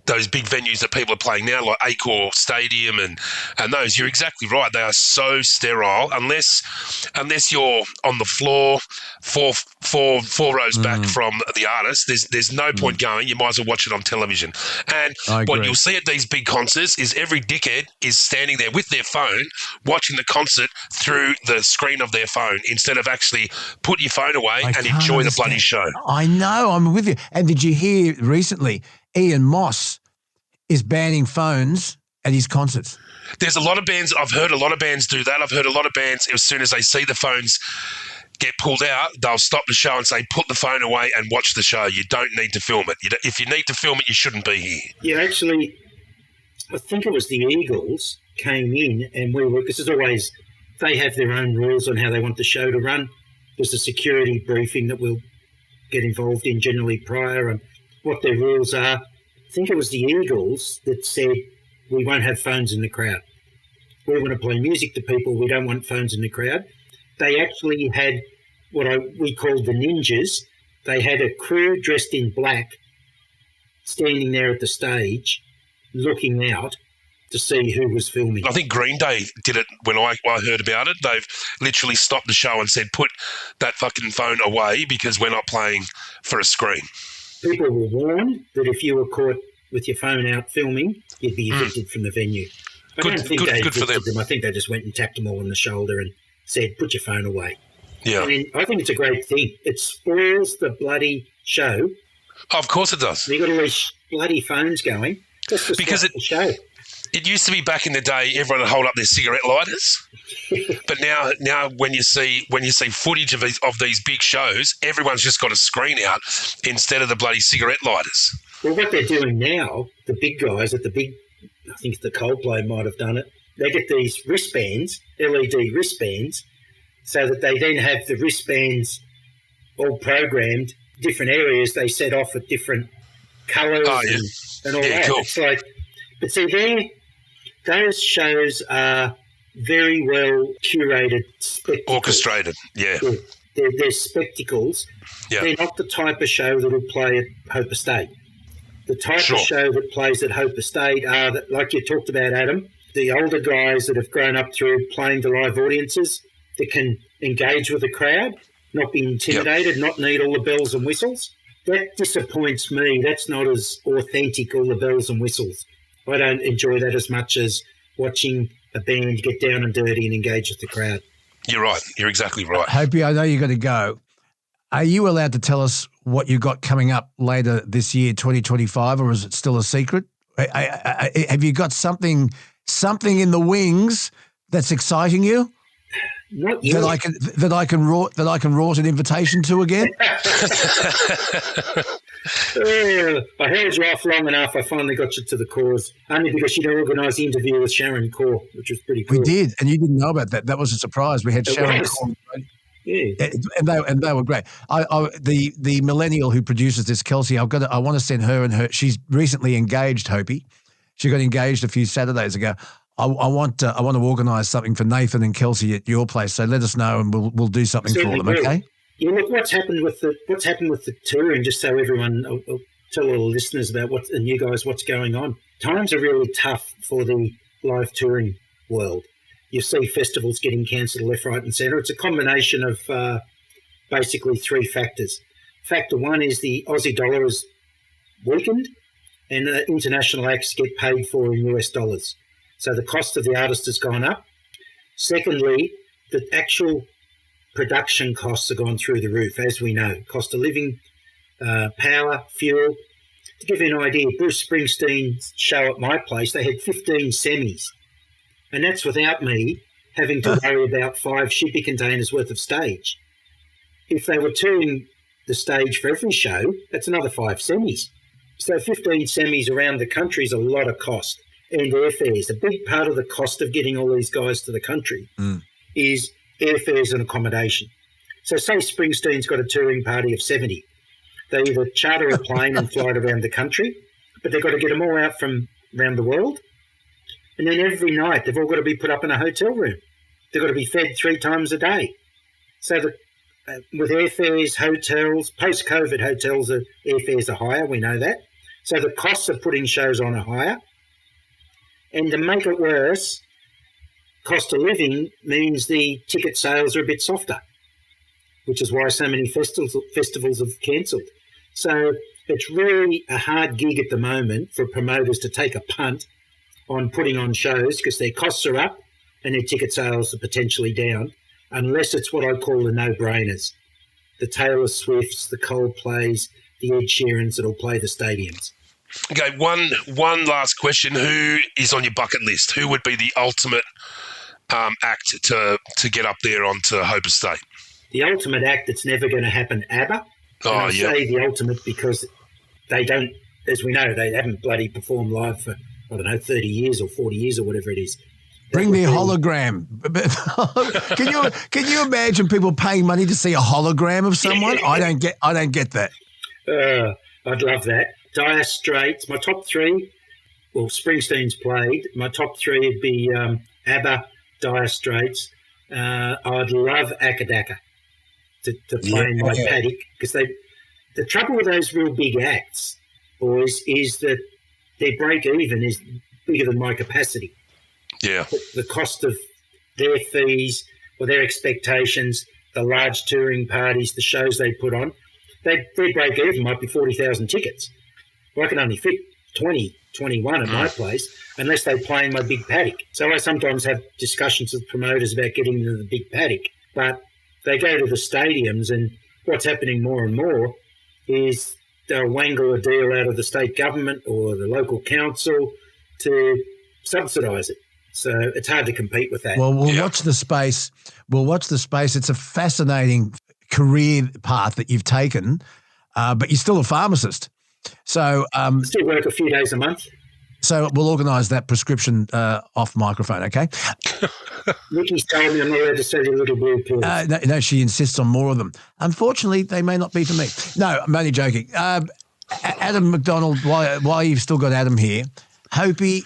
venues that people are playing now, like Accor Stadium and those. You're exactly right. They are so sterile unless you're on the floor, four rows back from the artist. There's no point going. You might as well watch it on television. And what you'll see at these big concerts is every dickhead is standing there with their phone watching the concert through the screen of their phone instead of actually put your phone away and enjoy the bloody show. I know. I'm with you. And did you hear recently Ian Moss is banning phones at his concerts? There's a lot of bands. I've heard a lot of bands do that. I've heard a lot of bands, as soon as they see the phones get pulled out, they'll stop the show and say, put the phone away and watch the show. You don't need to film it. If you need to film it, you shouldn't be here. Yeah, actually, I think it was the Eagles came in and we were, because as always, they have their own rules on how they want the show to run. There's a security briefing that we'll get involved in generally prior and what their rules are. I think it was the Eagles that said, we won't have phones in the crowd. We want to play music to people. We don't want phones in the crowd. They actually had what we called the ninjas. They had a crew dressed in black standing there at the stage looking out to see who was filming. I think Green Day did it when I heard about it. They've literally stopped the show and said, put that fucking phone away because we're not playing for a screen. People were warned that if you were caught with your phone out filming, you'd be evicted from the venue. I don't think they evicted them. I think they just went and tapped them all on the shoulder and said, put your phone away. Yeah. I mean, I think it's a great thing. It spoils the bloody show. Of course it does. You've got all these bloody phones going. Just to because the show. It used to be back in the day, everyone would hold up their cigarette lighters. But now when you see footage of these big shows, everyone's just got a screen out instead of the bloody cigarette lighters. Well, what they're doing now, the big guys at the big, I think the Coldplay might have done it, they get these wristbands, LED wristbands, so that they then have the wristbands all programmed, different areas they set off at different colours and all that. Cool. It's like, but see, those shows are very well curated spectacles. Orchestrated, yeah. They're spectacles. Yeah. They're not the type of show that will play at Hope Estate. The type of show that plays at Hope Estate are, that, like you talked about, Adam, the older guys that have grown up through playing to live audiences that can engage with the crowd, not be intimidated, not need all the bells and whistles. That disappoints me. That's not as authentic, all the bells and whistles. I don't enjoy that as much as watching a band get down and dirty and engage with the crowd. You're right. You're exactly right. Hopi, I know you've got to go. Are you allowed to tell us what you've got coming up later this year, 2025, or is it still a secret? Have you got something in the wings that's exciting you? Not yet. That I can write an invitation to again? I held you off long enough. I finally got you to the cause, only because you'd organised the interview with Sharon Corr, which was pretty cool. We did, and you didn't know about that. That was a surprise. We had Sharon Corr. Yeah, and they were great. The millennial who produces this, Kelsey, I want to send her and her. She's recently engaged, Hopi. She got engaged a few Saturdays ago. I want to organise something for Nathan and Kelsey at your place. So let us know, and we'll do something for them. Okay. Yeah, look, what's happened with the touring? Just so everyone, I'll tell all the listeners about and you guys, what's going on. Times are really tough for the live touring world. You see festivals getting cancelled left, right, and centre. It's a combination of basically three factors. Factor one is the Aussie dollar has weakened, and international acts get paid for in US dollars. So the cost of the artist has gone up. Secondly, the actual production costs have gone through the roof, as we know. Cost of living, power, fuel. To give you an idea, Bruce Springsteen's show at my place, they had 15 semis. And that's without me having to worry about 5 shipping containers worth of stage. If they were touring the stage for every show, that's another 5 semis. So 15 semis around the country is a lot of cost. And airfares. A big part of the cost of getting all these guys to the country is airfares and accommodation. So say Springsteen's got a touring party of 70. They either charter a plane and fly it around the country, but they've got to get them all out from around the world. And then every night they've all got to be put up in a hotel room. They've got to be fed 3 times a day. So with airfares, hotels, post-COVID hotels, airfares are higher, we know that. So the costs of putting shows on are higher. And to make it worse, cost of living means the ticket sales are a bit softer, which is why so many festivals have cancelled. So it's really a hard gig at the moment for promoters to take a punt on putting on shows because their costs are up and their ticket sales are potentially down, unless it's what I call the no-brainers. The Taylor Swifts, the Coldplays, the Ed Sheerans that'll play the stadiums. Okay, one last question. Who is on your bucket list? Who would be the ultimate act to get up there onto Hope Estate? The ultimate act that's never going to happen, ABBA. I say the ultimate because they don't, as we know, they haven't bloody performed live for, 30 years or 40 years or whatever it is. Bring me a hologram. Can you imagine people paying money to see a hologram of someone? I don't get that. I'd love that. Dire Straits, my top 3. Well, Springsteen's played. My top 3 would be ABBA, Dire Straits. I'd love Akadaka to play in my paddock because the trouble with those real big acts, boys, is that their break even is bigger than my capacity. Yeah. The cost of their fees or their expectations, the large touring parties, the shows they put on, their break even might be 40,000 tickets. Well, I can only fit 20, 21 at my place unless they play in my big paddock. So I sometimes have discussions with promoters about getting into the big paddock, but they go to the stadiums, and what's happening more and more is they'll wangle a deal out of the state government or the local council to subsidise it. So it's hard to compete with that. Well, we'll watch the space. It's a fascinating career path that you've taken, but you're still a pharmacist. So still work a few days a month. So we'll organise that prescription off microphone, okay? Nikki's told me I'm not allowed to sell you little blue pills. No, she insists on more of them. Unfortunately, they may not be for me. No, I'm only joking. Adam McDonald, why you've still got Adam here. Hopi,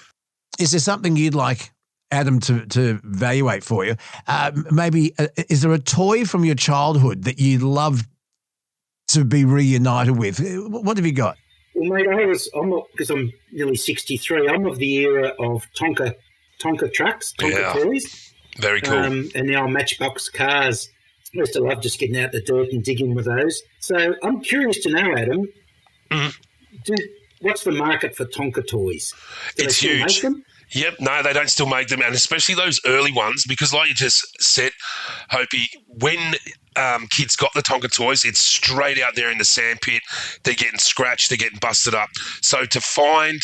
is there something you'd like Adam to evaluate for you? Maybe, is there a toy from your childhood that you'd love to be reunited with? What have you got? Well, mate, because I'm nearly 63, I'm of the era of Tonka trucks, Tonka toys. Very cool. And the old Matchbox cars. I used to love just getting out the dirt and digging with those. So I'm curious to know, Adam, what's the market for Tonka toys? Do it's they still huge. Make them? Yep, no, they don't still make them, and especially those early ones, because like you just said, Hopi, when kids got the Tonka toys, it's straight out there in the sandpit. They're getting scratched, they're getting busted up. So to find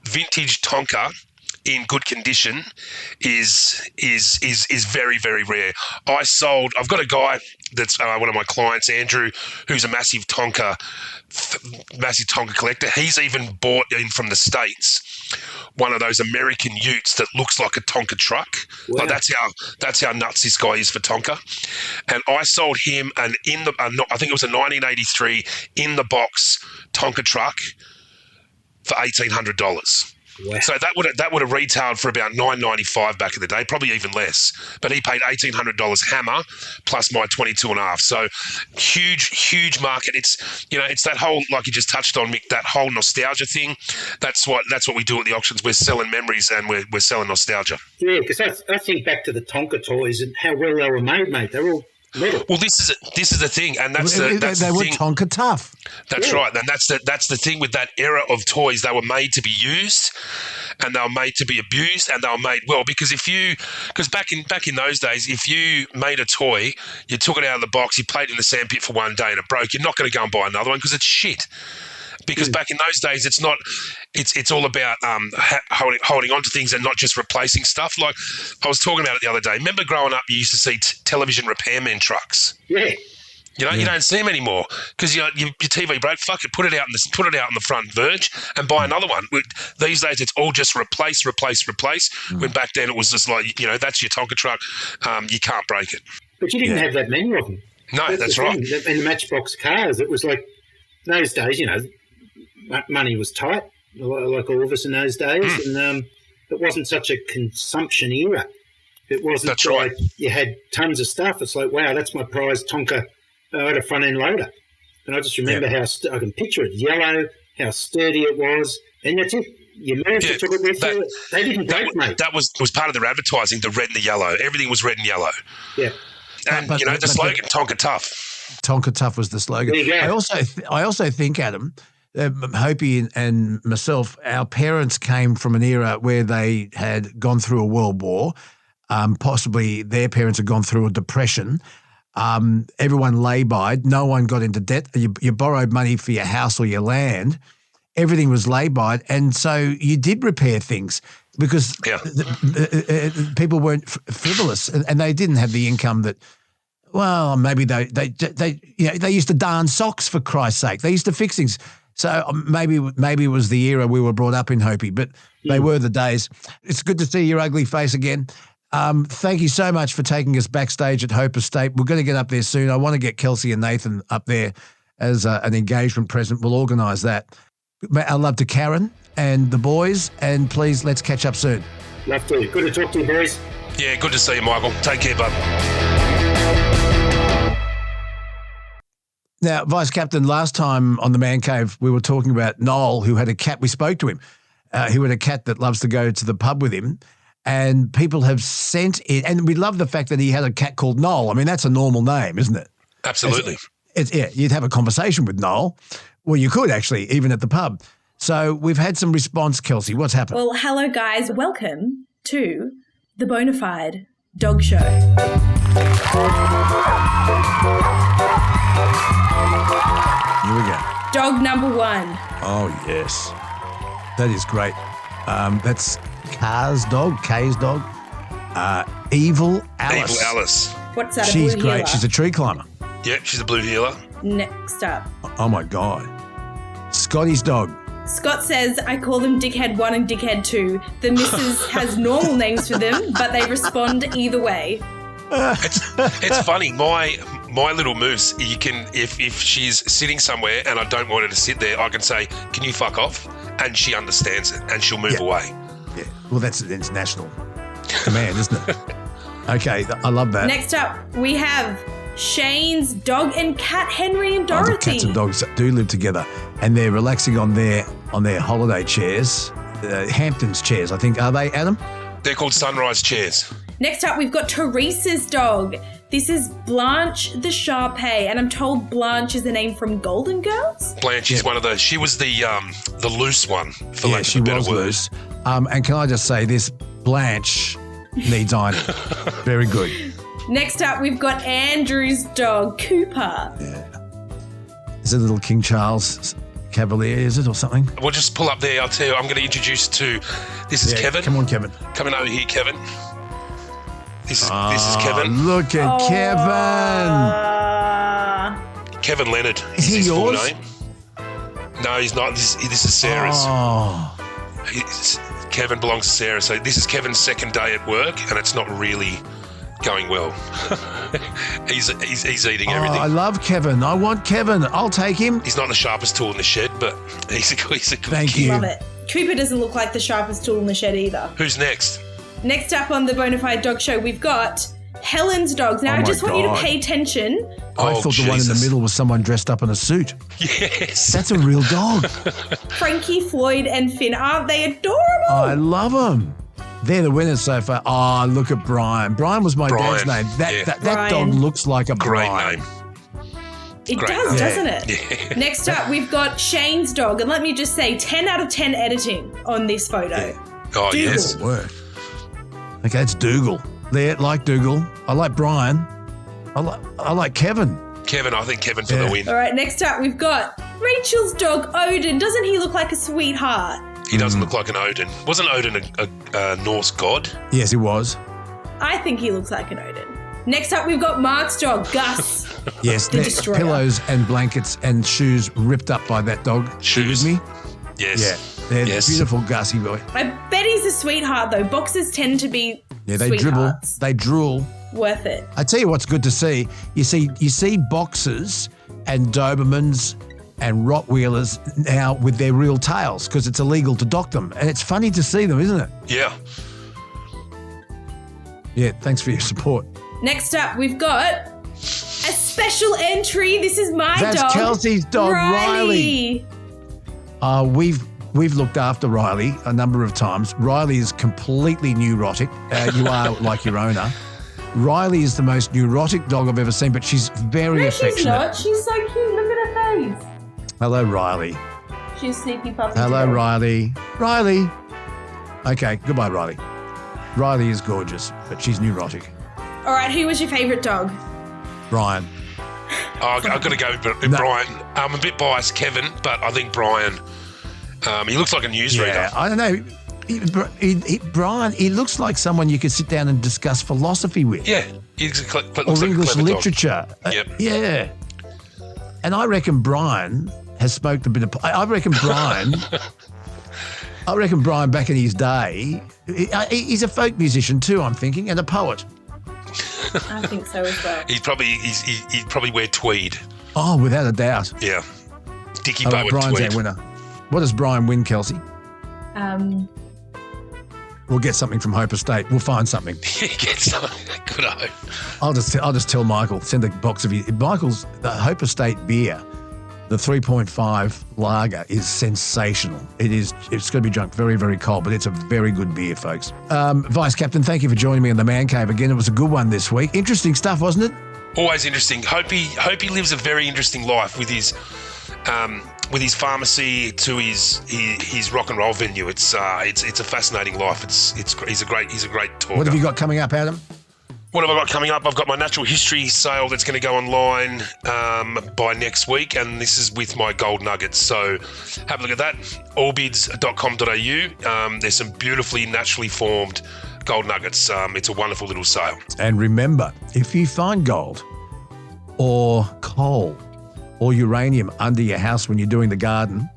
vintage Tonka in good condition is very, very rare. I've got a guy that's one of my clients, Andrew, who's a massive Tonka collector. He's even bought in from the States one of those American utes that looks like a Tonka truck. Wow. Like that's how nuts this guy is for Tonka. And I sold him I think it was a 1983 in the box Tonka truck for $1,800. Wow. So that would have retailed for about $9.95 back in the day, probably even less. But he paid $1,800 hammer plus my 22.5. So huge market. It's that whole, like you just touched on, Mick, that whole nostalgia thing. That's what we do at the auctions. We're selling memories and we're selling nostalgia. Yeah, because I think back to the Tonka toys and how well they were made, mate. They were all metal. Well, this is the thing, and that's they the were thing. Tonka tough. That's right, and that's the thing with that era of toys. They were made to be used, and they were made to be abused, and they were made well because back in those days, if you made a toy, you took it out of the box, you played it in the sandpit for one day, and it broke. You're not going to go and buy another one because it's shit. Because back in those days, it's all about holding on to things and not just replacing stuff. Like I was talking about it the other day. Remember growing up, you used to see television repairman trucks. Yeah. You don't see them anymore because your TV broke. Fuck it, put it out in the front verge and buy another one. These days, it's all just replace. When back then it was just like that's your Tonka truck. You can't break it. But you didn't have that many of them. No, that's right. And the Matchbox cars, it was like those days. Money was tight, like all of us in those days, and it wasn't such a consumption era. It wasn't that's like right. You had tons of stuff. It's like, wow, that's my prized Tonka. I had a front-end loader. And I just remember how I can picture it, yellow, how sturdy it was. And that's it. Your manager took it with you. They didn't break, mate. That was part of their advertising, the red and the yellow. Everything was red and yellow. Yeah. And, the slogan, Tonka Tough. Tonka Tough was the slogan. There you go. I also think, Adam, Hopi and myself, our parents came from an era where they had gone through a world war. Possibly their parents had gone through a depression. Everyone lay-byed. No one got into debt. You borrowed money for your house or your land. Everything was lay-byed. And so you did repair things because people weren't frivolous and they didn't have the income that, well, maybe they used to darn socks for Christ's sake. They used to fix things. So maybe it was the era we were brought up in, Hopi, but they were the days. It's good to see your ugly face again. Thank you so much for taking us backstage at Hope Estate. We're going to get up there soon. I want to get Kelsey and Nathan up there as an engagement present. We'll organise that. Our love to Karen and the boys, and please, let's catch up soon. Love to. Good to talk to you, boys. Yeah, good to see you, Michael. Take care, bud. Now, Vice Captain, last time on the Man Cave, we were talking about Noel, who had a cat. We spoke to him. Who had a cat that loves to go to the pub with him. And people have sent it, and we love the fact that he had a cat called Noel. I mean, that's a normal name, isn't it? Absolutely. You'd have a conversation with Noel. Well, you could actually, even at the pub. So we've had some response, Kelsey. What's happened? Well, hello, guys. Welcome to the Bonafide Dog Show. Here we go. Dog number one. Oh, yes. That is great. That's Kay's dog. Evil Alice. Evil Alice. What's that? She's a blue great. heeler? She's a tree climber. Yeah, she's a blue heeler. Next up. Oh, my God. Scotty's dog. Scott says, I call them Dickhead 1 and Dickhead 2. The missus has normal names for them, but they respond either way. It's funny. My little moose, you can if she's sitting somewhere and I don't want her to sit there, I can say, can you fuck off? And she understands it and she'll move away. Yeah. Well, that's an international command, isn't it? Okay, I love that. Next up, we have Shane's dog and cat, Henry and Dorothy. The cats and dogs do live together, and they're relaxing on their holiday chairs, Hamptons chairs, I think. Are they, Adam? They're called Sunrise chairs. Next up, we've got Teresa's dog. This is Blanche the Shar-Pei, and I'm told Blanche is the name from Golden Girls? Blanche is one of those. She was the loose one, for lack of a better word. Loose. And can I just say this? Blanche needs ironing. Very good. Next up, we've got Andrew's dog, Cooper. Yeah. Is it little King Charles Cavalier, is it, or something? We'll just pull up there. I'll tell you, I'm going to introduce you to, this is Kevin. Come on, Kevin. Coming over here, Kevin. This is Kevin. Look at Kevin. Kevin Leonard. Is he his yours? full name. No, he's not. This is Sarah's. Oh. Kevin belongs to Sarah. So this is Kevin's second day at work, and it's not really going well. he's eating everything. I love Kevin. I want Kevin. I'll take him. He's not the sharpest tool in the shed, but he's a good Thank kid. you. Love it. Cooper doesn't look like the sharpest tool in the shed either. Who's next? Next up on the Bonafide Dog Show, we've got Helen's dogs. Now, I just want you to pay attention. I thought the one in the middle was someone dressed up in a suit. Yes. That's a real dog. Frankie, Floyd, and Finn. Aren't they adorable? I love them. They're the winners so far. Oh, look at Brian. Brian was my dad's name. That dog looks like a Brian. Name. It Great does, name. doesn't it? Yeah. Next up, we've got Shane's dog. And let me just say, 10 out of 10 editing on this photo. Yeah. Oh, Dougal. yes. Okay, it's Dougal. There, like Dougal. I like Brian. I like Kevin. Kevin, I think Kevin for the win. All right, next up, we've got Rachel's dog, Odin, doesn't he look like a sweetheart? He doesn't look like an Odin. Wasn't Odin a Norse god? Yes, he was. I think he looks like an Odin. Next up, we've got Mark's dog, Gus. Yes, the Destroyer. Pillows and blankets and shoes ripped up by that dog. Shoes. Me? Yes. Yeah, they're beautiful Gussie boy. I bet he's a sweetheart, though. Boxers tend to be they dribble, they drool. Worth it. I tell you what's good to see. You see boxers and Dobermans and Rottweilers now with their real tails because it's illegal to dock them. And it's funny to see them, isn't it? Yeah. Yeah, thanks for your support. Next up, we've got a special entry. This is my dog. That's Kelsey's dog, Riley. We've looked after Riley a number of times. Riley is completely neurotic. You are like your owner. Riley is the most neurotic dog I've ever seen, but she's very affectionate. She's not. She's so cute. Look at her face. Hello, Riley. She's sneaky puppy. Hello, today. Riley. Riley. Okay, goodbye, Riley. Riley is gorgeous, but she's neurotic. All right, who was your favourite dog? Brian. Oh, I've got to go with Brian. I'm a bit biased, Kevin, but I think Brian, he looks like a newsreader. Yeah, I don't know. Brian, he looks like someone you could sit down and discuss philosophy with. Yeah, he's or like English literature. Yep. Yeah. And I reckon Brian has smoked a bit of... I reckon Brian back in his day, he's a folk musician too, I'm thinking, and a poet. I think so as well. He'd probably wear tweed. Oh, without a doubt. Yeah. Dickie Brian's tweed. our winner. What does Brian win, Kelsey? We'll get something from Hope Estate. We'll find something. Get something. Good hope. I'll just tell Michael, send a box of Michael's the Hope Estate beer. The 3.5 lager is sensational. It's going to be drunk very, very cold, but it's a very good beer, folks. Vice Captain, thank you for joining me in the Man Cave again. It was a good one this week. Interesting stuff, wasn't it? Always interesting. Hope he lives a very interesting life with his pharmacy to his rock and roll venue. It's a fascinating life. He's a great talker. What have you got coming up, Adam? What have I got coming up? I've got my natural history sale that's going to go online by next week, and this is with my gold nuggets. So have a look at that, allbids.com.au. There's some beautifully naturally formed gold nuggets. It's a wonderful little sale. And remember, if you find gold or coal or uranium under your house when you're doing the garden,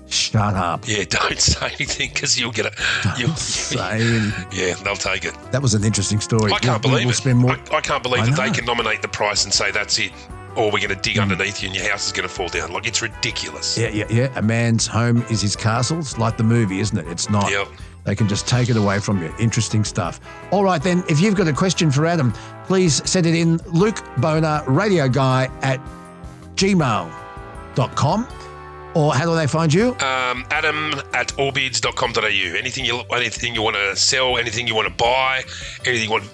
shut up. Yeah, don't say anything because you'll get it. Don't say anything. Yeah, they'll take it. That was an interesting story. I can't believe it. I can't believe that know. they can nominate the price and say that's it, or we're going to dig underneath you and your house is going to fall down. Like, it's ridiculous. Yeah. A man's home is his castle. It's like the movie, isn't it? It's not. Yep. They can just take it away from you. Interesting stuff. All right, then, if you've got a question for Adam, please send it in lukeBonerRadioGuy@gmail.com. Or how do they find you? Adam@allbids.com.au. Anything you want to sell, anything you want to buy, anything you want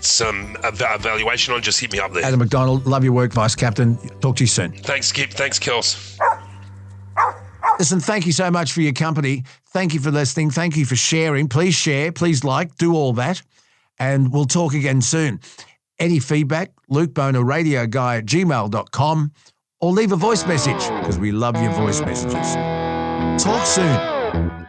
some evaluation on, just hit me up there. Adam McDonald, love your work, Vice Captain. Talk to you soon. Thanks, Skip. Thanks, Kels. Listen, thank you so much for your company. Thank you for listening. Thank you for sharing. Please share. Please like. Do all that. And we'll talk again soon. Any feedback, LukeBonerRadioGuy@gmail.com. Or leave a voice message because we love your voice messages. Talk soon.